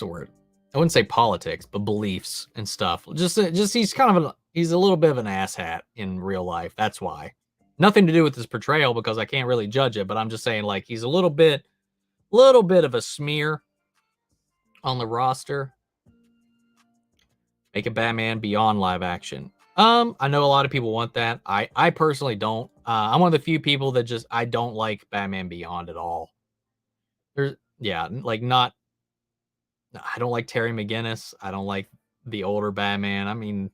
word? I wouldn't say politics, but beliefs and stuff. Just he's kind of he's a little bit of an asshat in real life. That's why. Nothing to do with his portrayal because I can't really judge it, but I'm just saying like he's a little bit of a smear on the roster. Make a Batman Beyond live action. I know a lot of people want that. I personally don't. I'm one of the few people that just I don't like Batman Beyond at all. There's yeah, like not I don't like Terry McGinnis. I don't like the older Batman. I mean,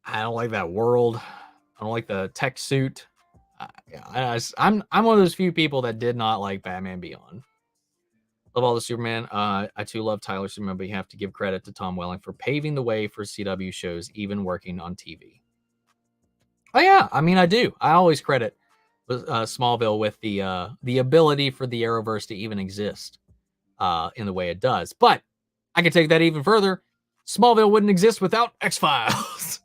I don't like that world. I don't like the tech suit. Yeah, I'm one of those few people that did not like Batman Beyond. Love all the Superman. I too love Tyler Superman, but you have to give credit to Tom Welling for paving the way for CW shows, even working on TV. Oh yeah, I mean I do. I always credit Smallville with the ability for the Arrowverse to even exist in the way it does. But I could take that even further. Smallville wouldn't exist without X Files.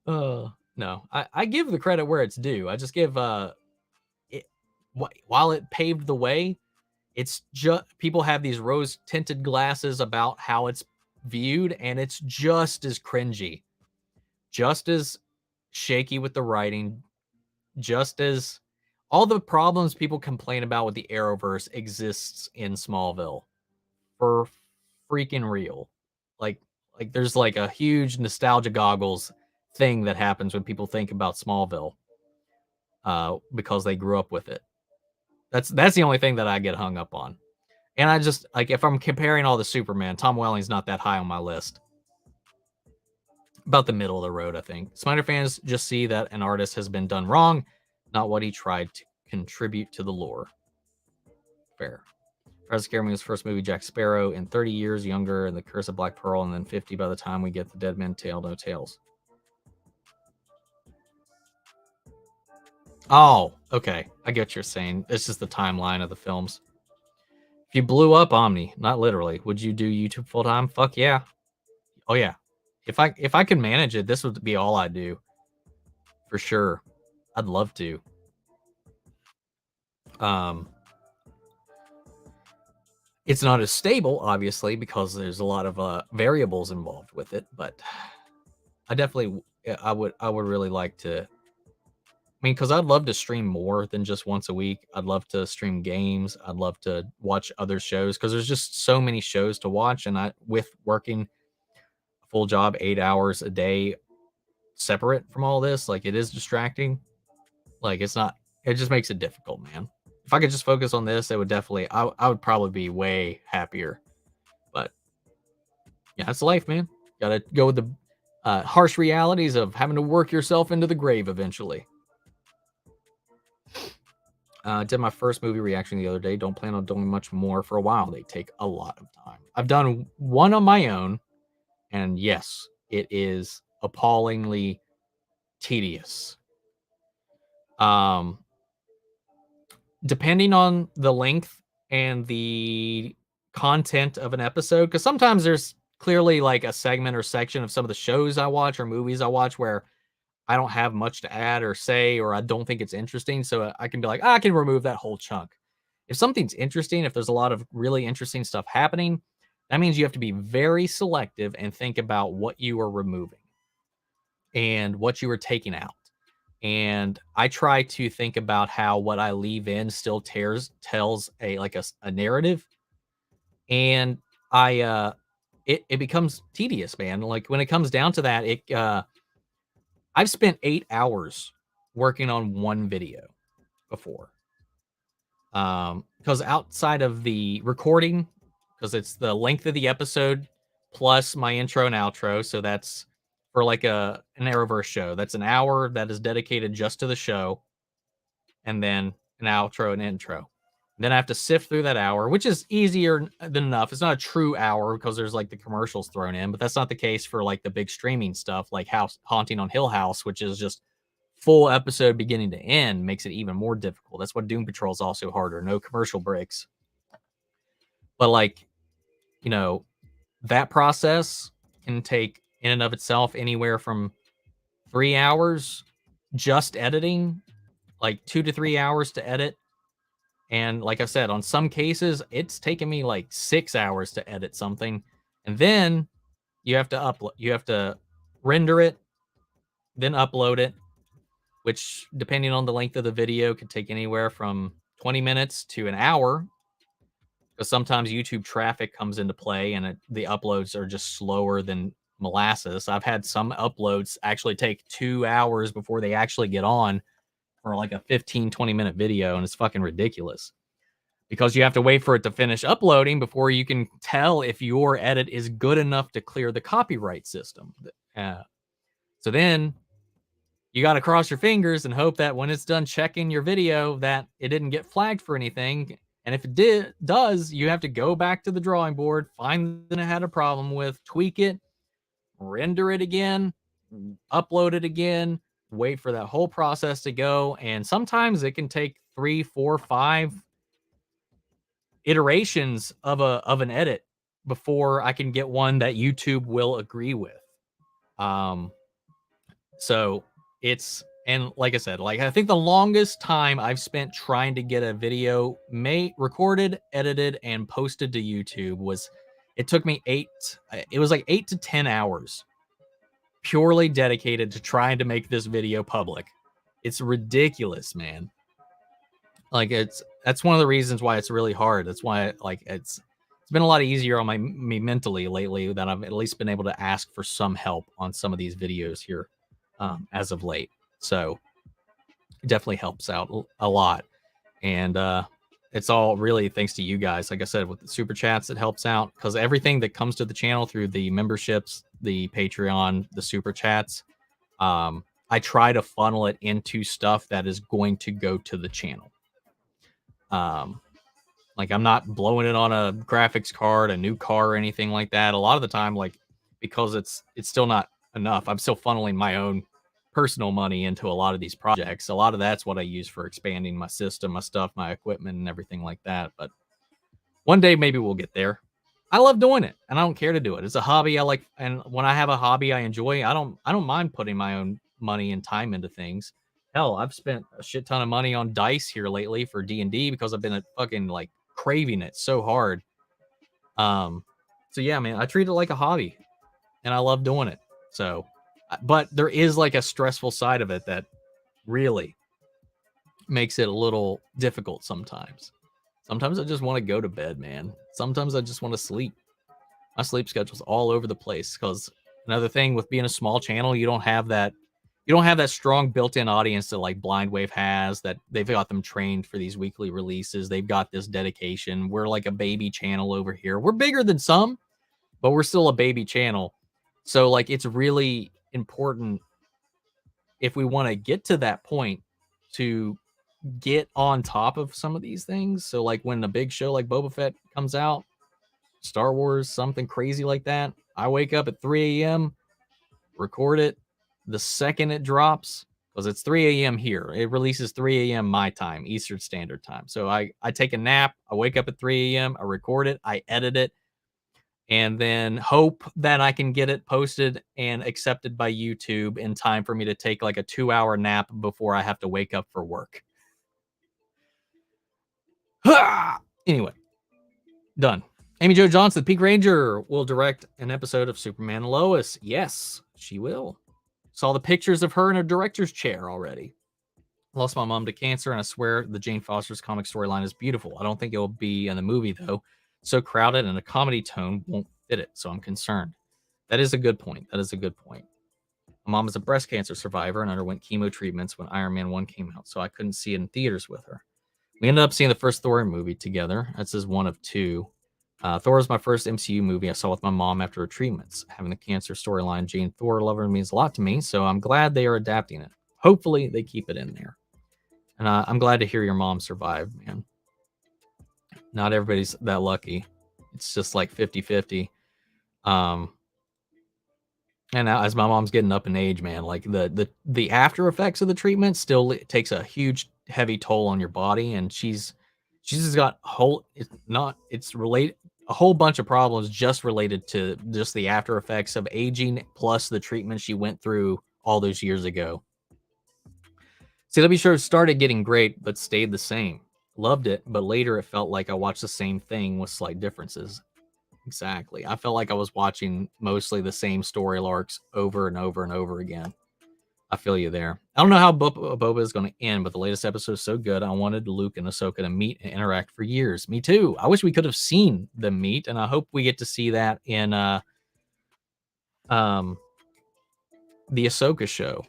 No, I give the credit where it's due. I just give it while it paved the way. It's just people have these rose tinted glasses about how it's viewed, and it's just as cringy, just as shaky with the writing, just as all the problems people complain about with the Arrowverse exists in Smallville for freaking real. Like like there's like a huge nostalgia goggles thing that happens when people think about Smallville because they grew up with it. That's the only thing that I get hung up on. And I just like if I'm comparing all the Superman, Tom Welling's not that high on my list. About the middle of the road, I think. Spider fans just see that an artist has been done wrong, not what he tried to contribute to the lore. Fair. Pirates of the Caribbean's first movie, Jack Sparrow, in 30 years younger, and The Curse of Black Pearl, and then 50 by the time we get the Dead Man Tale, No Tales. Oh, okay. I get what you're saying. This is the timeline of the films. If you blew up Omni, not literally, would you do YouTube full time? Fuck yeah. Oh yeah. If I could manage it, this would be all I do. For sure. I'd love to. Um it's not as stable, obviously, because there's a lot of variables involved with it, but I definitely I would really like to. I mean, because I'd love to stream more than just once a week. I'd love to stream games. I'd love to watch other shows because there's just so many shows to watch. And I, with working a full job, 8 hours a day, separate from all this, like it is distracting. Like it's not. It just makes it difficult, man. If I could just focus on this, it would definitely. I would probably be way happier. But yeah, that's life, man. Got to go with the harsh realities of having to work yourself into the grave eventually. Did my first movie reaction the other day. Don't plan on doing much more for a while. They take a lot of time. I've done one on my own, and yes, it is appallingly tedious. Um, Depending on the length and the content of an episode, because sometimes there's clearly like a segment or section of some of the shows I watch or movies I watch where I don't have much to add or say, or I don't think it's interesting. So I can be like, I can remove that whole chunk. If something's interesting, if there's a lot of really interesting stuff happening, that means you have to be very selective and think about what you are removing and what you are taking out. And I try to think about how what I leave in still tells a narrative. And it becomes tedious, man. Like when it comes down to that, I've spent 8 hours working on one video before. Because outside of the recording, because it's the length of the episode plus my intro and outro, so that's for like an Arrowverse show. That's an hour that is dedicated just to the show, and then an outro and intro. Then I have to sift through that hour, which is easier than enough. It's not a true hour because there's like the commercials thrown in, but that's not the case for like the big streaming stuff like House Haunting on Hill House, which is just full episode beginning to end, makes it even more difficult. That's what Doom Patrol is also harder. No commercial breaks. But like, you know, that process can take in and of itself anywhere from 3 hours just editing, like 2 to 3 hours to edit. And like I said, on some cases, it's taken me like 6 hours to edit something. And then you have to render it, then upload it, which depending on the length of the video could take anywhere from 20 minutes to an hour because sometimes YouTube traffic comes into play and the uploads are just slower than molasses. I've had some uploads actually take 2 hours before they actually get on for like a 15-20 minute video, and it's fucking ridiculous because you have to wait for it to finish uploading before you can tell if your edit is good enough to clear the copyright system. So then you got to cross your fingers and hope that when it's done checking your video that it didn't get flagged for anything. And if it does, you have to go back to the drawing board, find that it had a problem with, tweak it, render it again, upload it again, wait for that whole process to go. And sometimes it can take 3, 4, 5 iterations of an edit before I can get one that YouTube will agree with. So it's, and like I said, like I think the longest time I've spent trying to get a video recorded, edited, and posted to YouTube was, it took me it was like 8 to 10 hours purely dedicated to trying to make this video public. It's ridiculous, man. Like that's one of the reasons why it's really hard. That's why like it's been a lot easier on me mentally lately that I've at least been able to ask for some help on some of these videos here as of late. So it definitely helps out a lot. And it's all really thanks to you guys. Like I said, with the super chats, it helps out because everything that comes to the channel through the memberships, the Patreon, the super chats, I try to funnel it into stuff that is going to go to the channel. Like I'm not blowing it on a graphics card, a new car, or anything like that. A lot of the time, like because it's still not enough, I'm still funneling my own personal money into a lot of these projects. A lot of that's what I use for expanding my system, my stuff, my equipment, and everything like that. But one day maybe we'll get there. I love doing it, and I don't care to do it. It's a hobby I like, and when I have a hobby I enjoy, I don't mind putting my own money and time into things. Hell, I've spent a shit ton of money on dice here lately for D&D because I've been fucking like craving it so hard. So yeah, man, I treat it like a hobby, and I love doing it. So, but there is like a stressful side of it that really makes it a little difficult sometimes. Sometimes I just want to go to bed, man. Sometimes I just want to sleep. My sleep schedule's all over the place because another thing with being a small channel, you don't have that strong built-in audience that like Blind Wave has, that they've got them trained for these weekly releases. They've got this dedication. We're like a baby channel over here. We're bigger than some, but we're still a baby channel. So like it's really important if we want to get to that point to get on top of some of these things. So like when a big show like Boba Fett comes out, Star Wars, something crazy like that, I wake up at 3 a.m., record it the second it drops, because it's 3 a.m. here. It releases 3 a.m. my time, Eastern Standard Time. So I take a nap, I wake up at 3 a.m., I record it, I edit it, and then hope that I can get it posted and accepted by YouTube in time for me to take like a 2-hour nap before I have to wake up for work. Anyway, done. Amy Jo Johnson, Pink Ranger, will direct an episode of Superman and Lois. Yes, she will. Saw the pictures of her in a director's chair already. Lost my mom to cancer, and I swear the Jane Foster's comic storyline is beautiful. I don't think it will be in the movie, though. So crowded and a comedy tone won't fit it, so I'm concerned. That is a good point. That is a good point. My mom is a breast cancer survivor and underwent chemo treatments when Iron Man 1 came out, so I couldn't see it in theaters with her. We ended up seeing the first Thor movie together. That's just one of two. Thor was my first MCU movie I saw with my mom after her treatments. Having the cancer storyline, Jane Thor lover, means a lot to me, so I'm glad they are adapting it. Hopefully, they keep it in there. And I'm glad to hear your mom survived, man. Not everybody's that lucky. It's just like 50-50. And now, as my mom's getting up in age, man, like the after effects of the treatment still takes a huge, heavy toll on your body, and she's just got a whole bunch of problems just related to just the after effects of aging plus the treatment she went through all those years ago. CW show started getting great, but stayed the same. Loved it, but later it felt like I watched the same thing with slight differences. Exactly. I felt like I was watching mostly the same story arcs over and over and over again. I feel you there. I don't know how Boba is going to end, but the latest episode is so good. I wanted Luke and Ahsoka to meet and interact for years. Me too. I wish we could have seen them meet, and I hope we get to see that in The Ahsoka show.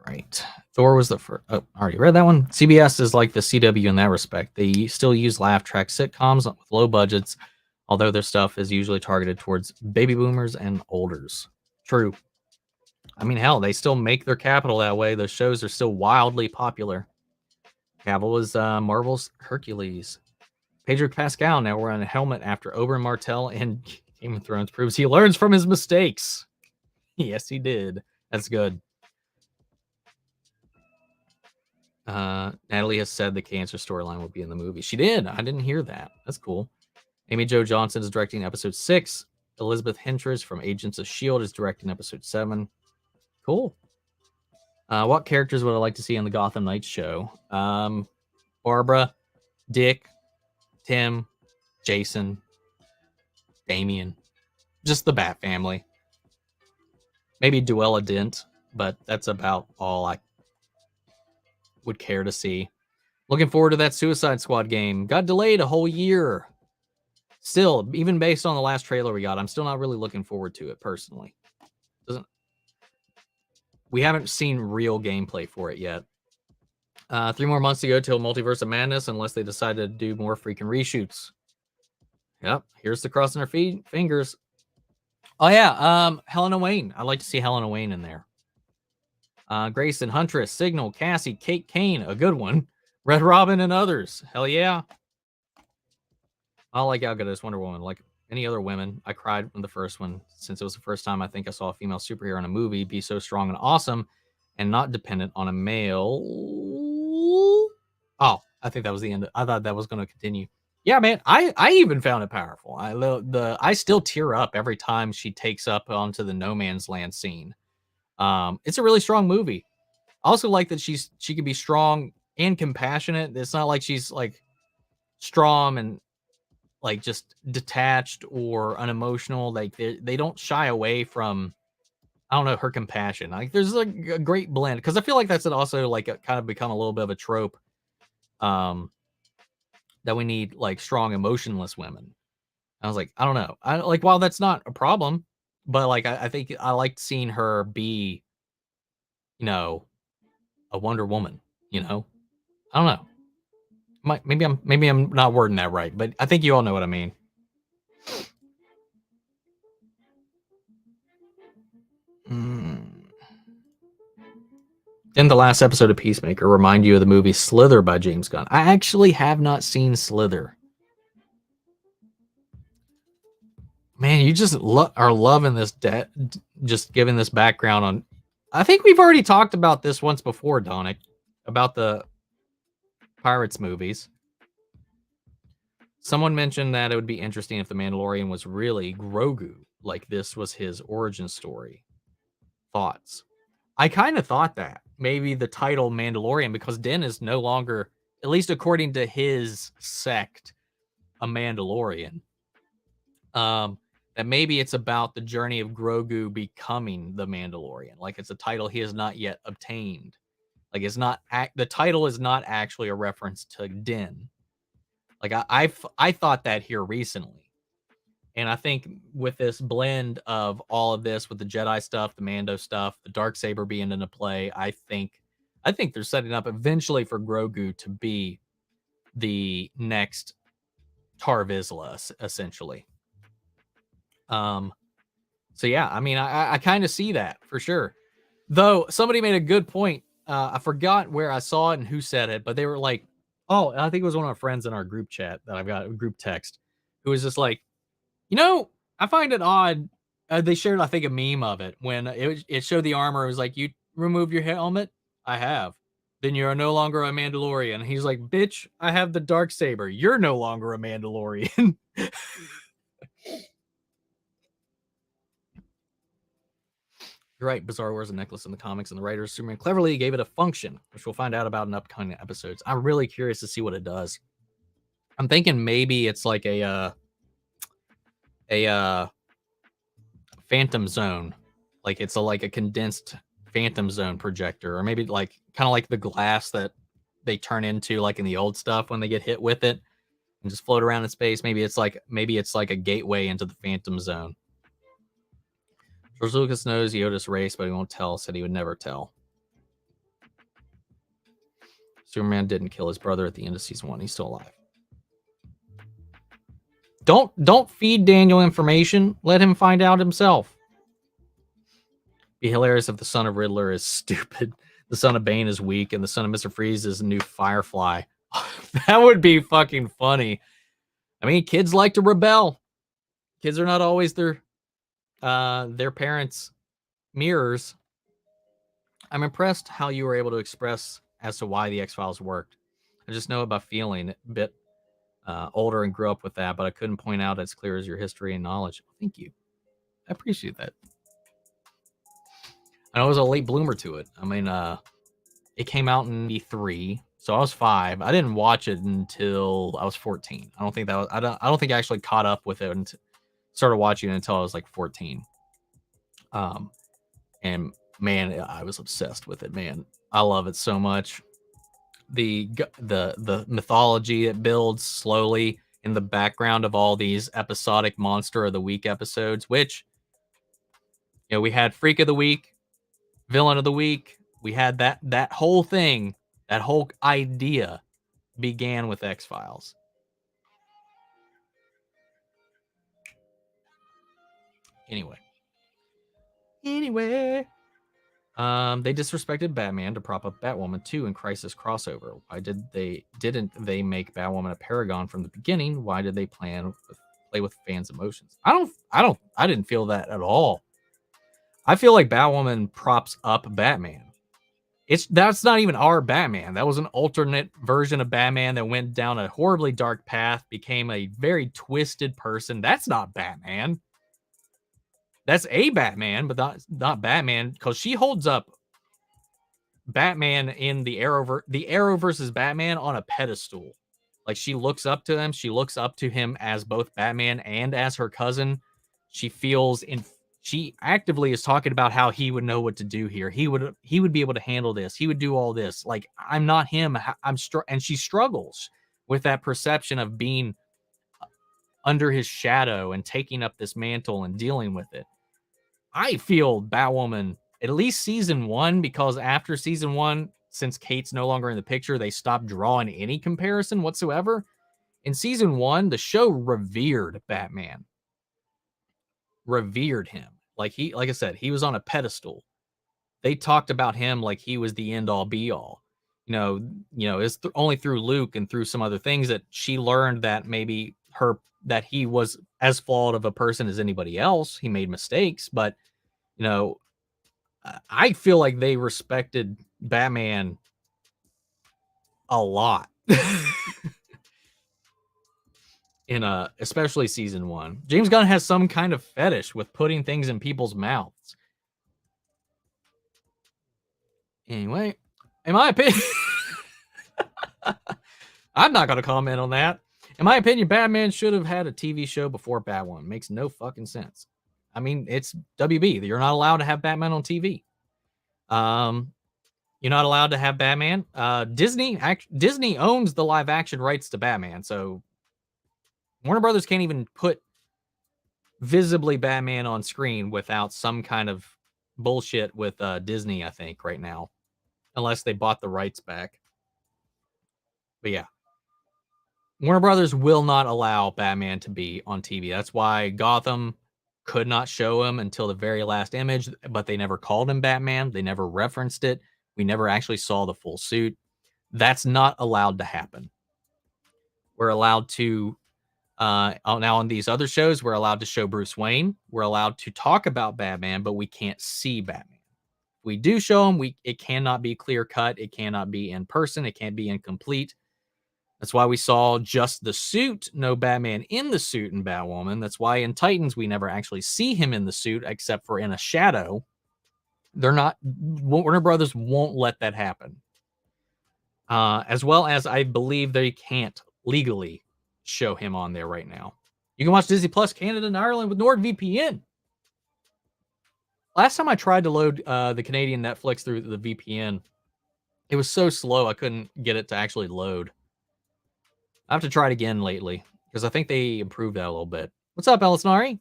Right. Thor was the first. Oh, I already read that one. CBS is like the CW in that respect. They still use laugh track sitcoms with low budgets, although their stuff is usually targeted towards baby boomers and olders. True. I mean, hell, they still make their capital that way. The shows are still wildly popular. Cavill was Marvel's Hercules. Pedro Pascal now wearing a helmet after Oberyn Martell in Game of Thrones proves he learns from his mistakes. Yes, he did. That's good. Natalie has said the cancer storyline will be in the movie. She did. I didn't hear that. That's cool. Amy Jo Johnson is directing episode 6. Elizabeth Hinchers from Agents of S.H.I.E.L.D. is directing episode 7. Cool. What characters would I like to see on the Gotham Knights show? Barbara, Dick, Tim, Jason, Damian. Just the Bat family. Maybe Duella Dent, but that's about all I would care to see. Looking forward to that Suicide Squad game. Got delayed a whole year. Still, even based on the last trailer we got, I'm still not really looking forward to it personally. We haven't seen real gameplay for it yet. 3 more months to go till Multiverse of Madness, unless they decide to do more freaking reshoots. Yep, here's the crossing our fingers. Oh yeah, Helena Wayne. I'd like to see Helena Wayne in there. Grayson, Huntress, Signal, Cassie, Kate Kane, a good one. Red Robin and others. Hell yeah. I like Gal Gadot's Wonder Woman. Like any other women, I cried when the first one, since it was the first time I think I saw a female superhero in a movie be so strong and awesome and not dependent on a male. Oh, I think that was the end. I thought that was going to continue. Yeah, man, I even found it powerful. I still tear up every time she takes up onto the no man's land scene. It's a really strong movie. I also like that she can be strong and compassionate. It's not like she's like strong and like just detached or unemotional. Like they don't shy away from, I don't know, her compassion. Like there's like a great blend, because I feel like that's also like kind of become a little bit of a trope. That we need like strong, emotionless women. I was like, I don't know. I like, while that's not a problem, but like I think I liked seeing her be, you know, a Wonder Woman. You know, I don't know. Maybe I'm not wording that right, but I think you all know what I mean. Didn't the last episode of Peacemaker remind you of the movie Slither by James Gunn? I actually have not seen Slither. Man, you just are loving this, just giving this background on. I think we've already talked about this once before, Donick, about the Pirates movies. Someone mentioned that it would be interesting if the Mandalorian was really Grogu, like this was his origin story. Thoughts? I kind of thought that. Maybe the title Mandalorian, because Din is no longer, at least according to his sect, a Mandalorian. That maybe it's about the journey of Grogu becoming the Mandalorian. Like it's a title he has not yet obtained. Like it's not, the title is not actually a reference to Din. Like I thought that here recently. And I think with this blend of all of this, with the Jedi stuff, the Mando stuff, the Darksaber being into play, I think they're setting up eventually for Grogu to be the next Tar Vizsla, essentially. So yeah, I mean, I kind of see that for sure. Though somebody made a good point. I forgot where I saw it and who said it, but they were like, oh, I think it was one of our friends in our group chat that I've got, a group text, who was just like, you know, I find it odd. They shared, I think, a meme of it when it showed the armor. It was like, you removed your helmet? I have. Then you're no longer a Mandalorian. He's like, bitch, I have the Darksaber. You're no longer a Mandalorian. You're right. Bizzaro wears a necklace in the comics, and the writers Superman cleverly gave it a function, which we'll find out about in upcoming episodes. I'm really curious to see what it does. I'm thinking maybe it's like a Phantom Zone, like it's like a condensed Phantom Zone projector, or maybe like kind of like the glass that they turn into like in the old stuff when they get hit with it and just float around in space. Maybe it's like a gateway into the Phantom Zone. George Lucas knows Yoda's race, but he won't tell. Said he would never tell. Superman didn't kill his brother at the end of season 1. He's still alive. Don't feed Daniel information. Let him find out himself. Be hilarious if the son of Riddler is stupid, the son of Bane is weak, and the son of Mr. Freeze is a new Firefly. That would be fucking funny. I mean, kids like to rebel. Kids are not always their parents' mirrors. I'm impressed how you were able to express as to why the X-Files worked. I just know about feeling a bit older and grew up with that, but I couldn't point out as clear as your history and knowledge. Thank you. I appreciate that. I was a late bloomer to it. I mean, it came out in '83, so I was 5. I didn't watch it until I was 14. I don't think I actually caught up with it and started watching it until I was like 14. And man, I was obsessed with it. Man, I love it so much. The mythology it builds slowly in the background of all these episodic Monster of the Week episodes, which, you know, we had Freak of the Week, Villain of the Week. We had that whole thing, that whole idea began with X-Files. Anyway. They disrespected Batman to prop up Batwoman 2 in Crisis crossover. Why didn't they make Batwoman a paragon from the beginning? Why did they play with fans' emotions? I didn't feel that at all. I feel like Batwoman props up Batman. That's not even our Batman. That was an alternate version of Batman that went down a horribly dark path, became a very twisted person. That's not Batman. That's a Batman, but not Batman, because she holds up Batman in the Arrow versus Batman on a pedestal. Like, she looks up to him. She looks up to him as both Batman and as her cousin. She actively is talking about how he would know what to do here. He would be able to handle this. He would do all this. Like, I'm not him. And she struggles with that perception of being under his shadow and taking up this mantle and dealing with it. I feel Batwoman, at least season 1, because after season 1, since Kate's no longer in the picture, they stopped drawing any comparison whatsoever. In season 1, the show revered Batman. Revered him. Like I said, he was on a pedestal. They talked about him like he was the end all be all. It's only through Luke and through some other things that she learned that that he was as flawed of a person as anybody else. He made mistakes, but I feel like they respected Batman a lot. In especially season 1. James Gunn has some kind of fetish with putting things in people's mouths. Anyway, in my opinion, I'm not going to comment on that. In my opinion, Batman should have had a TV show before Batwoman. Makes no fucking sense. I mean, it's WB. You're not allowed to have Batman on TV. You're not allowed to have Batman. Disney owns the live action rights to Batman, so Warner Brothers can't even put visibly Batman on screen without some kind of bullshit with Disney, I think, right now, unless they bought the rights back. But yeah, Warner Brothers will not allow Batman to be on TV. That's why Gotham could not show him until the very last image, but they never called him Batman. They never referenced it. We never actually saw the full suit. That's not allowed to happen. We're allowed to, now on these other shows, we're allowed to show Bruce Wayne. We're allowed to talk about Batman, but we can't see Batman. If we do show him, it cannot be clear cut. It cannot be in person. It can't be incomplete. That's why we saw just the suit, no Batman in the suit in Batwoman. That's why in Titans, we never actually see him in the suit, except for in a shadow. Warner Brothers won't let that happen. As well as I believe they can't legally show him on there right now. You can watch Disney Plus Canada and Ireland with NordVPN. Last time I tried to load the Canadian Netflix through the VPN, it was so slow I couldn't get it to actually load. I have to try it again lately because I think they improved that a little bit. What's up, Elisnari?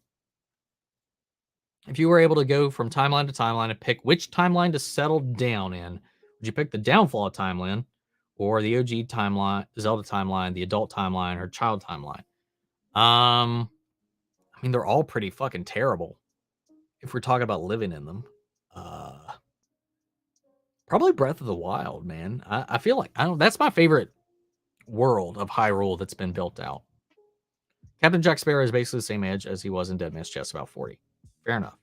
If you were able to go from timeline to timeline and pick which timeline to settle down in, would you pick the downfall timeline or the OG timeline, Zelda timeline, the adult timeline, or child timeline? I mean, they're all pretty fucking terrible if we're talking about living in them. Probably Breath of the Wild, man. I feel like that's my favorite world of Hyrule that's been built out. Captain Jack Sparrow is basically the same age as he was in Dead Man's Chest, about 40. Fair enough.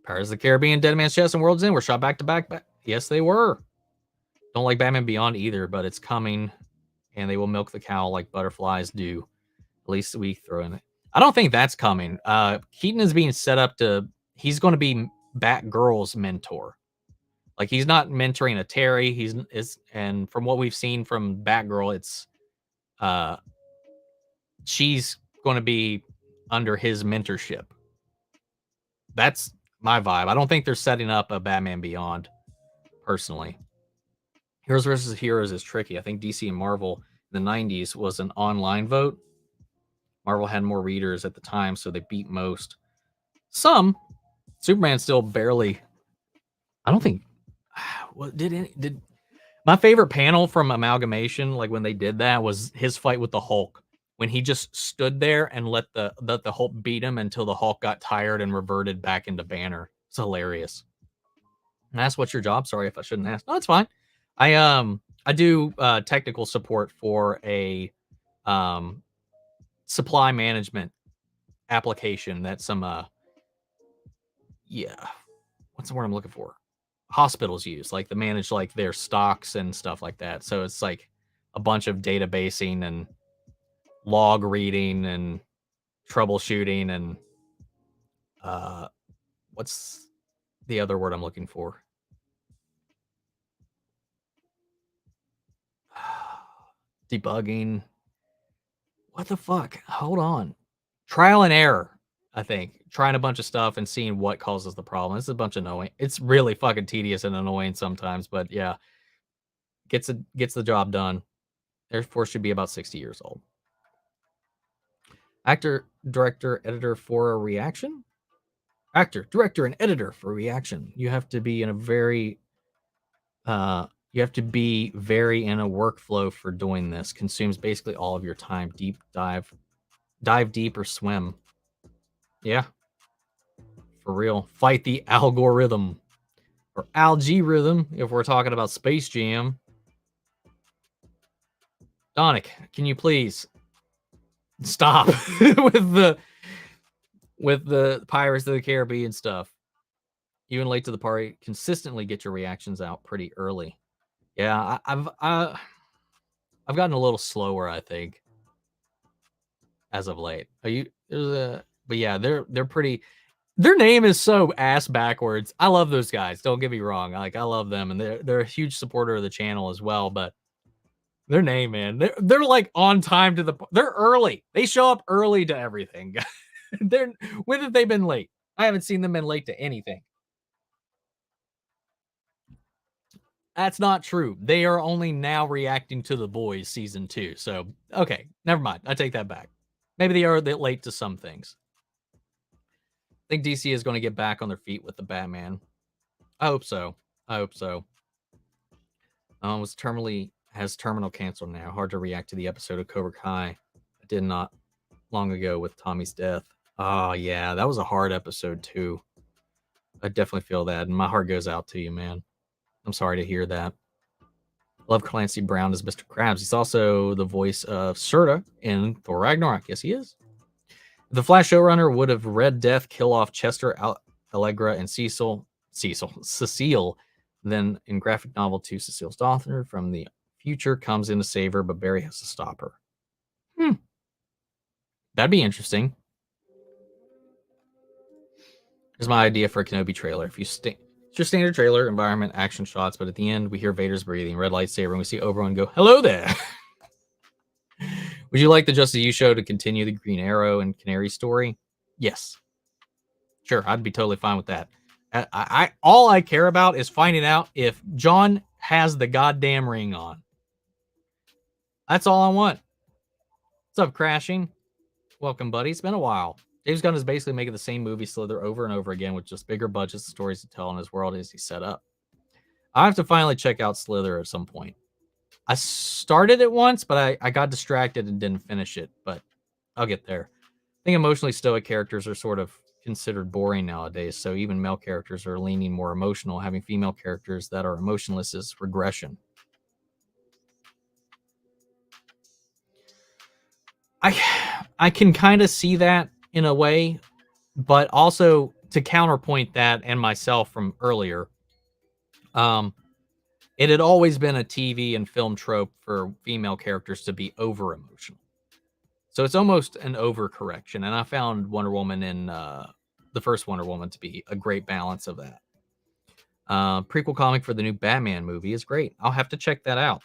Pirates of the Caribbean, Dead Man's Chest, and World's End were shot back to back. Yes, they were. Don't like Batman Beyond either, but it's coming, and they will milk the cow like butterflies do. At least we throw in it. I don't think that's coming. Keaton is being set up to. He's going to be Batgirl's mentor. Like he's not mentoring a Terry. And from what we've seen from Batgirl, it's she's going to be under his mentorship. That's my vibe. I don't think they're setting up a Batman Beyond, personally. Heroes versus Heroes is tricky. I think DC and Marvel in the 90s was an online vote. Marvel had more readers at the time, so they beat most. Some. Superman still barely. I don't think. What did my favorite panel from Amalgamation, like when they did that, was his fight with the Hulk. When he just stood there and let the Hulk beat him until the Hulk got tired and reverted back into Banner. It's hilarious. And that's what's your job. Sorry if I shouldn't ask. No, it's fine. I do technical support for a supply management application that some what's the word I'm looking for? Hospitals use, like to manage like their stocks and stuff like that. So it's like a bunch of databasing and log reading and troubleshooting and what's the other word I'm looking for? Debugging. What the fuck? Hold on. Trial and error, I think. Trying a bunch of stuff and seeing what causes the problem. It's a bunch of annoying. It's really fucking tedious and annoying sometimes, but yeah. Gets the job done. Air Force should be about 60 years old. Actor, director, editor for a reaction? Actor, director, and editor for reaction. You have to be in a very in a workflow for doing this. Consumes basically all of your time. Deep dive deep or swim. Yeah. For real. Fight the algorithm. Or algorithm, if we're talking about Space Jam. Donick, can you please stop with the Pirates of the Caribbean stuff? Even late to the party, consistently get your reactions out pretty early. Yeah, I've gotten a little slower, I think, as of late. But yeah, they're pretty. Their name is so ass backwards. I love those guys. Don't get me wrong. Like I love them, and they're a huge supporter of the channel as well. But their name, man, they're like on time to they're early. They show up early to everything. When have they been late? I haven't seen them been late to anything. That's not true. They are only now reacting to The Boys season 2. So, okay, never mind. I take that back. Maybe they are a bit late to some things. I think DC is going to get back on their feet with the Batman. I hope so. Has terminal cancer now. Hard to react to the episode of Cobra Kai. I did not long ago with Tommy's death. Oh, yeah, that was a hard episode, too. I definitely feel that, and my heart goes out to you, man. I'm sorry to hear that. Love Clancy Brown as Mr. Krabs. He's also the voice of Serta in Thor Ragnarok. Yes, he is. The Flash showrunner would have Red Death kill off Chester, Allegra, and Cecile, then in graphic novel 2, Cecile's daughter from the future comes in to save her, but Barry has to stop her. That'd be interesting. Here's my idea for a Kenobi trailer. It's your standard trailer, environment, action shots, but at the end, we hear Vader's breathing, red lightsaber, and we see Obi-Wan go, hello there. Would you like the Just As You show to continue the Green Arrow and Canary story? Yes. Sure, I'd be totally fine with that. I all I care about is finding out if John has the goddamn ring on. That's all I want. What's up, Crashing? Welcome, buddy. It's been a while. James Gunn is basically making the same movie Slither over and over again with just bigger budgets and stories to tell in his world as he set up. I have to finally check out Slither at some point. I started it once, but I got distracted and didn't finish it, but I'll get there. I think emotionally stoic characters are sort of considered boring nowadays, so even male characters are leaning more emotional. Having female characters that are emotionless is regression. I can kind of see that in a way, but also to counterpoint that and myself from earlier, it had always been a TV and film trope for female characters to be over emotional. So it's almost an overcorrection, and I found Wonder Woman in the first Wonder Woman to be a great balance of that. Prequel comic for the new Batman movie is great. I'll have to check that out.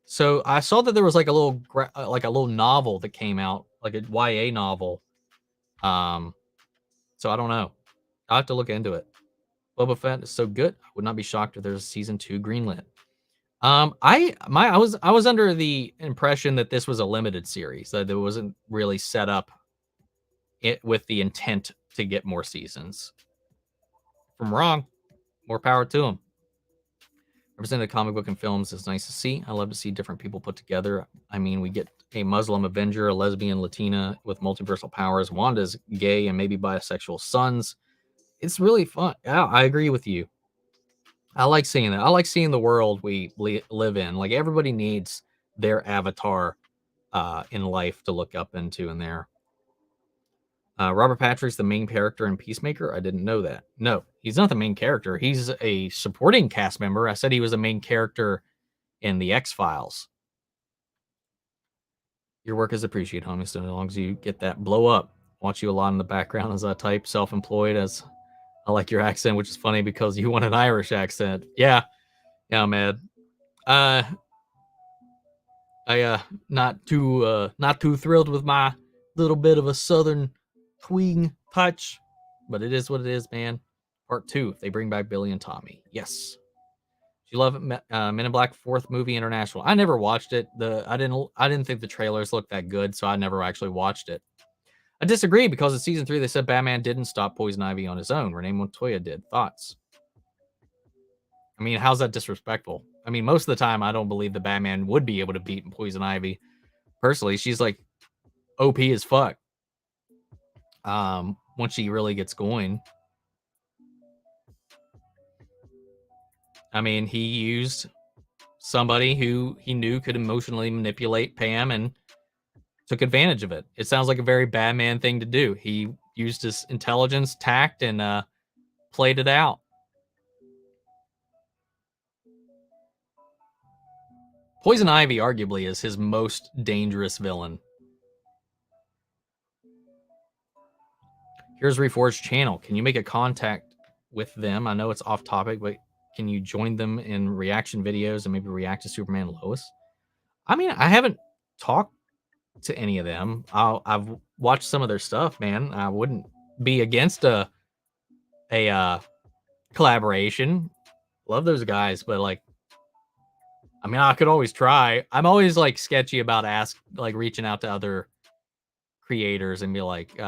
So I saw that there was like a little novel that came out, like a YA novel. So I don't know. I'll have to look into it. Boba Fett is so good. I would not be shocked if there's a season 2 greenlit. I was under the impression that this was a limited series, that it wasn't really set up with the intent to get more seasons. If I'm wrong, more power to them. Represented comic book and films is nice to see. I love to see different people put together. I mean, we get a Muslim Avenger, a lesbian Latina with multiversal powers, Wanda's gay and maybe bisexual sons. It's really fun. Yeah, I agree with you. I like seeing that. I like seeing the world we live in. Like everybody needs their avatar in life to look up into in there. Robert Patrick's the main character in Peacemaker. I didn't know that. No, he's not the main character. He's a supporting cast member. I said he was a main character in the X-Files. Your work is appreciated, homie. So as long as you get that blow up. Watch you a lot in the background as I type. Self-employed, as I like your accent, which is funny because you want an Irish accent. Yeah, man. I not too thrilled with my little bit of a southern twang touch, but it is what it is, man. Part 2, if they bring back Billy and Tommy. Yes. Do you love Men in Black 4th movie international? I never watched it. I didn't think the trailers looked that good, so I never actually watched it. I disagree because in season 3 they said Batman didn't stop Poison Ivy on his own. Renee Montoya did. Thoughts? I mean, how's that disrespectful? I mean, most of the time I don't believe the Batman would be able to beat Poison Ivy. Personally, she's like OP as fuck. Once she really gets going. I mean, he used somebody who he knew could emotionally manipulate Pam and took advantage of it. It sounds like a very Batman thing to do. He used his intelligence, tact, and played it out. Poison Ivy arguably is his most dangerous villain. Here's Reforged channel. Can you make a contact with them? I know it's off topic, but can you join them in reaction videos and maybe react to Superman and Lois? I mean, I haven't talked to any of them. I've watched some of their stuff, man. I wouldn't be against a collaboration. Love those guys, but like, I mean, I could always try. I'm always like sketchy about reaching out to other creators and be like,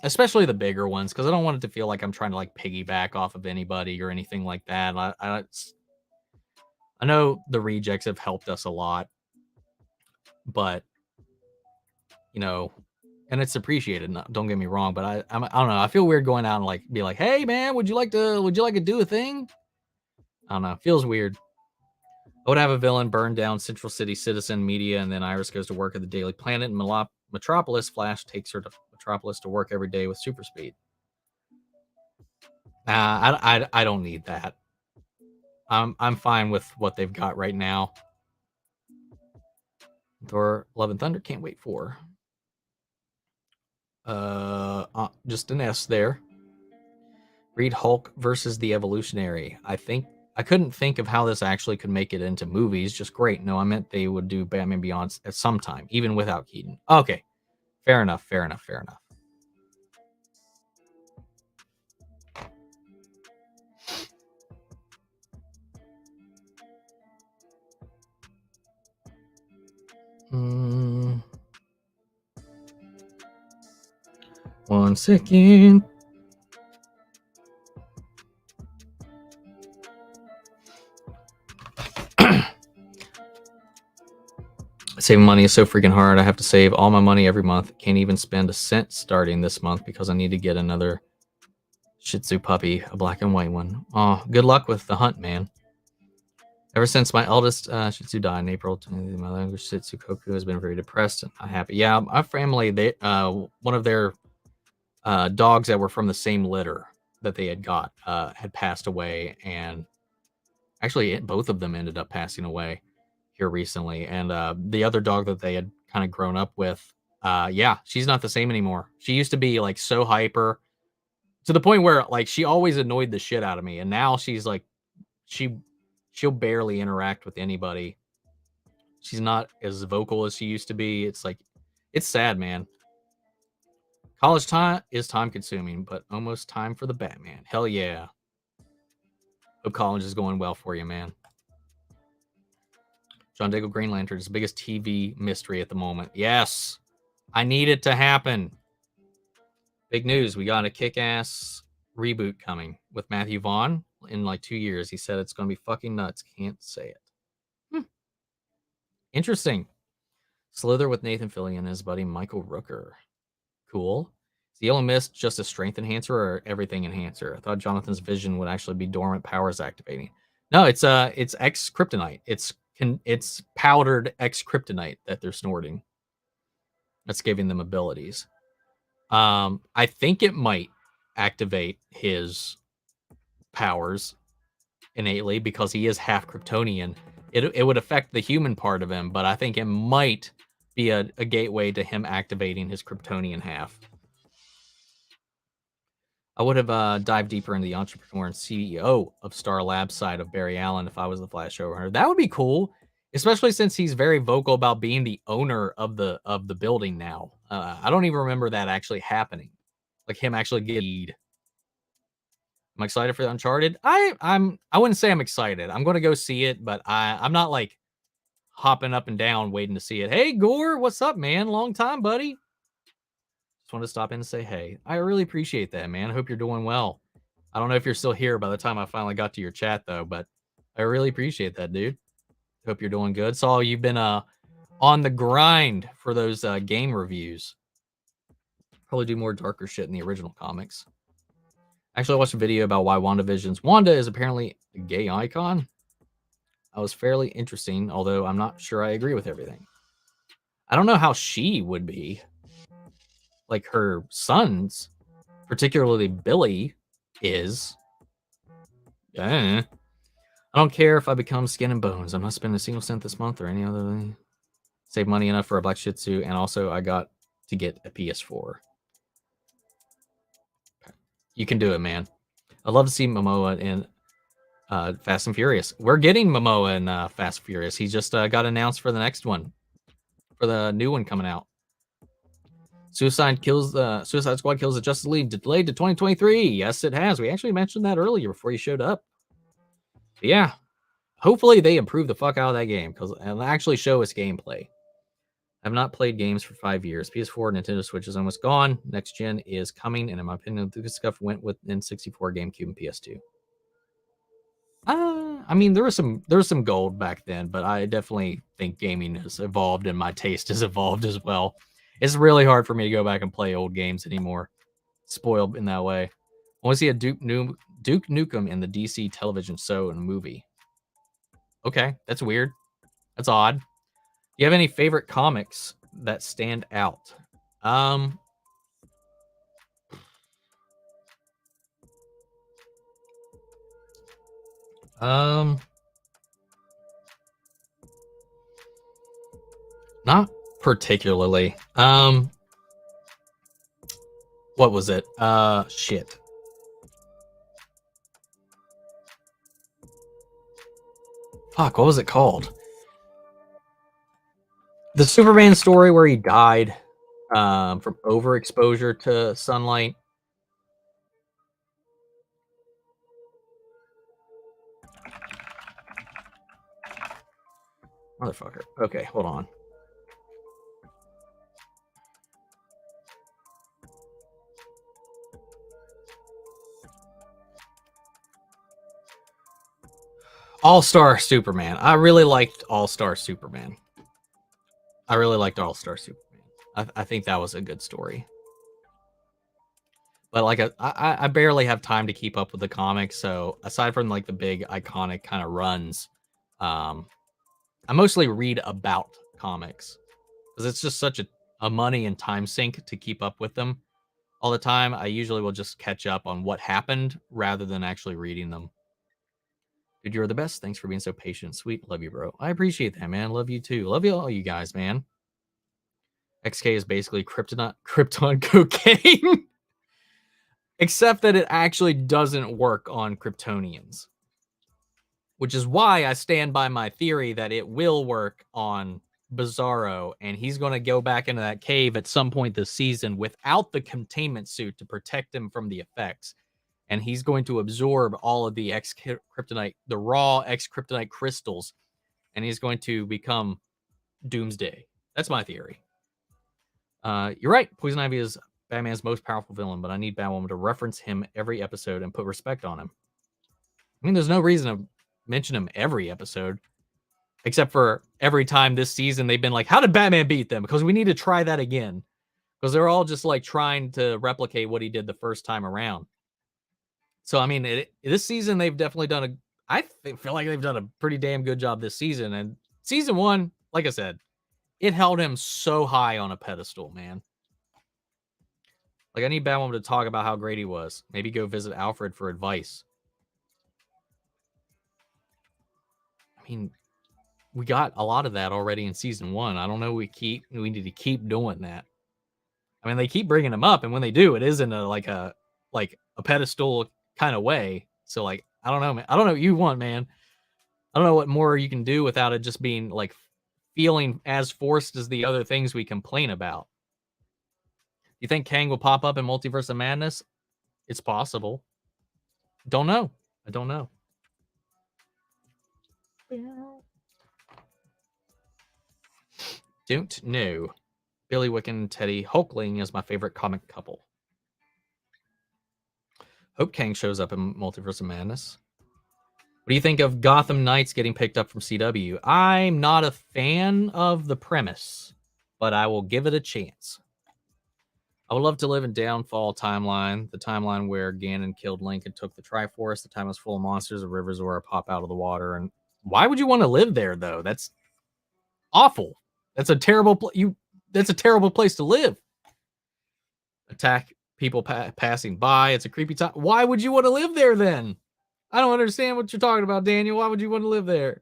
especially the bigger ones, because I don't want it to feel like I'm trying to like piggyback off of anybody or anything like that. I know the rejects have helped us a lot, but you know, and it's appreciated. Don't get me wrong, but I don't know. I feel weird going out and like be like, hey man, would you like to do a thing? I don't know. It feels weird. I would have a villain burn down Central City Citizen Media, and then Iris goes to work at the Daily Planet. And Metropolis Flash takes her to Metropolis to work every day with super speed. I don't need that. I'm fine with what they've got right now. Thor: Love and Thunder, can't wait for. Just an S there. Read Hulk versus the Evolutionary. I couldn't think of how this actually could make it into movies. Just great. No, I meant they would do Batman Beyond at some time, even without Keaton. Okay, fair enough. 1 second. Saving money is so freaking hard. I have to save all my money every month. Can't even spend a cent starting this month because I need to get another Shih Tzu puppy, a black and white one. Oh, good luck with the hunt, man. Ever since my eldest Shih Tzu died in April, my youngest Shih Tzu Koku has been very depressed and unhappy. Yeah, my family, they one of their dogs that were from the same litter that they had got had passed away, and actually both of them ended up passing away here recently. And the other dog that they had kind of grown up with, yeah, she's not the same anymore. She used to be like so hyper to the point where like she always annoyed the shit out of me, and now she's like she'll barely interact with anybody. She's not as vocal as she used to be. It's like it's sad, man. College time is time consuming, but almost time for the Batman. Hell yeah. Hope college is going well for you, man. John Diggle Green Lantern is the biggest TV mystery at the moment. Yes. I need it to happen. Big news. We got a kick-ass reboot coming with Matthew Vaughn in like 2 years. He said it's going to be fucking nuts. Can't say it. Interesting. Slither with Nathan Fillion and his buddy Michael Rooker. Cool. Is the Yellow Mist just a strength enhancer or everything enhancer? I thought Jonathan's vision would actually be dormant powers activating. No, it's X kryptonite. It's powdered X kryptonite that they're snorting. That's giving them abilities. I think it might activate his powers innately because he is half Kryptonian. It would affect the human part of him, but I think it might be a gateway to him activating his Kryptonian half. I would have dived deeper into the entrepreneur and CEO of Star Labs side of Barry Allen if I was the Flash showrunner. That would be cool, especially since he's very vocal about being the owner of the building now. I don't even remember that actually happening, like him actually getting. I'm excited for Uncharted. I wouldn't say I'm excited. I'm going to go see it, but I'm not like hopping up and down waiting to see it. Hey Gore, what's up, man? Long time, buddy. Just wanted to stop in and say hey. I really appreciate that, man. I hope you're doing well. I don't know if you're still here by the time I finally got to your chat though, but I really appreciate that, dude. Hope you're doing good. Saw you've been on the grind for those game reviews. Probably do more darker shit in the original comics. Actually, I watched a video about why WandaVision's Wanda is apparently a gay icon. That was fairly interesting, although I'm not sure I agree with everything. I don't know how she would be. Like her sons, particularly Billy, is. I don't care if I become skin and bones. I'm not spending a single cent this month or any other thing. Save money enough for a black Shih Tzu, and also I got to get a PS4. You can do it, man. I'd love to see Momoa in Fast and Furious. We're getting Momoa in Fast and Furious. He just got announced for the next one, for the new one coming out. Suicide Squad kills the Justice League, delayed to 2023. Yes, it has. We actually mentioned that earlier before you showed up. But yeah, hopefully they improve the fuck out of that game and actually show us gameplay. I've not played games for 5 years. PS4, Nintendo Switch is almost gone. Next gen is coming, and in my opinion, this stuff went with N64, GameCube, and PS2. I mean, there was some gold back then, but I definitely think gaming has evolved and my taste has evolved as well. It's really hard for me to go back and play old games anymore. Spoiled in that way. I want to see a Duke Nukem in the DC television show and movie. Okay, that's weird. That's odd. Do you have any favorite comics that stand out? Not particularly. What was it? Shit. Fuck, what was it called? The Superman story where he died from overexposure to sunlight. Motherfucker. Okay, hold on. All-Star Superman. I really liked All-Star Superman. I really liked All-Star Superman. I think that was a good story. But like I barely have time to keep up with the comics, so aside from like the big iconic kind of runs, I mostly read about comics because it's just such a money and time sink to keep up with them all the time. I usually will just catch up on what happened rather than actually reading them. Dude, you're the best. Thanks for being so patient, sweet. Love you, bro. I appreciate that, man. Love you too. Love you all, you guys, man. XK is basically Krypton cocaine. Except that it actually doesn't work on Kryptonians. Which is why I stand by my theory that it will work on Bizzaro, and he's going to go back into that cave at some point this season without the containment suit to protect him from the effects. And he's going to absorb all of the X-Kryptonite, the raw X-Kryptonite crystals, and he's going to become Doomsday. That's my theory. You're right. Poison Ivy is Batman's most powerful villain, but I need Batwoman to reference him every episode and put respect on him. I mean, there's no reason to mention him every episode, except for every time this season they've been like, how did Batman beat them? Because we need to try that again. Because they're all just like trying to replicate what he did the first time around. So, I mean, this season they've definitely done I feel like they've done a pretty damn good job this season. And season 1, like I said, it held him so high on a pedestal, man. Like, I need Batwoman to talk about how great he was. Maybe go visit Alfred for advice. I mean, we got a lot of that already in season 1. I don't know. We need to keep doing that. I mean, they keep bringing him up, and when they do, it is in a pedestal kind of way. So, like, I don't know, man. I don't know what you want, man. I don't know what more you can do without it just being like feeling as forced as the other things we complain about. You think Kang will pop up in Multiverse of Madness? It's possible. Don't know. I don't know. Don't know. Billy Wiccan and Teddy Hulkling is my favorite comic couple. Hope Kang shows up in Multiverse of Madness. What do you think of Gotham Knights getting picked up from CW? I'm not a fan of the premise, but I will give it a chance. I would love to live in Downfall timeline, the timeline where Ganon killed Link and took the Triforce. The time was full of monsters, the rivers where I pop out of the water. And why would you want to live there, though? That's awful. That's a terrible That's a terrible place to live. Attack people passing by. It's a creepy time. Why would you want to live there then? I don't understand what you're talking about, Daniel. Why would you want to live there?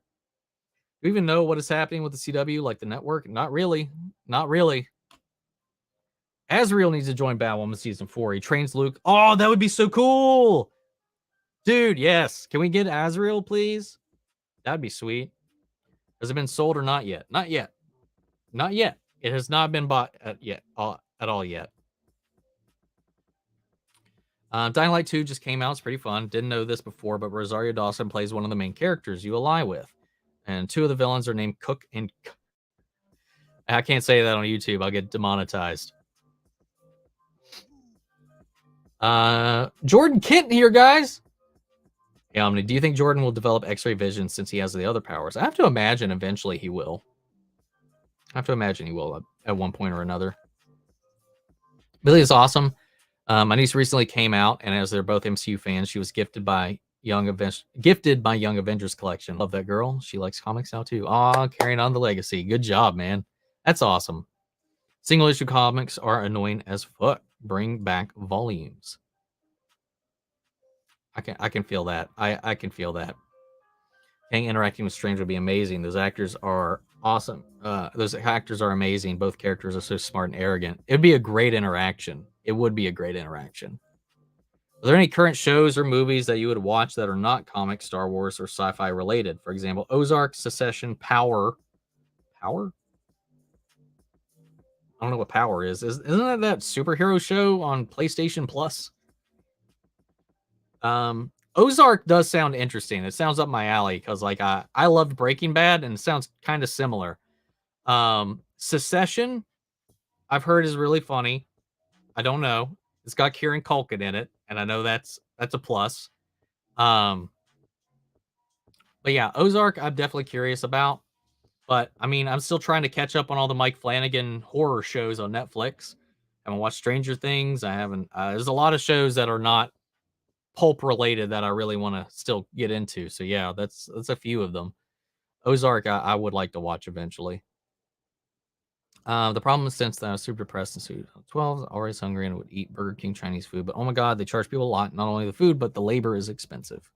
Do you even know what is happening with the CW, like the network? Not really. Not really. Azrael needs to join Batwoman season 4. He trains Luke. Oh, that would be so cool. Dude, yes. Can we get Azrael, please? That'd be sweet. Has it been sold or not yet? Not yet. Not yet. It has not been bought at all yet. Dying Light 2 just came out. It's pretty fun. Didn't know this before, but Rosario Dawson plays one of the main characters you ally with. And 2 of the villains are named Cook and... I can't say that on YouTube. I'll get demonetized. Jordan Kent here, guys. Yeah, Omni, do you think Jordan will develop X-ray vision since he has the other powers? I have to imagine eventually he will. I have to imagine he will at one point or another. Billy is awesome. My niece recently came out, and as they're both MCU fans, she was gifted my Young Avengers collection. Love that girl. She likes comics now too. Aw, carrying on the legacy. Good job, man. That's awesome. Single issue comics are annoying as fuck. Bring back volumes. I can feel that. I can feel that. Kang interacting with Strange would be amazing. Those actors are awesome. Those actors are amazing. Both characters are so smart and arrogant. It'd be a great interaction. It would be a great interaction. Are there any current shows or movies that you would watch that are not comic, Star Wars, or sci-fi related? For example, Ozark, Secession, Power. Power? I don't know what Power is. Isn't that superhero show on PlayStation Plus? Ozark does sound interesting. It sounds up my alley because like I loved Breaking Bad and it sounds kind of similar. Secession, I've heard is really funny. I don't know. It's got Kieran Culkin in it, and I know that's a plus. But yeah, Ozark, I'm definitely curious about. But I mean, I'm still trying to catch up on all the Mike Flanagan horror shows on Netflix. I haven't watched Stranger Things. I haven't. There's a lot of shows that are not pulp related that I really want to still get into. So yeah, that's a few of them. Ozark, I would like to watch eventually. The problem is since I was super depressed and so 12, always hungry and would eat Burger King Chinese food. But oh my God, they charge people a lot. Not only the food, but the labor is expensive.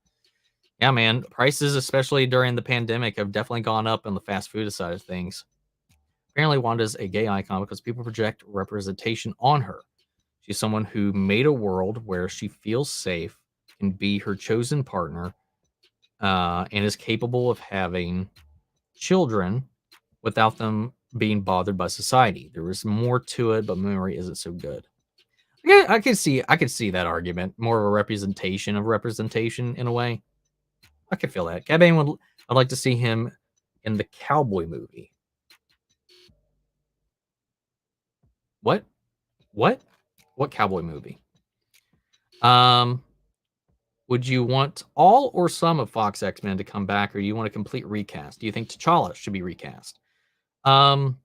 Yeah, man. Prices, especially during the pandemic, have definitely gone up on the fast food side of things. Apparently, Wanda's a gay icon because people project representation on her. She's someone who made a world where she feels safe, can be her chosen partner, and is capable of having children without them being bothered by society. There is more to it, but memory isn't so good. Yeah, I could see that argument. More of a representation of representation in a way. I could feel that. I'd like to see him in the cowboy movie. What? What? What cowboy movie? Um, would you want all or some of Fox X-Men to come back, or do you want a complete recast? Do you think T'Challa should be recast? Um,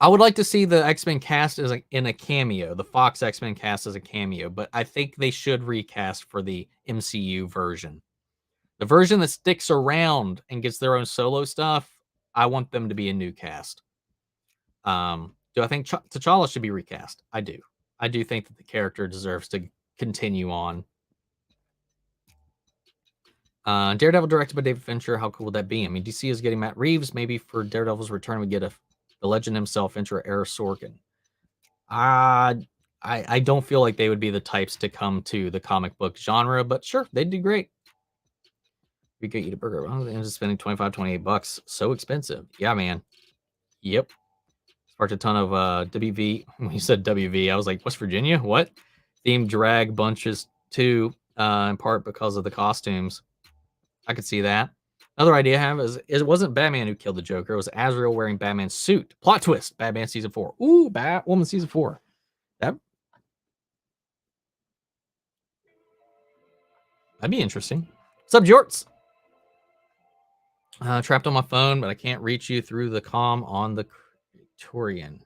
I would like to see the X-Men cast as in a cameo, the Fox X-Men cast as a cameo, but I think they should recast for the MCU version. The version that sticks around and gets their own solo stuff, I want them to be a new cast. Do I think T'Challa should be recast? I do. I do think that the character deserves to continue on. Daredevil directed by David Fincher. How cool would that be? I mean, DC is getting Matt Reeves. Maybe for Daredevil's return, we get the legend himself, Fincher, Eric Sorkin. I don't feel like they would be the types to come to the comic book genre, but sure, they'd do great. We could eat a burger. Well, I'm just spending $25, $28. So expensive. Yeah, man. Yep. Sparked a ton of WV. When you said WV, I was like, West Virginia? What? Themed drag bunches too, in part because of the costumes. I could see that. Another idea I have is it wasn't Batman who killed the Joker. It was Azrael wearing Batman's suit. Plot twist. Batman season 4. Ooh, Batwoman season 4. That'd be interesting. What's up, Jorts? Trapped on my phone, but I can't reach you through the comm on the Criterion.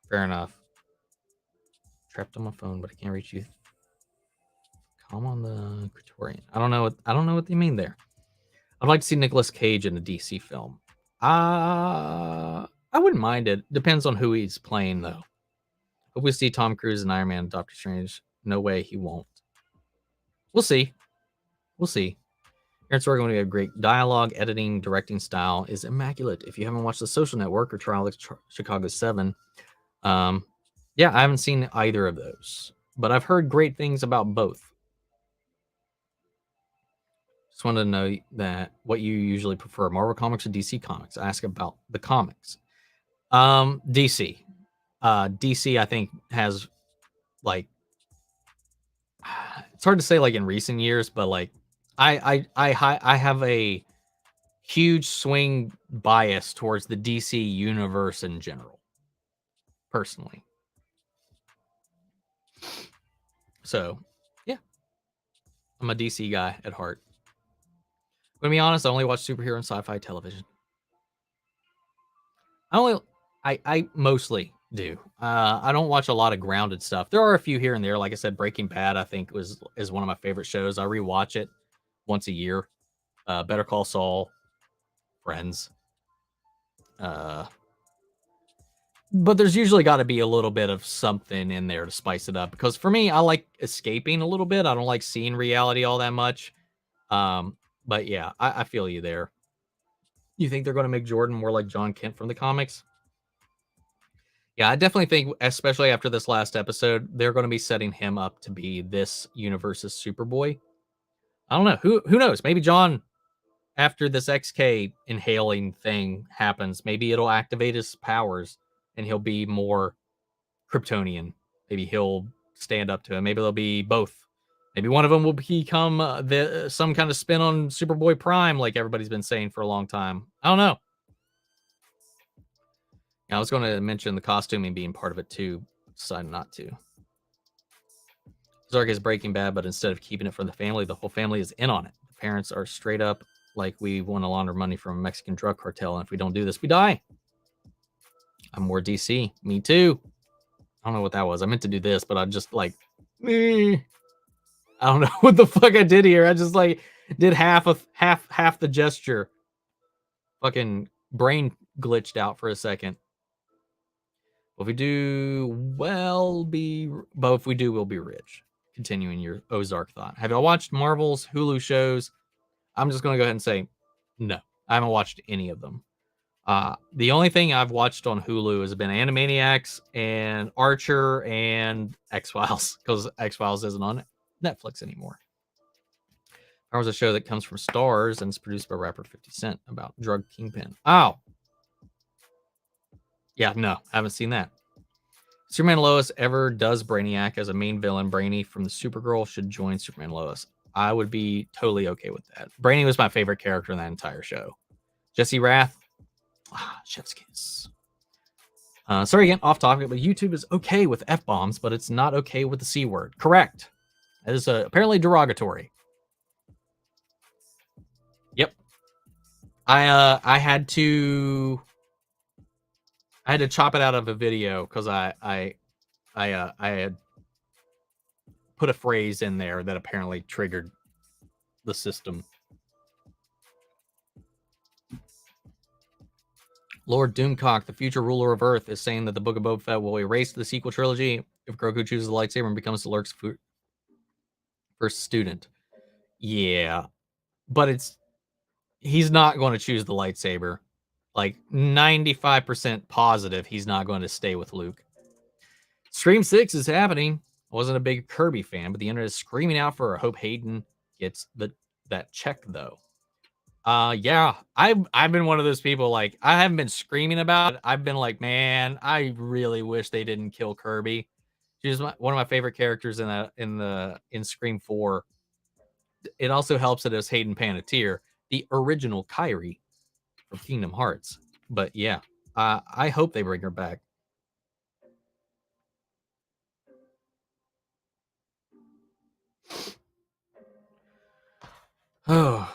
Fair enough. Trapped on my phone, but I can't reach you. Comm on the Criterion. I don't know what they mean there. I'd like to see Nicolas Cage in a DC film. I wouldn't mind it. Depends on who he's playing, though. Hope we see Tom Cruise and Iron Man and Doctor Strange. No way he won't. We'll see. We'll see. Aaron Sorkin going to have great dialogue, editing, directing style is immaculate. If you haven't watched The Social Network or Trial of Chicago 7, yeah, I haven't seen either of those, but I've heard great things about both. Just wanted to know that what you usually prefer, Marvel Comics or DC Comics. I ask about the comics. DC. DC, I think, has like it's hard to say like in recent years, but like I have a huge swing bias towards the DC universe in general, personally. So, yeah, I'm a DC guy at heart. To be honest, I only watch superhero and sci-fi television. I mostly do. I don't watch a lot of grounded stuff. There are a few here and there. Like I said, Breaking Bad, I think is one of my favorite shows. I rewatch it once a year. Better Call Saul, Friends. But there's usually got to be a little bit of something in there to spice it up. Because for me, I like escaping a little bit. I don't like seeing reality all that much. But yeah, I feel you there. You think they're going to make Jordan more like John Kent from the comics? Yeah, I definitely think, especially after this last episode, they're going to be setting him up to be this universe's Superboy. I don't know. Who knows? Maybe John, after this XK inhaling thing happens, maybe it'll activate his powers and he'll be more Kryptonian. Maybe he'll stand up to him. Maybe they'll be both. Maybe one of them will become some kind of spin on Superboy Prime, like everybody's been saying for a long time. I don't know. Yeah, I was going to mention the costuming being part of it too. Decided not to. Zark is Breaking Bad, but instead of keeping it for the family, the whole family is in on it. parents are straight up like we want to launder money from a Mexican drug cartel, and if we don't do this, we die. I'm more DC. Me too. I don't know what that was. I meant to do this, but I just like, I don't know what the fuck I did here. I just like did half the gesture. Fucking brain glitched out for a second. If we do, we'll be rich. Continuing your Ozark thought. Have y'all watched Marvel's Hulu shows? I'm just going to go ahead and say, no, I haven't watched any of them. The only thing I've watched on Hulu has been Animaniacs and Archer and X-Files, because X-Files isn't on Netflix anymore. There was a show that comes from Stars and it's produced by rapper 50 Cent about drug kingpin. Oh. Yeah, no, haven't seen that. Superman Lois ever does Brainiac as a main villain. Brainy from the Supergirl should join Superman Lois. I would be totally okay with that. Brainy was my favorite character in that entire show. Jesse Rath, chef's kiss. Sorry again, off topic, but YouTube is okay with F-bombs, but it's not okay with the C word. Correct. That is apparently derogatory. Yep. I had to chop it out of a video because I had put a phrase in there that apparently triggered the system. Lord Doomcock, the future ruler of Earth, is saying that the Book of Boba Fett will erase the sequel trilogy if Grogu chooses the lightsaber and becomes the Lurk's first student. Yeah, but he's not going to choose the lightsaber. Like 95% positive he's not going to stay with Luke. Scream 6 is happening. I wasn't a big Kirby fan, but the internet is screaming out for. I hope Hayden gets that check though. Yeah, I've been one of those people. Like, I haven't been screaming about it. I've been like, man, I really wish they didn't kill Kirby. She's one of my favorite characters in Scream 4. It also helps that it's Hayden Panettiere, the original Kairi from Kingdom Hearts. But yeah, I hope they bring her back. Oh,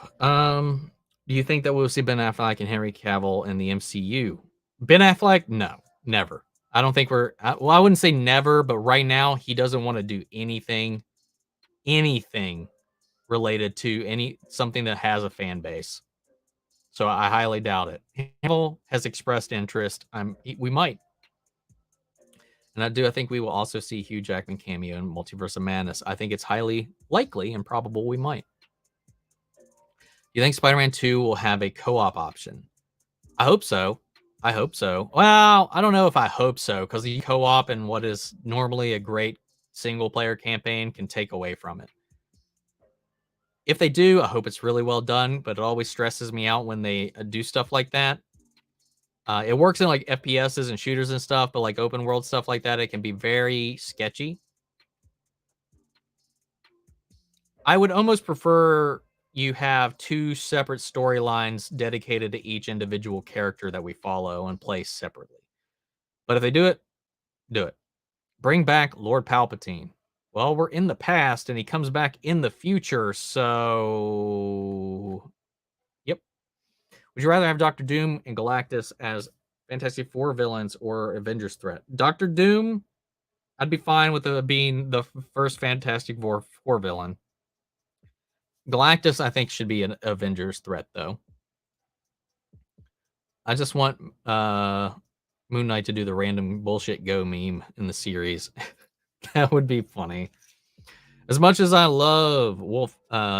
do you think that we'll see Ben Affleck and Henry Cavill in the MCU? Ben Affleck? No, never. I don't think I wouldn't say never, but right now he doesn't want to do anything related to something that has a fan base. So I highly doubt it. Cavill has expressed interest. We might. And I think we will also see Hugh Jackman cameo in Multiverse of Madness. I think it's highly likely and probable we might. You think Spider-Man 2 will have a co-op option? I hope so. Well, I don't know if I hope so, because the co-op and what is normally a great single-player campaign can take away from it. If they do, I hope it's really well done, but it always stresses me out when they do stuff like that. It works in like FPSs and shooters and stuff, but like open world stuff like that, it can be very sketchy. I would almost prefer you have two separate storylines dedicated to each individual character that we follow and play separately. But if they do it, do it. Bring back Lord Palpatine. Well, we're in the past and he comes back in the future, so yep. Would you rather have Doctor Doom and Galactus as Fantastic Four villains or Avengers threat? Doctor Doom, I'd be fine with being the first Fantastic Four villain. Galactus, I think, should be an Avengers threat, though. I just want Moon Knight to do the random bullshit go meme in the series. That would be funny. As much as I love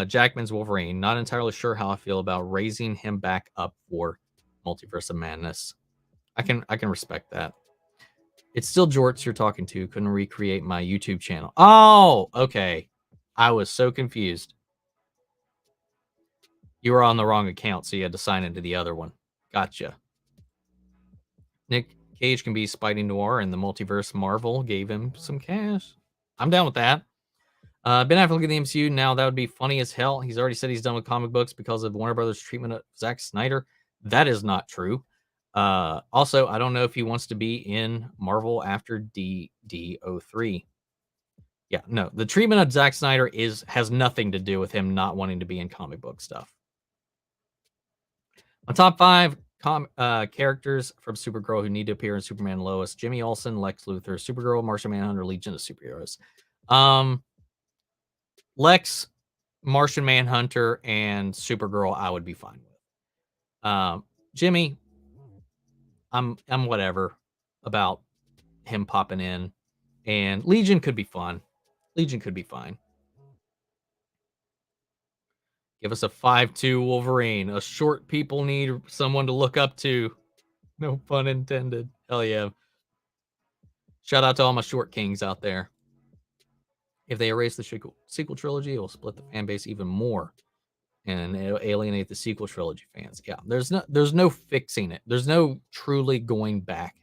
Jackman's Wolverine, not entirely sure how I feel about raising him back up for Multiverse of Madness. I can respect that. It's still Jorts you're talking to. Couldn't recreate my YouTube channel. Oh, okay. I was so confused. You were on the wrong account, so you had to sign into the other one. Gotcha. Nick Cage can be Spidey Noir, and the Multiverse Marvel gave him some cash. I'm down with that. Ben Affleck in the MCU now, that would be funny as hell. He's already said he's done with comic books because of Warner Brothers' treatment of Zack Snyder. That is not true. Also, I don't know if he wants to be in Marvel after DD03. Yeah, no, the treatment of Zack Snyder has nothing to do with him not wanting to be in comic book stuff. My top 5 characters from Supergirl who need to appear in Superman and Lois: Jimmy Olsen, Lex Luthor, Supergirl, Martian Manhunter, Legion of Superheroes. Lex, Martian Manhunter, and Supergirl I would be fine with. Jimmy, I'm whatever about him popping in, and Legion could be fun. Legion could be fine. Give us a 5'2" Wolverine. A short people need someone to look up to. No pun intended. Hell yeah. Shout out to all my short kings out there. If they erase the sequel trilogy, it will split the fan base even more and it'll alienate the sequel trilogy fans. Yeah, there's no fixing it. There's no truly going back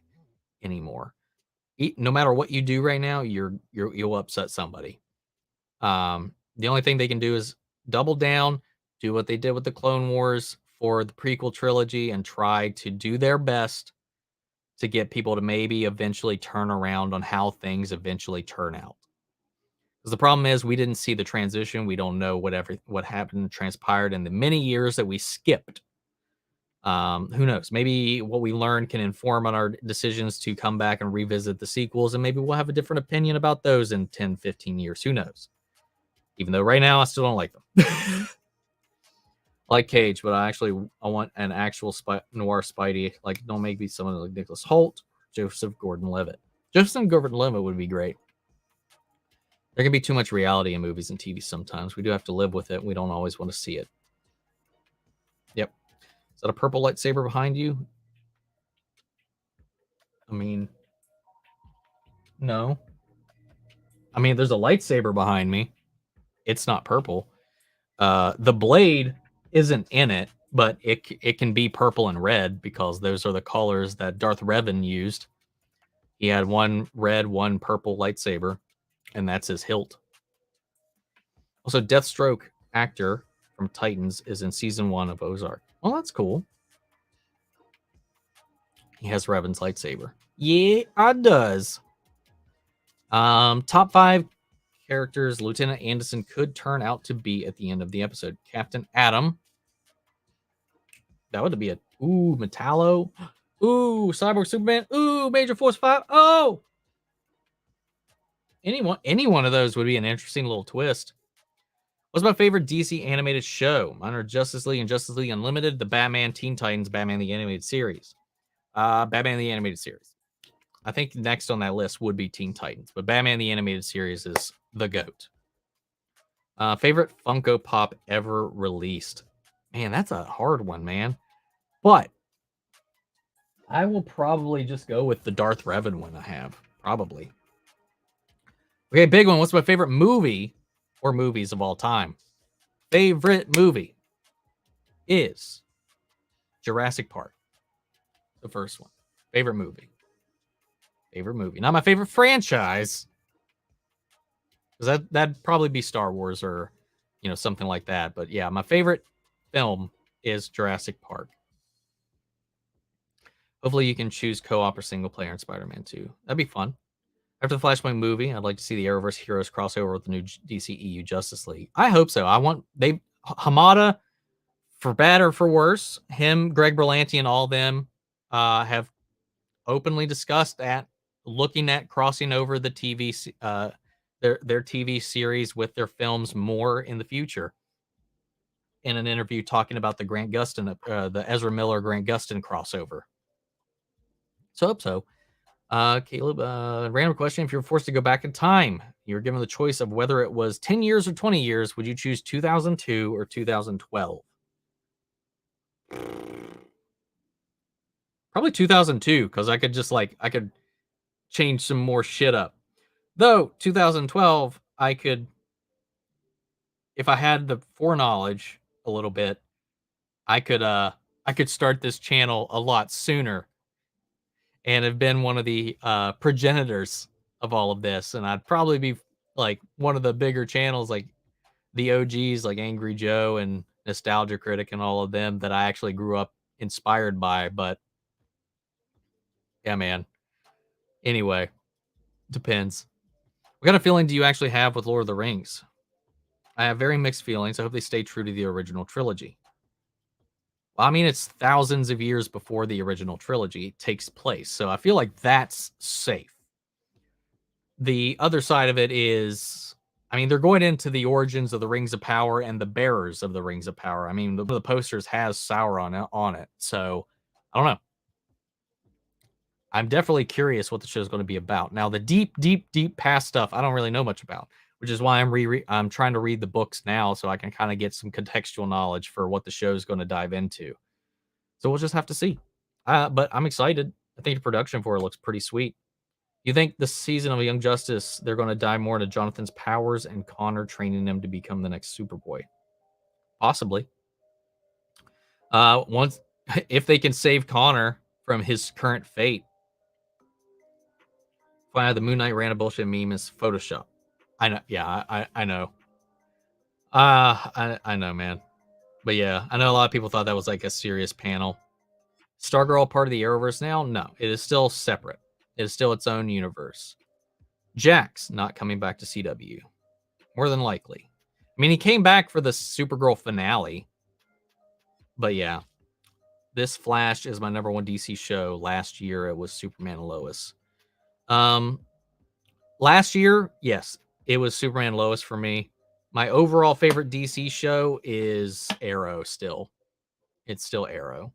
anymore. No matter what you do right now, you'll upset somebody. The only thing they can do is double down, do what they did with the Clone Wars for the prequel trilogy, and try to do their best to get people to maybe eventually turn around on how things eventually turn out. Because the problem is we didn't see the transition. We don't know what happened, transpired in the many years that we skipped. Who knows? Maybe what we learned can inform on our decisions to come back and revisit the sequels, and maybe we'll have a different opinion about those in 10, 15 years. Who knows? Even though right now I still don't like them. I like Cage, but I want an actual noir Spidey. Like, don't make me someone like Nicholas Hoult, Joseph Gordon-Levitt. Joseph Gordon-Levitt would be great. There can be too much reality in movies and TV sometimes. We do have to live with it. We don't always want to see it. Yep. Is that a purple lightsaber behind you? I mean, no. I mean, there's a lightsaber behind me. It's not purple. The blade isn't in it, but it can be purple and red because those are the colors that Darth Revan used. He had one red, one purple lightsaber, and that's his hilt. Also, Deathstroke actor from Titans is in season 1 of Ozark. Well, that's cool. He has Revan's lightsaber. Yeah, it does. Top 5 characters Lieutenant Anderson could turn out to be at the end of the episode. Captain Atom. That would be a Metallo. Ooh, Cyborg Superman. Ooh, Major Force 5. Oh! Any one of those would be an interesting little twist. What's my favorite DC animated show? Mine are Justice League and Justice League Unlimited, the Batman, Teen Titans, Batman the Animated Series. Batman the Animated Series. I think next on that list would be Teen Titans, but Batman the Animated Series is the GOAT. Favorite Funko Pop ever released? Man, that's a hard one, man. But I will probably just go with the Darth Revan one I have. Probably. Okay, big one. What's my favorite movie or movies of all time? Favorite movie is Jurassic Park. The first one. Favorite movie. Favorite movie. Not my favorite franchise. Because that'd probably be Star Wars or, something like that. But yeah, my favorite film is Jurassic Park. Hopefully you can choose co-op or single player in Spider-Man 2. That'd be fun. After the Flashpoint movie, I'd like to see the Arrowverse heroes crossover with the new DCEU Justice League. I hope so. Hamada, for bad or for worse, him, Greg Berlanti, and all of them have openly discussed looking at crossing over the TV, their TV series with their films more in the future. In an interview talking about the Grant Gustin, the Ezra Miller Grant Gustin crossover. So I hope so. Caleb, random question. If you're forced to go back in time, you're given the choice of whether it was 10 years or 20 years, would you choose 2002 or 2012? Probably 2002, because I could change some more shit up. Though 2012, I could, if I had the foreknowledge a little bit, I could start this channel a lot sooner and have been one of the progenitors of all of this. And I'd probably be like one of the bigger channels, like the OGs, like Angry Joe and Nostalgia Critic and all of them that I actually grew up inspired by. But yeah, man. Anyway, depends. What kind of feeling do you actually have with Lord of the Rings? I have very mixed feelings. I hope they stay true to the original trilogy. Well, I mean, it's thousands of years before the original trilogy takes place, so I feel like that's safe. The other side of it is, I mean, they're going into the origins of the Rings of Power and the bearers of the Rings of Power. I mean, the posters has Sauron on it, so I don't know. I'm definitely curious what the show is going to be about. Now, the deep past stuff, I don't really know much about, which is why I'm trying to read the books now so I can kind of get some contextual knowledge for what the show is going to dive into. So we'll just have to see. But I'm excited. I think the production for it looks pretty sweet. You think this season of Young Justice, they're going to dive more into Jonathan's powers and Connor training him to become the next Superboy? Possibly. Once if they can save Connor from his current fate. Find out the Moon Knight random bullshit meme is Photoshop. I know. Yeah, I know. I know, man. But yeah, I know a lot of people thought that was like a serious panel. Stargirl part of the Arrowverse now? No, it is still separate. It is still its own universe. Jax not coming back to CW. More than likely. I mean, he came back for the Supergirl finale. But yeah, this Flash is my number one DC show. Last year, it was Superman and Lois. Last year, yes, it was Superman and Lois for me. My overall favorite DC show is Arrow still. It's still Arrow.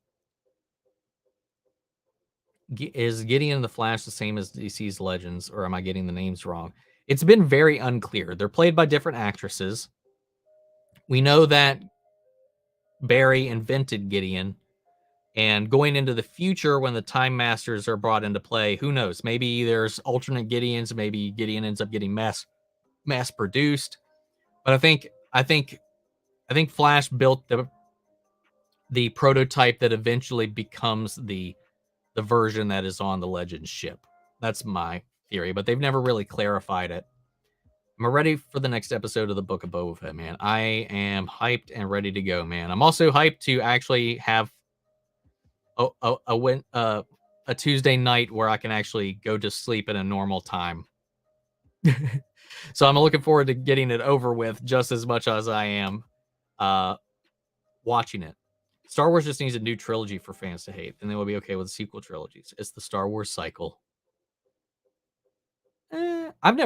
Is Gideon and the Flash the same as DC's Legends, or am I getting the names wrong? It's been very unclear. They're played by different actresses. We know that Barry invented Gideon, and going into the future when the Time Masters are brought into play, who knows? Maybe there's alternate Gideons. Maybe Gideon ends up getting mass produced. But I think Flash built the prototype that eventually becomes the version that is on the Legends ship. That's my theory, but they've never really clarified it. I'm ready for the next episode of the Book of Boba Fett, man. I am hyped and ready to go, man. I'm also hyped to actually have a Tuesday night where I can actually go to sleep at a normal time. So I'm looking forward to getting it over with just as much as I am watching it. Star Wars just needs a new trilogy for fans to hate, and they will be okay with sequel trilogies. It's the Star Wars cycle. I've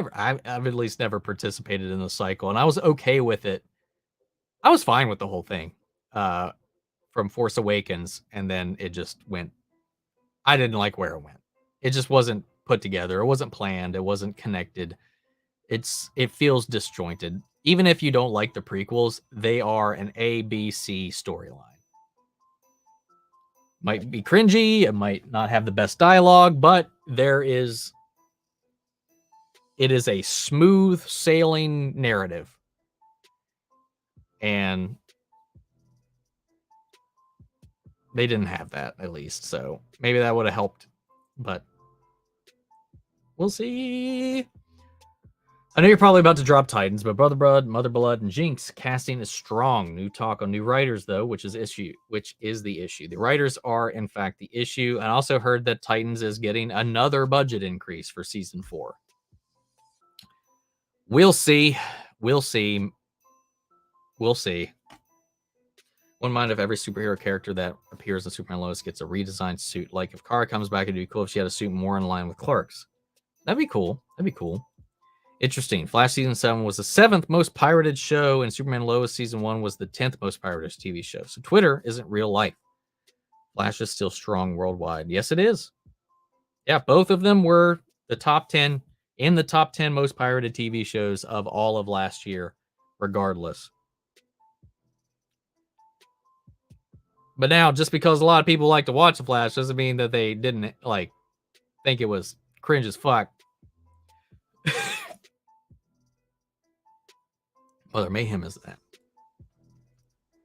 at least never participated in the cycle, and I was okay with it. I was fine with the whole thing from Force Awakens, and then it just went. I didn't like where it went. It just wasn't put together. It wasn't planned. It wasn't connected. It feels disjointed. Even if you don't like the prequels, they are an A, B, C storyline. Might be cringy, it might not have the best dialogue, but it is a smooth sailing narrative. And they didn't have that, at least, so maybe that would have helped, but we'll see. I know you're probably about to drop Titans, but Brother Blood, Mother Blood, and Jinx casting is strong. New talk on new writers, though, which is the issue. The writers are, in fact, the issue. And I also heard that Titans is getting another budget increase for season 4. We'll see. We'll see. We'll see. Wouldn't mind if every superhero character that appears in Superman Lois gets a redesigned suit. Like if Kara comes back, it'd be cool if she had a suit more in line with Clark's. That'd be cool. Interesting. Flash season 7 was the 7th most pirated show, and Superman Lois season 1 was the 10th most pirated TV show. So Twitter isn't real life. Flash is still strong worldwide. Yes, it is. Yeah, both of them were the top 10 most pirated TV shows of all of last year, regardless. But now, just because a lot of people like to watch The Flash doesn't mean that they didn't think it was cringe as fuck. Mother Mayhem is that.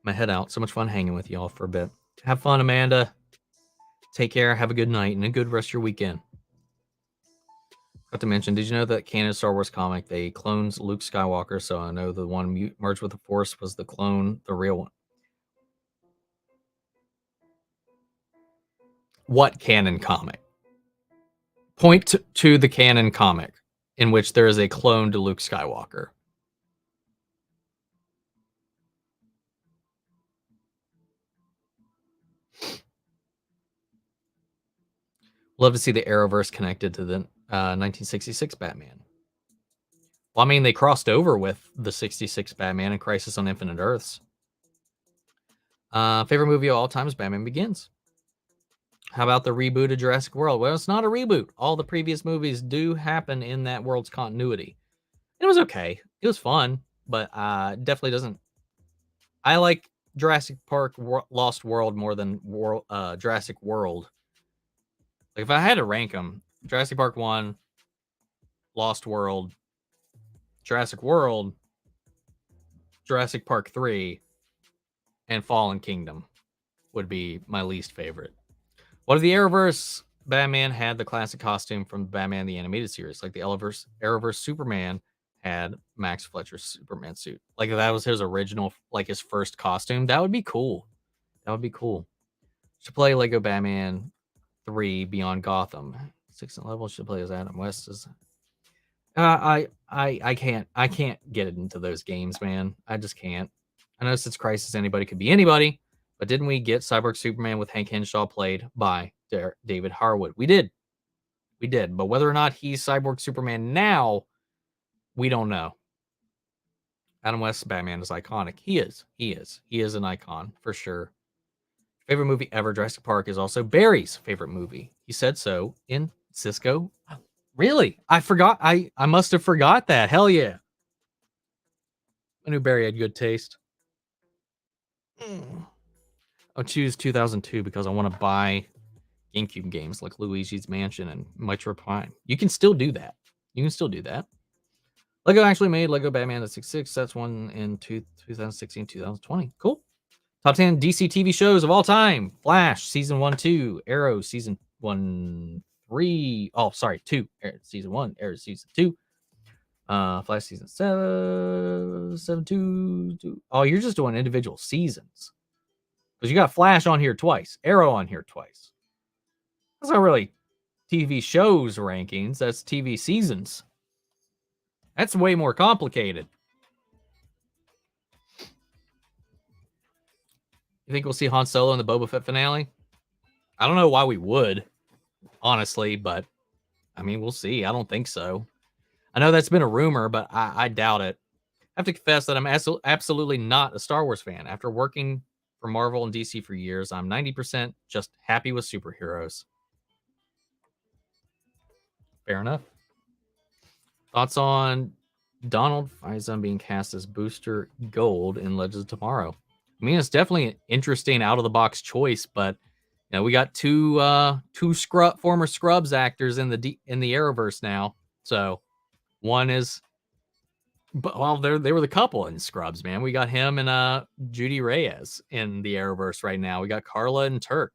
My head out. So much fun hanging with y'all for a bit. Have fun, Amanda. Take care. Have a good night and a good rest of your weekend. Got to mention, did you know that canon Star Wars comic, they clones Luke Skywalker? So I know the one merged with the Force was the clone, the real one. What canon comic? Point to the canon comic. in which there is a clone to Luke Skywalker. Love to see the Arrowverse connected to the 1966 Batman. Well, I mean, they crossed over with the 66 Batman and Crisis on Infinite Earths. Favorite movie of all time is Batman Begins. How about the reboot of Jurassic World? Well, it's not a reboot. All the previous movies do happen in that world's continuity. It was okay. It was fun, but definitely doesn't. I like Jurassic Park Lost World more than Jurassic World. Like if I had to rank them, Jurassic Park 1, Lost World, Jurassic World, Jurassic Park 3, and Fallen Kingdom would be my least favorite. What if the Arrowverse Batman had the classic costume from Batman the Animated Series? Like the Arrowverse Superman had Max Fletcher's Superman suit. Like if that was his original, like his first costume, that would be cool. That would be cool. Should play Lego Batman 3 Beyond Gotham. 6th level should play as Adam West. I can't get into those games, man. I just can't. I know since Crisis anybody could be anybody, but didn't we get Cyborg Superman with Hank Henshaw played by David Harwood? We did. But whether or not he's Cyborg Superman now, we don't know. Adam West's Batman is iconic. He is an icon for sure. Favorite movie ever, Jurassic Park, is also Barry's favorite movie. He said so in Cisco. Really? I forgot. I must have forgot that. Hell yeah. I knew Barry had good taste. I'll choose 2002 because I want to buy GameCube games like Luigi's Mansion and Metroid Prime. You can still do that. Lego actually made Lego Batman the 66. That's one in 2016, 2020. Cool. Top 10 DC TV shows of all time. Flash, season 1, 2. Arrow, season 1, 3. Oh, sorry, 2. Season 1. Arrow, season 2. Flash, season 7, 2. Oh, you're just doing individual seasons. Because you got Flash on here twice. Arrow on here twice. That's not really TV shows rankings. That's TV seasons. That's way more complicated. You think we'll see Han Solo in the Boba Fett finale? I don't know why we would, honestly, but I mean, we'll see. I don't think so. I know that's been a rumor, but I doubt it. I have to confess that I'm absolutely not a Star Wars fan. After working for Marvel and DC for years, I'm 90% just happy with superheroes. Fair enough. Thoughts on Donald Faison being cast as Booster Gold in Legends of Tomorrow? I mean, it's definitely an interesting out-of-the-box choice, but you know, we got two former Scrubs actors in the Arrowverse now. So one is, well, they were the couple in Scrubs, man. We got him and Judy Reyes in the Arrowverse right now. We got Carla and Turk.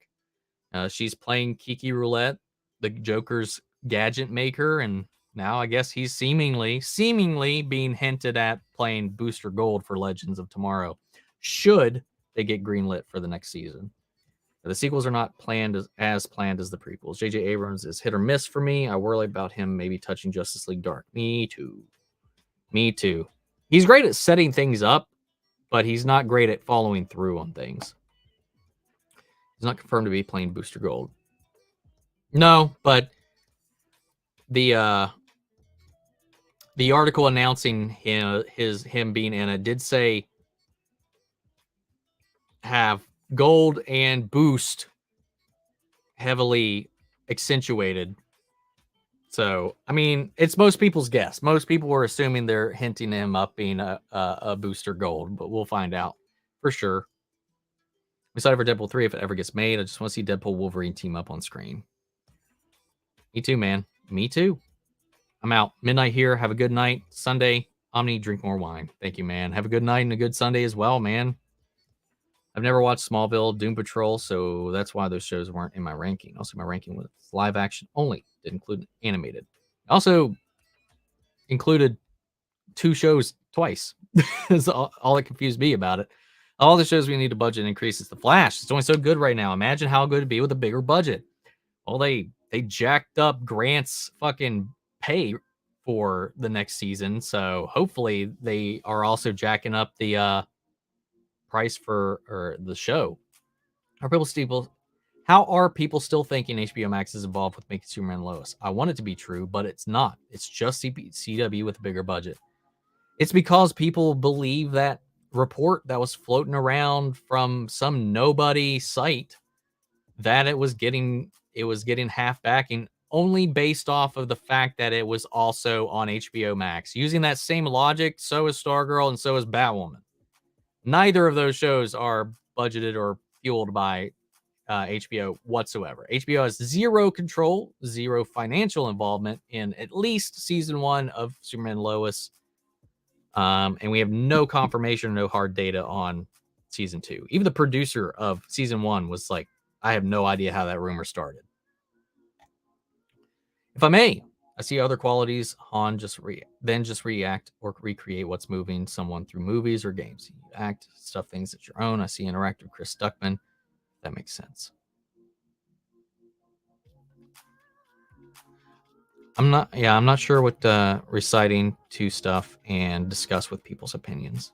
She's playing Kiki Roulette, the Joker's gadget maker, and now I guess he's seemingly being hinted at playing Booster Gold for Legends of Tomorrow. Should they get greenlit for the next season. The sequels are not planned as planned as the prequels. J.J. Abrams is hit or miss for me. I worry about him maybe touching Justice League Dark. Me too. He's great at setting things up, but he's not great at following through on things. He's not confirmed to be playing Booster Gold. No, but the article announcing him being in it did say have Gold and Boost heavily accentuated. So, I mean, it's most people's guess. Most people were assuming they're hinting him up being a Booster Gold, but we'll find out for sure. I'm excited for Deadpool 3 if it ever gets made. I just want to see Deadpool Wolverine team up on screen. Me too, man. Me too. I'm out. Midnight here. Have a good night. Sunday, Omni, drink more wine. Thank you, man. Have a good night and a good Sunday as well, man. I've never watched Smallville, Doom Patrol, so that's why those shows weren't in my ranking. Also, my ranking was live action only. Didn't include animated. Also included 2 shows twice. That's all that confused me about it. All the shows we need a budget increases. The Flash, it's only so good right now. Imagine how good it'd be with a bigger budget. Well, they jacked up Grant's fucking pay for the next season, so hopefully they are also jacking up the price for or the show. How are people still thinking HBO Max is involved with making Superman and Lois? I want it to be true, but it's not. It's just CW with a bigger budget. It's because people believe that report that was floating around from some nobody site that it was getting half backing only based off of the fact that it was also on HBO Max. Using that same logic, so is Stargirl and so is Batwoman. Neither of those shows are budgeted or fueled by HBO whatsoever. HBO has zero control, zero financial involvement in at least season 1 of Superman and Lois. And we have no confirmation, no hard data on season 2. Even the producer of season 1 was like, I have no idea how that rumor started. If I may, I see other qualities. Han just react or recreate what's moving someone through movies or games. You act, stuff things at your own. I see interactive Chris Stuckman. That makes sense. I'm not sure what reciting to stuff and discuss with people's opinions.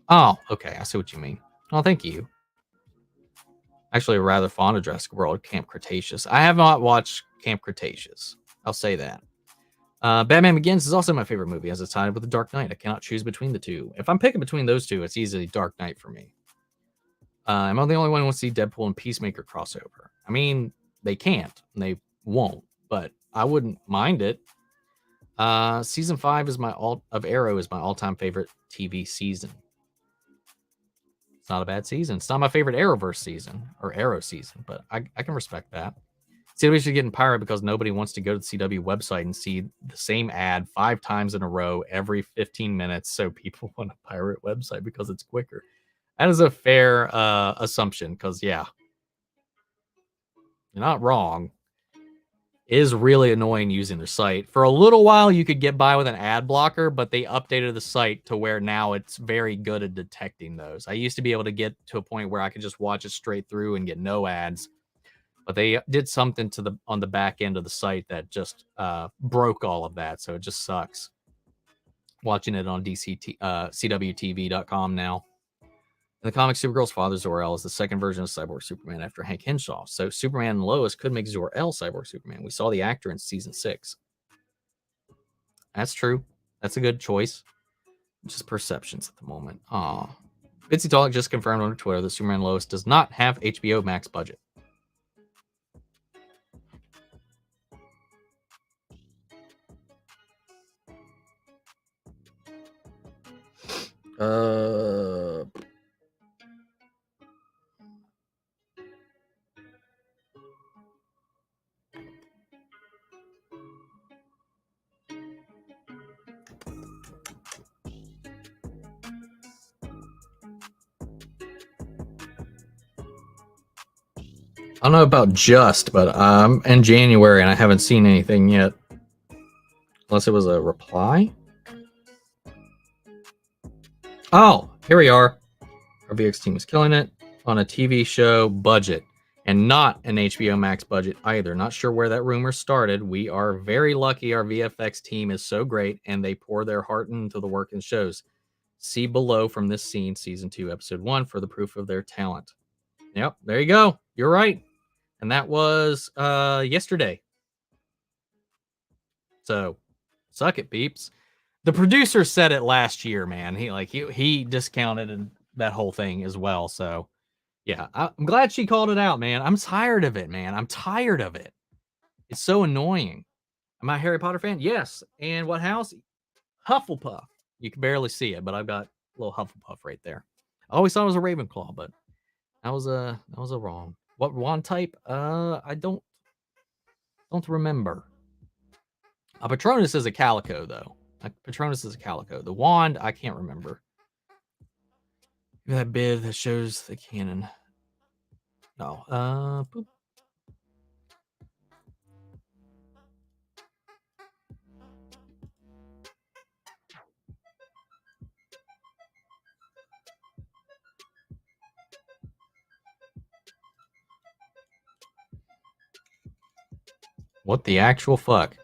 Oh, okay. I see what you mean. Oh, thank you. Actually, rather fond of Jurassic World, Camp Cretaceous. I have not watched Camp Cretaceous. I'll say that. Batman Begins is also my favorite movie, as it's tied with The Dark Knight. I cannot choose between the two. If I'm picking between those two, it's easily Dark Knight for me. Am I the only one who wants to see Deadpool and Peacemaker crossover? I mean, they can't, and they won't, but I wouldn't mind it. Season 5 of Arrow is my all-time favorite TV season. It's not a bad season. It's not my favorite Arrowverse season or Arrow season, but I can respect that. CW should get in pirate because nobody wants to go to the CW website and see the same ad 5 times in a row every 15 minutes. So people want a pirate website because it's quicker. That is a fair assumption because, yeah, you're not wrong. It is really annoying using their site. For a little while, you could get by with an ad blocker, but they updated the site to where now it's very good at detecting those. I used to be able to get to a point where I could just watch it straight through and get no ads. But they did something on the back end of the site that just broke all of that. So it just sucks. Watching it on CWTV.com now. In the comics, Supergirl's father, Zor-El, is the second version of Cyborg Superman after Hank Henshaw. So Superman and Lois could make Zor-El Cyborg Superman. We saw the actor in season 6. That's true. That's a good choice. Just perceptions at the moment. Aw. Bitsy Talk just confirmed on Twitter that Superman and Lois does not have HBO Max budget. I don't know about just, but I'm in January and I haven't seen anything yet. Unless it was a reply. Oh, here we are. Our VX team is killing it on a TV show budget and not an HBO Max budget either. Not sure where that rumor started. We are very lucky our VFX team is so great and they pour their heart into the work and shows. See below from this scene, season 2, episode 1 for the proof of their talent. Yep, there you go. You're right. And that was yesterday. So, suck it, peeps. The producer said it last year, man. He discounted and that whole thing as well. So, yeah, I'm glad she called it out, man. I'm tired of it, man. I'm tired of it. It's so annoying. Am I a Harry Potter fan? Yes. And what house? Hufflepuff. You can barely see it, but I've got a little Hufflepuff right there. I always thought it was a Ravenclaw, but that was a wrong. What wand type? I don't remember. A Patronus is a Calico, though. A Patronus is a Calico. The wand, I can't remember. That bid that shows the canon. No. Boop. What the actual fuck?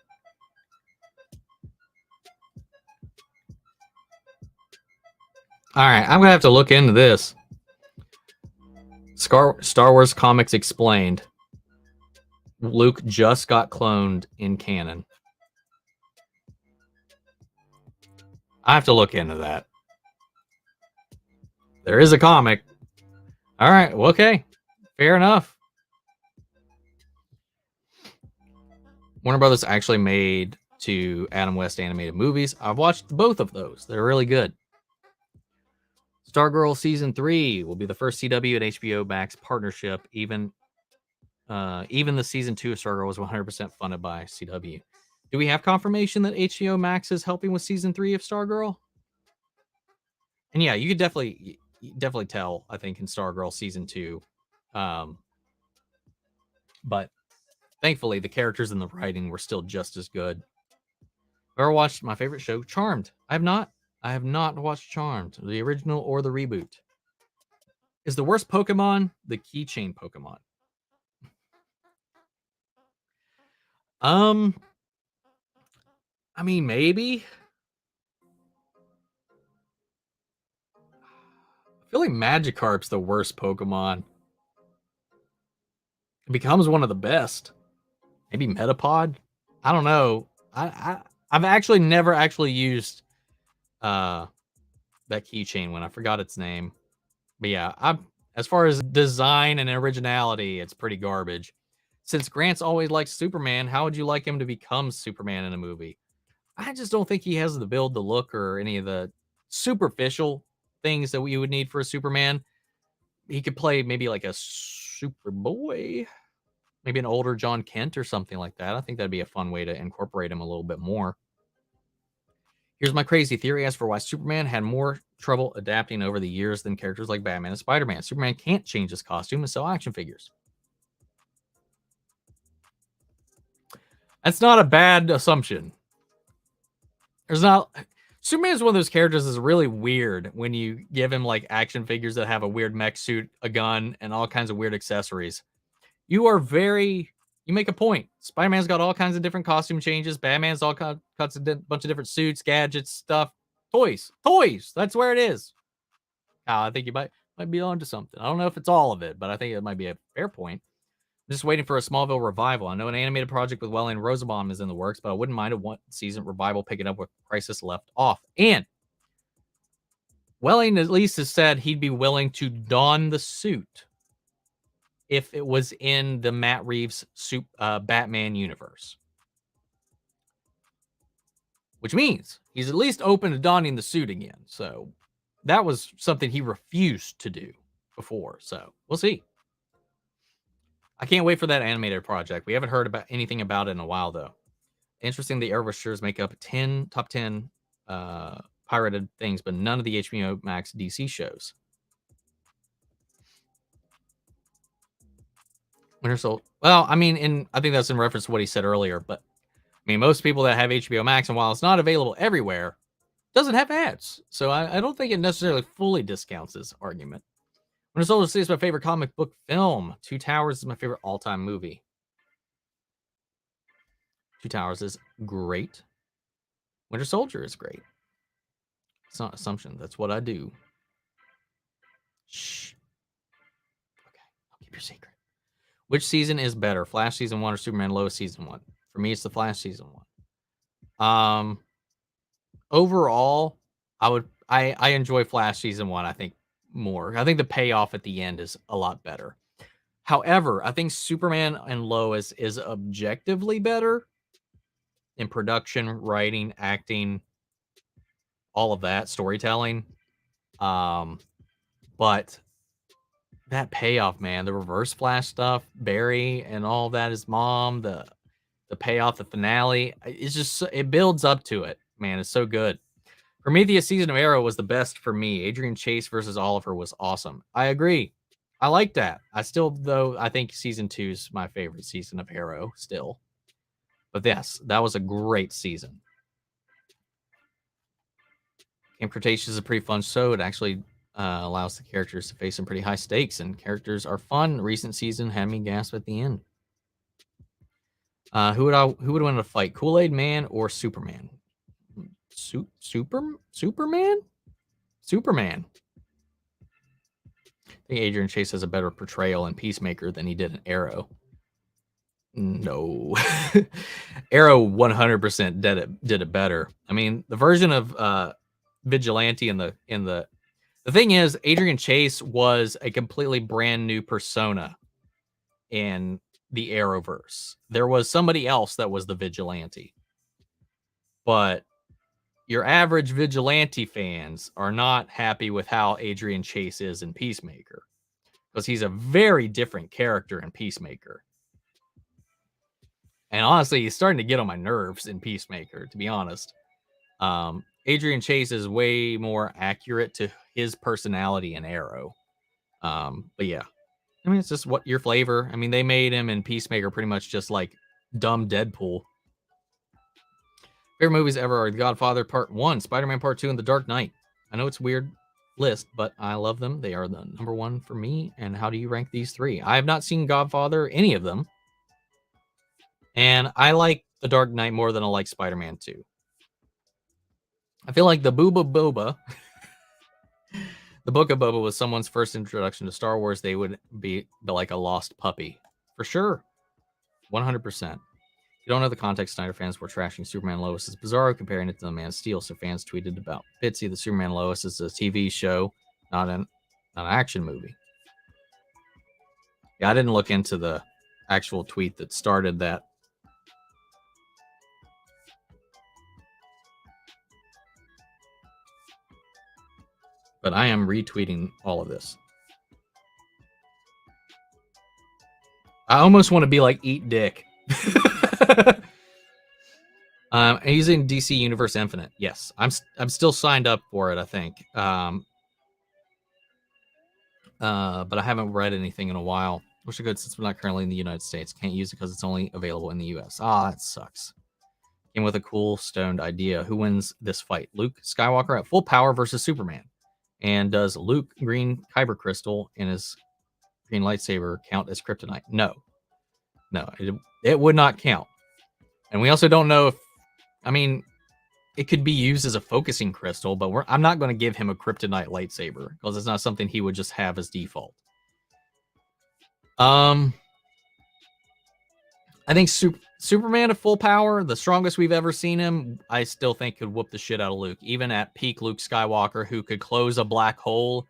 All right, I'm gonna have to look into this. Star Wars Comics Explained. Luke just got cloned in canon. I have to look into that. There is a comic. All right, well, okay, fair enough. Warner Brothers actually made 2 Adam West animated movies. I've watched both of those. They're really good. Stargirl Season 3 will be the first CW and HBO Max partnership. Even the Season 2 of Stargirl was 100% funded by CW. Do we have confirmation that HBO Max is helping with Season 3 of Stargirl? And yeah, you could definitely tell, I think, in Stargirl Season 2. But thankfully, the characters and the writing were still just as good. Ever watched my favorite show, Charmed? I have not. I have not watched Charmed, the original or the reboot. Is the worst Pokemon the keychain Pokemon? I mean, maybe. I feel like Magikarp's the worst Pokemon. It becomes one of the best. Maybe Metapod? I don't know. I've actually never actually used that keychain one. I forgot its name. But yeah, as far as design and originality, it's pretty garbage. Since Grant's always liked Superman, how would you like him to become Superman in a movie? I just don't think he has the build, the look, or any of the superficial things that we would need for a Superman. He could play maybe like a Superboy, maybe an older John Kent or something like that. I think that'd be a fun way to incorporate him a little bit more. Here's my crazy theory as for why Superman had more trouble adapting over the years than characters like Batman and Spider-Man. Superman can't change his costume and sell action figures. That's not a bad assumption. Superman's one of those characters that's really weird when you give him like action figures that have a weird mech suit, a gun, and all kinds of weird accessories. You make a point. Spider-Man's got all kinds of different costume changes. Batman's all kinds of bunch of different suits, gadgets, stuff, toys. That's where it is. I think you might be onto something. I don't know if it's all of it, but I think it might be a fair point. I'm just waiting for a Smallville revival. I know an animated project with Welling and Rosenbaum is in the works, but I wouldn't mind a one-season revival picking up where Crisis left off. And Welling at least has said he'd be willing to don the suit if it was in the Matt Reeves Batman universe. Which means he's at least open to donning the suit again. So that was something he refused to do before. So we'll see. I can't wait for that animated project. We haven't heard about anything about it in a while, though. Interesting, the Arrowverse make up top 10 pirated things, but none of the HBO Max DC shows. Winter Soldier. Well, I mean, I think that's in reference to what he said earlier, but I mean, most people that have HBO Max, and while it's not available everywhere, doesn't have ads. So I don't think it necessarily fully discounts this argument. Winter Soldier is my favorite comic book film. Two Towers is my favorite all-time movie. Two Towers is great. Winter Soldier is great. It's not assumption. That's what I do. Shh. Okay, I'll keep your secret. Which season is better, Flash season 1 or Superman Lois season 1? For me, it's the Flash season 1. Overall, I enjoy Flash season 1, I think, more. I think the payoff at the end is a lot better. However, I think Superman and Lois is objectively better in production, writing, acting, all of that, storytelling. But that payoff, man, the Reverse Flash stuff, Barry and all that, his mom, the payoff, the finale, it's just, it builds up to it, man. It's so good. Prometheus season of Arrow was the best for me. Adrian Chase versus Oliver was awesome. I agree. I like that. I think season 2 is my favorite season of Arrow still. But yes, that was a great season. Camp Cretaceous is a pretty fun show. It actually allows the characters to face some pretty high stakes, and characters are fun. Recent season had me gasp at the end. Who would win a fight? Kool-Aid Man or Superman? Superman? Superman. I think Adrian Chase has a better portrayal in Peacemaker than he did in Arrow. No. Arrow 100% did it better. I mean, the version of Vigilante in the thing is, Adrian Chase was a completely brand new persona in the Arrowverse. There was somebody else that was the Vigilante. But your average Vigilante fans are not happy with how Adrian Chase is in Peacemaker, because he's a very different character in Peacemaker. And honestly, he's starting to get on my nerves in Peacemaker, to be honest. Adrian Chase is way more accurate to his personality in Arrow. But yeah, I mean, it's just what your flavor. I mean, they made him in Peacemaker pretty much just like dumb Deadpool. Favorite movies ever are The Godfather Part 1, Spider-Man Part 2, and The Dark Knight. I know it's a weird list, but I love them. They are the number one for me. And how do you rank these three? I have not seen Godfather, any of them. And I like The Dark Knight more than I like Spider-Man 2. I feel like the Boba, the Book of Boba was someone's first introduction to Star Wars. They would be like a lost puppy. For sure. 100%. If you don't know the context, Snyder fans were trashing Superman Lois as Bizzaro, comparing it to The Man of Steel, so fans tweeted about Bitsy. The Superman Lois is a TV show, not an action movie. Yeah, I didn't look into the actual tweet that started that. But I am retweeting all of this. I almost want to be like, eat dick. He's in DC Universe Infinite. Yes, I'm still signed up for it, I think. But I haven't read anything in a while. Wish I could, since we're not currently in the United States. Can't use it because it's only available in the US. That sucks. Came with a cool stoned idea. Who wins this fight? Luke Skywalker at full power versus Superman. And does Luke green kyber crystal in his green lightsaber count as kryptonite? No, it would not count. And we also don't know if, I mean, it could be used as a focusing crystal, but I'm not going to give him a kryptonite lightsaber because it's not something he would just have as default. I think Superman at full power, the strongest we've ever seen him, I still think could whoop the shit out of Luke. Even at peak Luke Skywalker, who could close a black hole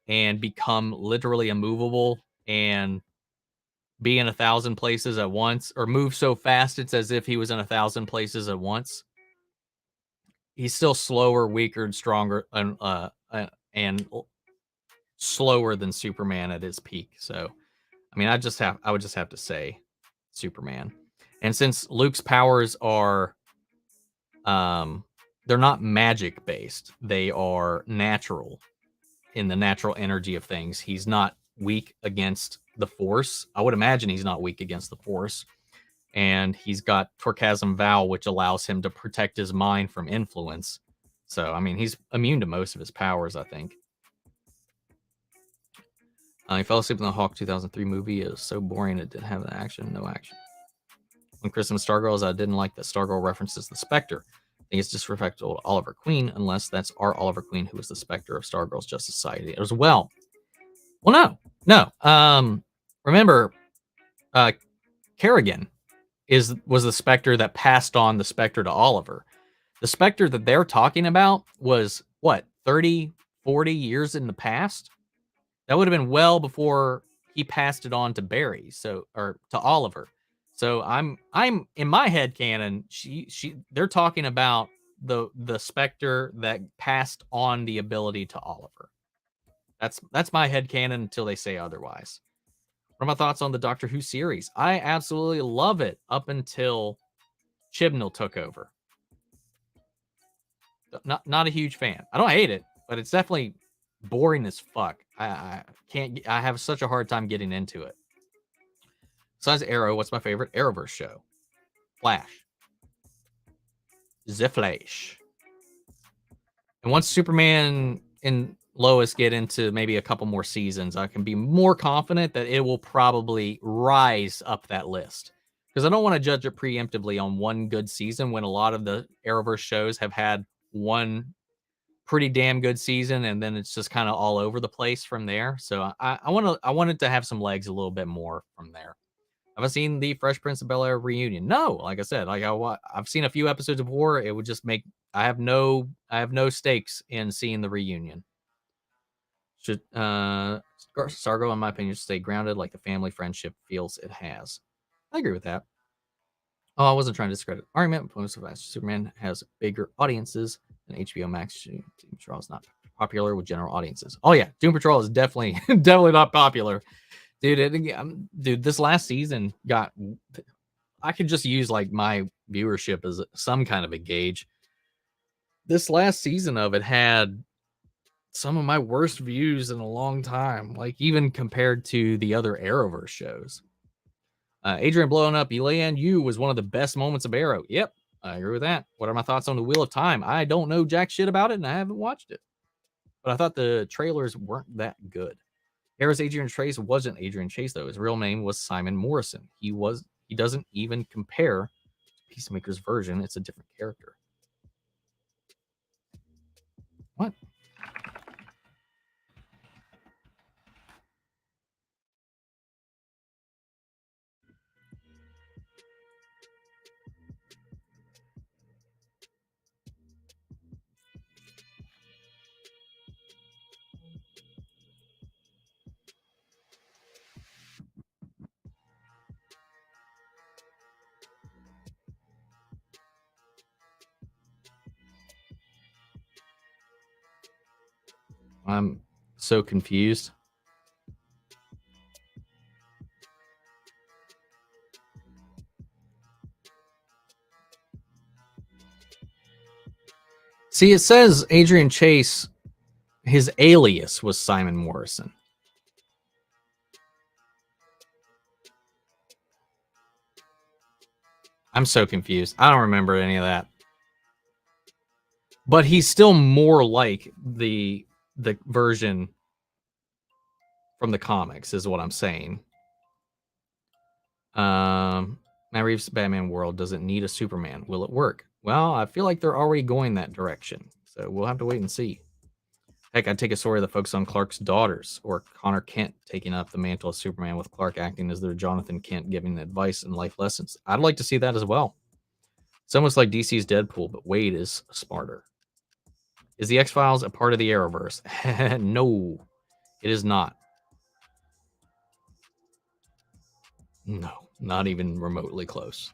and become literally immovable and be in 1,000 places at once, or move so fast it's as if he was in 1,000 places at once. He's still slower, weaker, and stronger, and slower than Superman at his peak. So, I mean, I would just have to say Superman. And since Luke's powers are, they're not magic based, they are natural, in the natural energy of things. He's not weak against the Force. I would imagine he's not weak against the Force. And he's got Torchasm Vow, which allows him to protect his mind from influence. So, I mean, he's immune to most of his powers, I think. He fell asleep in the Hawk 2003 movie. It was so boring. It didn't have the action. No action. When Christmas Stargirls, I didn't like that Stargirl references the Spectre. I think it's disrespectful to Oliver Queen, unless that's our Oliver Queen, who was the Spectre of Stargirl's Justice Society as well. Well, no. Remember, Kerrigan was the Spectre that passed on the Spectre to Oliver. The Spectre that they're talking about was, what, 30, 40 years in the past? That would have been well before he passed it on to Barry, or to Oliver. So I'm in my head canon, they're talking about the Spectre that passed on the ability to Oliver. That's my head canon until they say otherwise. What are my thoughts on the Doctor Who series? I absolutely love it up until Chibnall took over. Not a huge fan. I don't hate it, but it's definitely boring as fuck. I have such a hard time getting into it. Besides Arrow, what's my favorite Arrowverse show? Flash. The Flash. And once Superman and Lois get into maybe a couple more seasons, I can be more confident that it will probably rise up that list. Because I don't want to judge it preemptively on one good season when a lot of the Arrowverse shows have had one pretty damn good season, and then it's just kind of all over the place from there. So I wanted to have some legs a little bit more from there. Have I seen the Fresh Prince of Bel-Air reunion? No, like I said, I've seen a few episodes before. It would just make I have no stakes in seeing the reunion. Should Sargo, in my opinion, stay grounded like the family friendship feels it has. I agree with that. Oh, I wasn't trying to discredit argument. Most of Superman has bigger audiences than HBO Max. Doom Patrol is not popular with general audiences. Oh yeah, Doom Patrol is definitely definitely not popular, dude. This last season got. I could just use like my viewership as some kind of a gauge. This last season of it had some of my worst views in a long time, like even compared to the other Arrowverse shows. Adrian blowing up Elian Yu was one of the best moments of Arrow. Yep, I agree with that. What are my thoughts on the Wheel of Time? I don't know jack shit about it, and I haven't watched it. But I thought the trailers weren't that good. Arrow's Adrian Chase wasn't Adrian Chase though. His real name was Simon Morrison. He doesn't even compare to Peacemaker's version. It's a different character. What? I'm so confused. See, it says Adrian Chase, his alias was Simon Morrison. I'm so confused. I don't remember any of that. But he's still more like the version from the comics, is what I'm saying. Matt Reeves' Batman world doesn't need a Superman. Will it work? Well, I feel like they're already going that direction. So we'll have to wait and see. Heck, I'd take a story that focuses on Clark's daughters, or Connor Kent taking up the mantle of Superman with Clark acting as their Jonathan Kent giving advice and life lessons. I'd like to see that as well. It's almost like DC's Deadpool, but Wade is smarter. Is the X-Files a part of the Arrowverse? No, it is not. No, not even remotely close.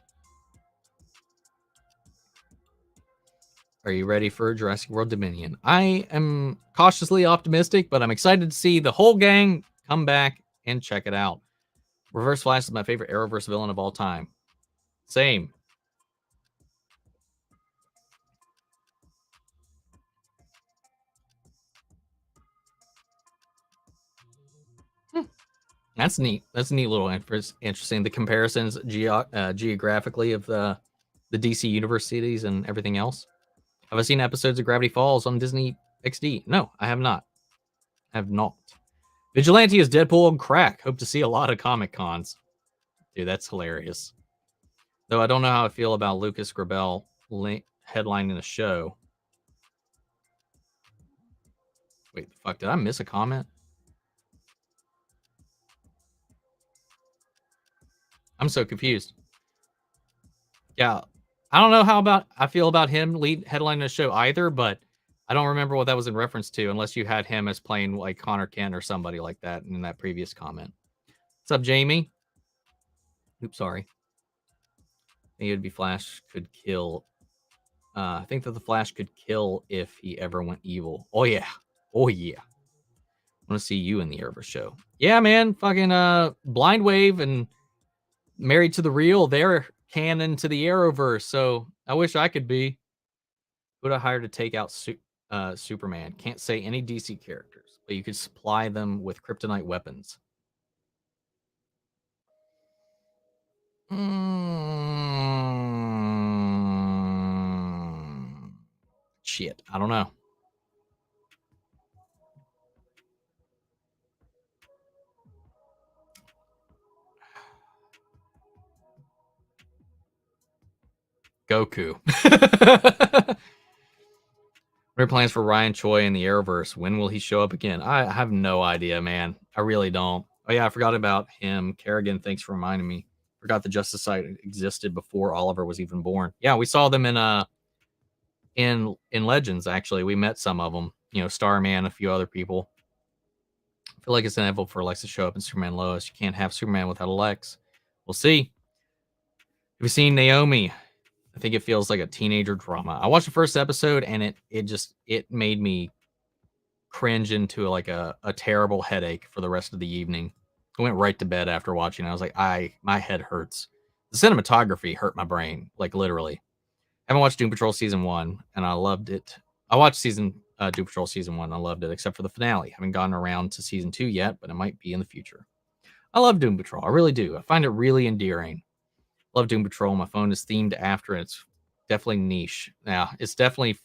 Are you ready for Jurassic World Dominion? I am cautiously optimistic, but I'm excited to see the whole gang come back and check it out. Reverse Flash is my favorite Arrowverse villain of all time. Same. That's neat. That's a neat little interesting. The comparisons geographically of the DC universe cities and everything else. Have I seen episodes of Gravity Falls on Disney XD? No, I have not. I have not. Vigilante is Deadpool on crack. Hope to see a lot of Comic Cons. Dude, that's hilarious. Though I don't know how I feel about Lucas Grabel headlining a show. Wait, the fuck, did I miss a comment? I'm so confused. Yeah, I don't know how I feel about him headlining a show either, but I don't remember what that was in reference to unless you had him as playing like Connor Kent or somebody like that in that previous comment. What's up, Jamie? Oops, sorry. I think it'd be Flash could kill. I think that the Flash could kill if he ever went evil. Oh yeah. Oh yeah. I want to see you in the Arrowverse show. Yeah, man. Fucking Blind Wave and Married to the Real, they're canon to the Arrowverse. So I wish I could be. Who would I hire to take out Superman? Can't say any DC characters, but you could supply them with kryptonite weapons. Shit, I don't know. Goku. What are plans for Ryan Choi in the Arrowverse? When will he show up again? I have no idea, man. I really don't. Oh yeah, I forgot about him. Kerrigan, thanks for reminding me. Forgot the Justice Society existed before Oliver was even born. Yeah, we saw them in Legends. Actually, we met some of them. You know, Starman, a few other people. I feel like it's inevitable for Lex to show up in Superman Lois. You can't have Superman without a Lex. We'll see. Have you seen Naomi? I think it feels like a teenager drama. I watched the first episode and it made me cringe into like a terrible headache for the rest of the evening. I went right to bed after watching. I was like, my head hurts. The cinematography hurt my brain, like literally. I haven't watched Doom Patrol season 1 and I loved it. I watched Doom Patrol season 1. I loved it, except for the finale. Haven't gotten around to season 2 yet, but it might be in the future. I love Doom Patrol. I really do. I find it really endearing. Love Doom Patrol. My phone is themed after, and it's definitely niche. Now, it's definitely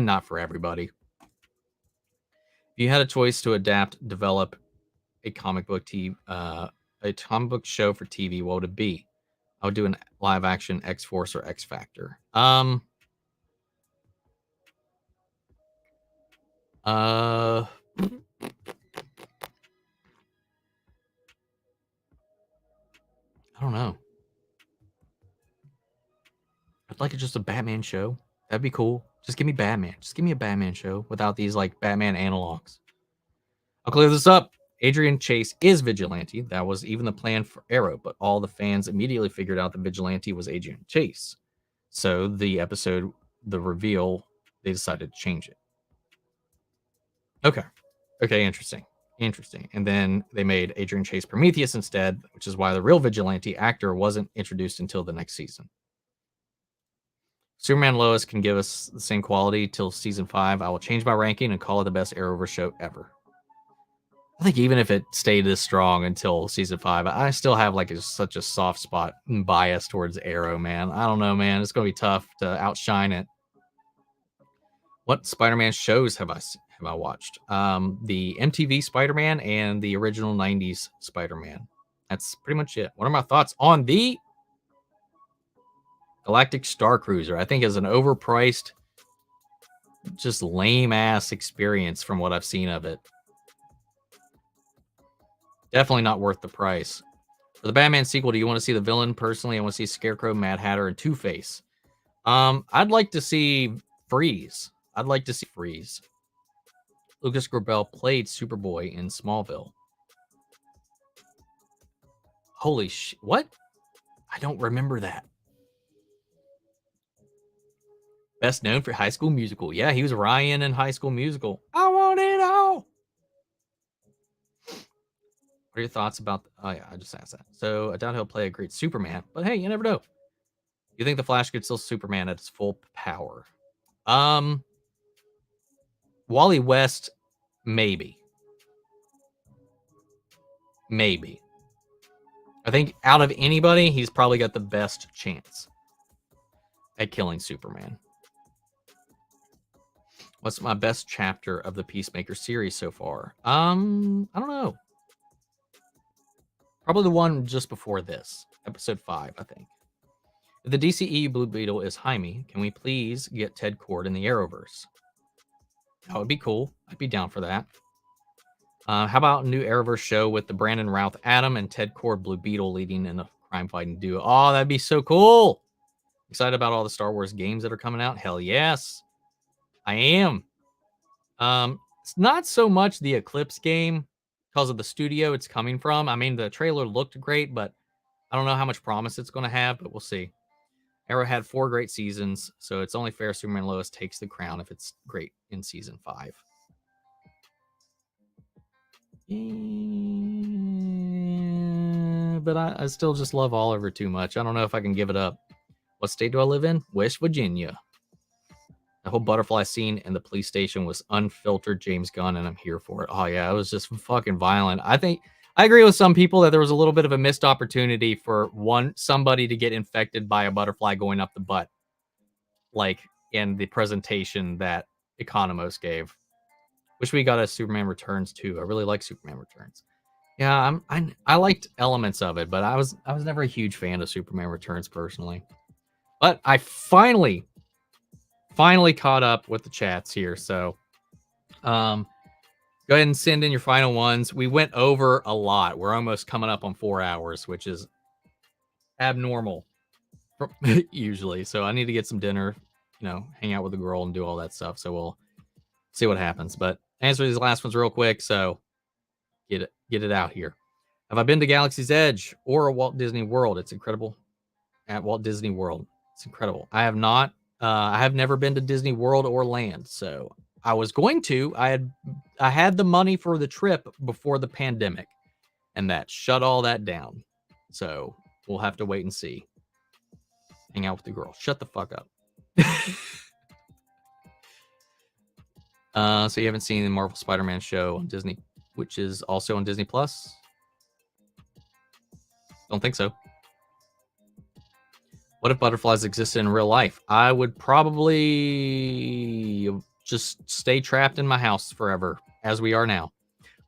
not for everybody. If you had a choice to develop a comic book show for TV, what would it be? I would do a live action X-Force or X Factor. I don't know. I'd like it just a Batman show. That'd be cool. Just give me Batman. Just give me a Batman show without these like Batman analogs. I'll clear this up. Adrian Chase is Vigilante. That was even the plan for Arrow, but all the fans immediately figured out the Vigilante was Adrian Chase. So the reveal, they decided to change it. Okay, interesting. And then they made Adrian Chase Prometheus instead, which is why the real Vigilante actor wasn't introduced until the next season. Superman Lois can give us the same quality till season 5. I will change my ranking and call it the best Arrowverse show ever. I think even if it stayed this strong until season 5, I still have like such a soft spot and bias towards Arrow, man. I don't know, man. It's going to be tough to outshine it. What Spider-Man shows have I watched? The MTV Spider-Man and the original 90s Spider-Man. That's pretty much it. What are my thoughts on the Galactic Star Cruiser? I think is an overpriced, just lame-ass experience from what I've seen of it. Definitely not worth the price. For the Batman sequel, do you want to see the villain? Personally, I want to see Scarecrow, Mad Hatter, and Two-Face. I'd like to see Freeze. Lucas Grabel played Superboy in Smallville. Holy shit. What? I don't remember that. Best known for High School Musical. Yeah, he was Ryan in High School Musical. I want it all. What are your thoughts about... Oh, yeah, I just asked that. So, I doubt he'll play a great Superman. But hey, you never know. You think the Flash could still Superman at its full power? Wally West, maybe. Maybe. I think out of anybody, he's probably got the best chance at killing Superman. What's my best chapter of the Peacemaker series so far? I don't know. Probably the one just before this. Episode 5, I think. If the DCEU Blue Beetle is Jaime, can we please get Ted Kord in the Arrowverse? That would be cool. I'd be down for that. How about a new Arrowverse show with the Brandon Routh Atom and Ted Kord Blue Beetle leading in a crime-fighting duo? Oh, that'd be so cool. Excited about all the Star Wars games that are coming out? Hell yes. I am. It's not so much the Eclipse game because of the studio it's coming from. I mean, the trailer looked great, but I don't know how much promise it's going to have, but we'll see. Arrow had 4 great seasons, so it's only fair Superman Lois takes the crown if it's great in season 5. But I still just love Oliver too much. I don't know if I can give it up. What state do I live in? West Virginia. The whole butterfly scene in the police station was unfiltered James Gunn, and I'm here for it. Oh, yeah, it was just fucking violent. I think I agree with some people that there was a little bit of a missed opportunity for somebody to get infected by a butterfly going up the butt, like in the presentation that Economos gave. Wish we got a Superman Returns too. I really like Superman Returns. Yeah, I liked elements of it, but I was never a huge fan of Superman Returns personally. But I finally finally caught up with the chats here. So go ahead and send in your final ones. We went over a lot. We're almost coming up on 4 hours, which is abnormal usually. So I need to get some dinner, hang out with the girl and do all that stuff. So we'll see what happens. But answer these last ones real quick. So get it out here. Have I been to Galaxy's Edge or a Walt Disney World? It's incredible. At Walt Disney World, it's incredible. I have not. I have never been to Disney World or Land. So I was going to. I had the money for the trip before the pandemic, and that shut all that down. So we'll have to wait and see. Hang out with the girl. Shut the fuck up. So you haven't seen the Marvel Spider-Man show on Disney, which is also on Disney Plus? Don't think so. What if butterflies existed in real life? I would probably just stay trapped in my house forever, as we are now.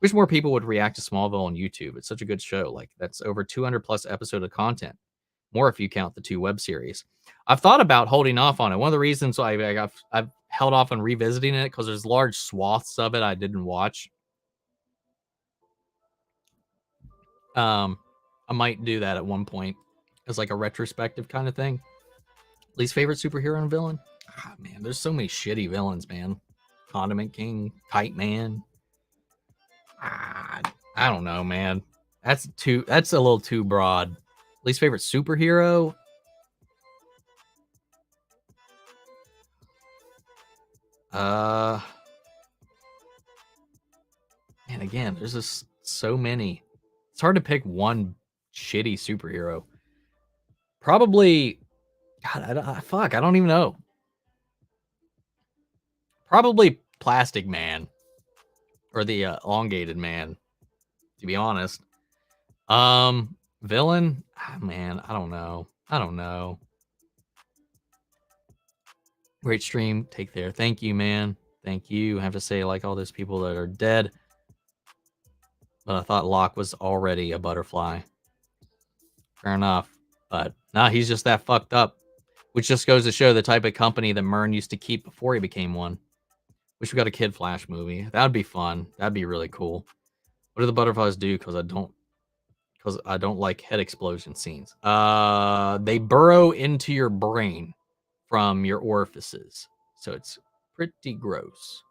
Wish more people would react to Smallville on YouTube. It's such a good show. Like, that's over 200 plus episodes of content. More if you count the 2 web series. I've thought about holding off on it. One of the reasons I've held off on revisiting it because there's large swaths of it I didn't watch. I might do that at one point as like a retrospective kind of thing. Least favorite superhero and villain? Ah, man, there's so many shitty villains, man. Condiment King, Kite Man. I don't know, man. That's a little too broad. Least favorite superhero? And again, there's just so many. It's hard to pick one shitty superhero. Probably, God, I don't even know. Probably Plastic Man or the Elongated Man, to be honest. Villain? Man, I don't know. Great stream. Take care. Thank you, man. Thank you. I have to say, like all those people that are dead. But I thought Locke was already a butterfly. Fair enough. But nah, he's just that fucked up. Which just goes to show the type of company that Murn used to keep before he became one. Wish we got a Kid Flash movie. That'd be fun. That'd be really cool. What do the butterflies do? Because I don't like head explosion scenes. They burrow into your brain from your orifices. So it's pretty gross.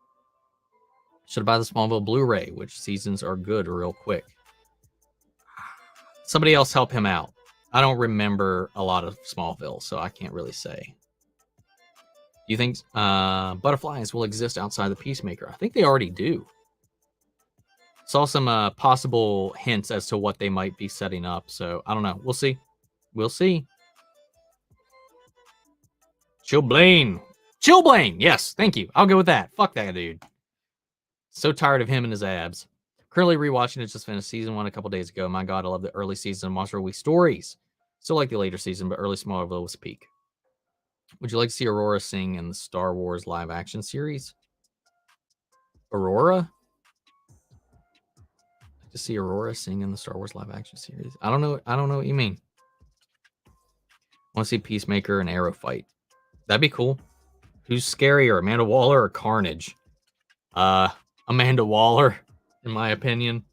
Should buy the Smallville Blu-ray, which seasons are good real quick. Somebody else help him out. I don't remember a lot of Smallville, so I can't really say. Do you think butterflies will exist outside the Peacemaker? I think they already do. Saw some possible hints as to what they might be setting up, so I don't know. We'll see. Chilblain. Yes, thank you. I'll go with that. Fuck that dude. So tired of him and his abs. Currently rewatching it. Just finished season 1 a couple days ago. My God, I love the early season of Monster Week stories. Still like the later season, but early Smallville was peak. Would you like to see Aurora sing in the Star Wars live action series? Aurora? To see Aurora sing in the Star Wars live action series. I don't know what you mean. Want to see Peacemaker and Arrow fight. That'd be cool. Who's scarier, Amanda Waller or Carnage? Amanda Waller, in my opinion.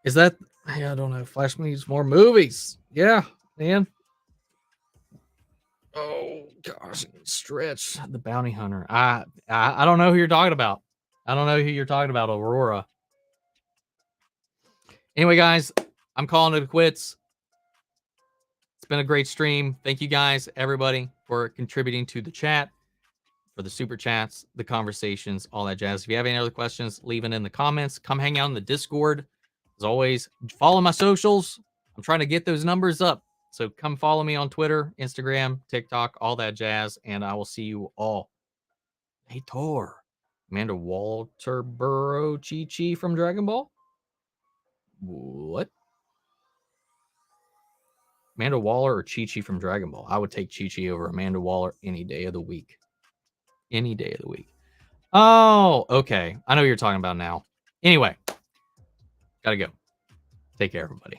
Is that... I don't know. Flash needs more movies. Yeah, man. Oh, gosh. Stretch. The Bounty Hunter. I don't know who you're talking about. Aurora. Anyway, guys, I'm calling it quits. It's been a great stream. Thank you guys, everybody, for contributing to the chat, for the super chats, the conversations, all that jazz. If you have any other questions, leave it in the comments. Come hang out in the Discord. As always, follow my socials. I'm trying to get those numbers up. So come follow me on Twitter, Instagram, TikTok, all that jazz. And I will see you all later. Amanda Walter Burrow Chi-Chi from Dragon Ball? What? Amanda Waller or Chi-Chi from Dragon Ball? I would take Chi-Chi over Amanda Waller any day of the week. Any day of the week. Oh, okay. I know what you're talking about now. Anyway, gotta go. Take care, everybody.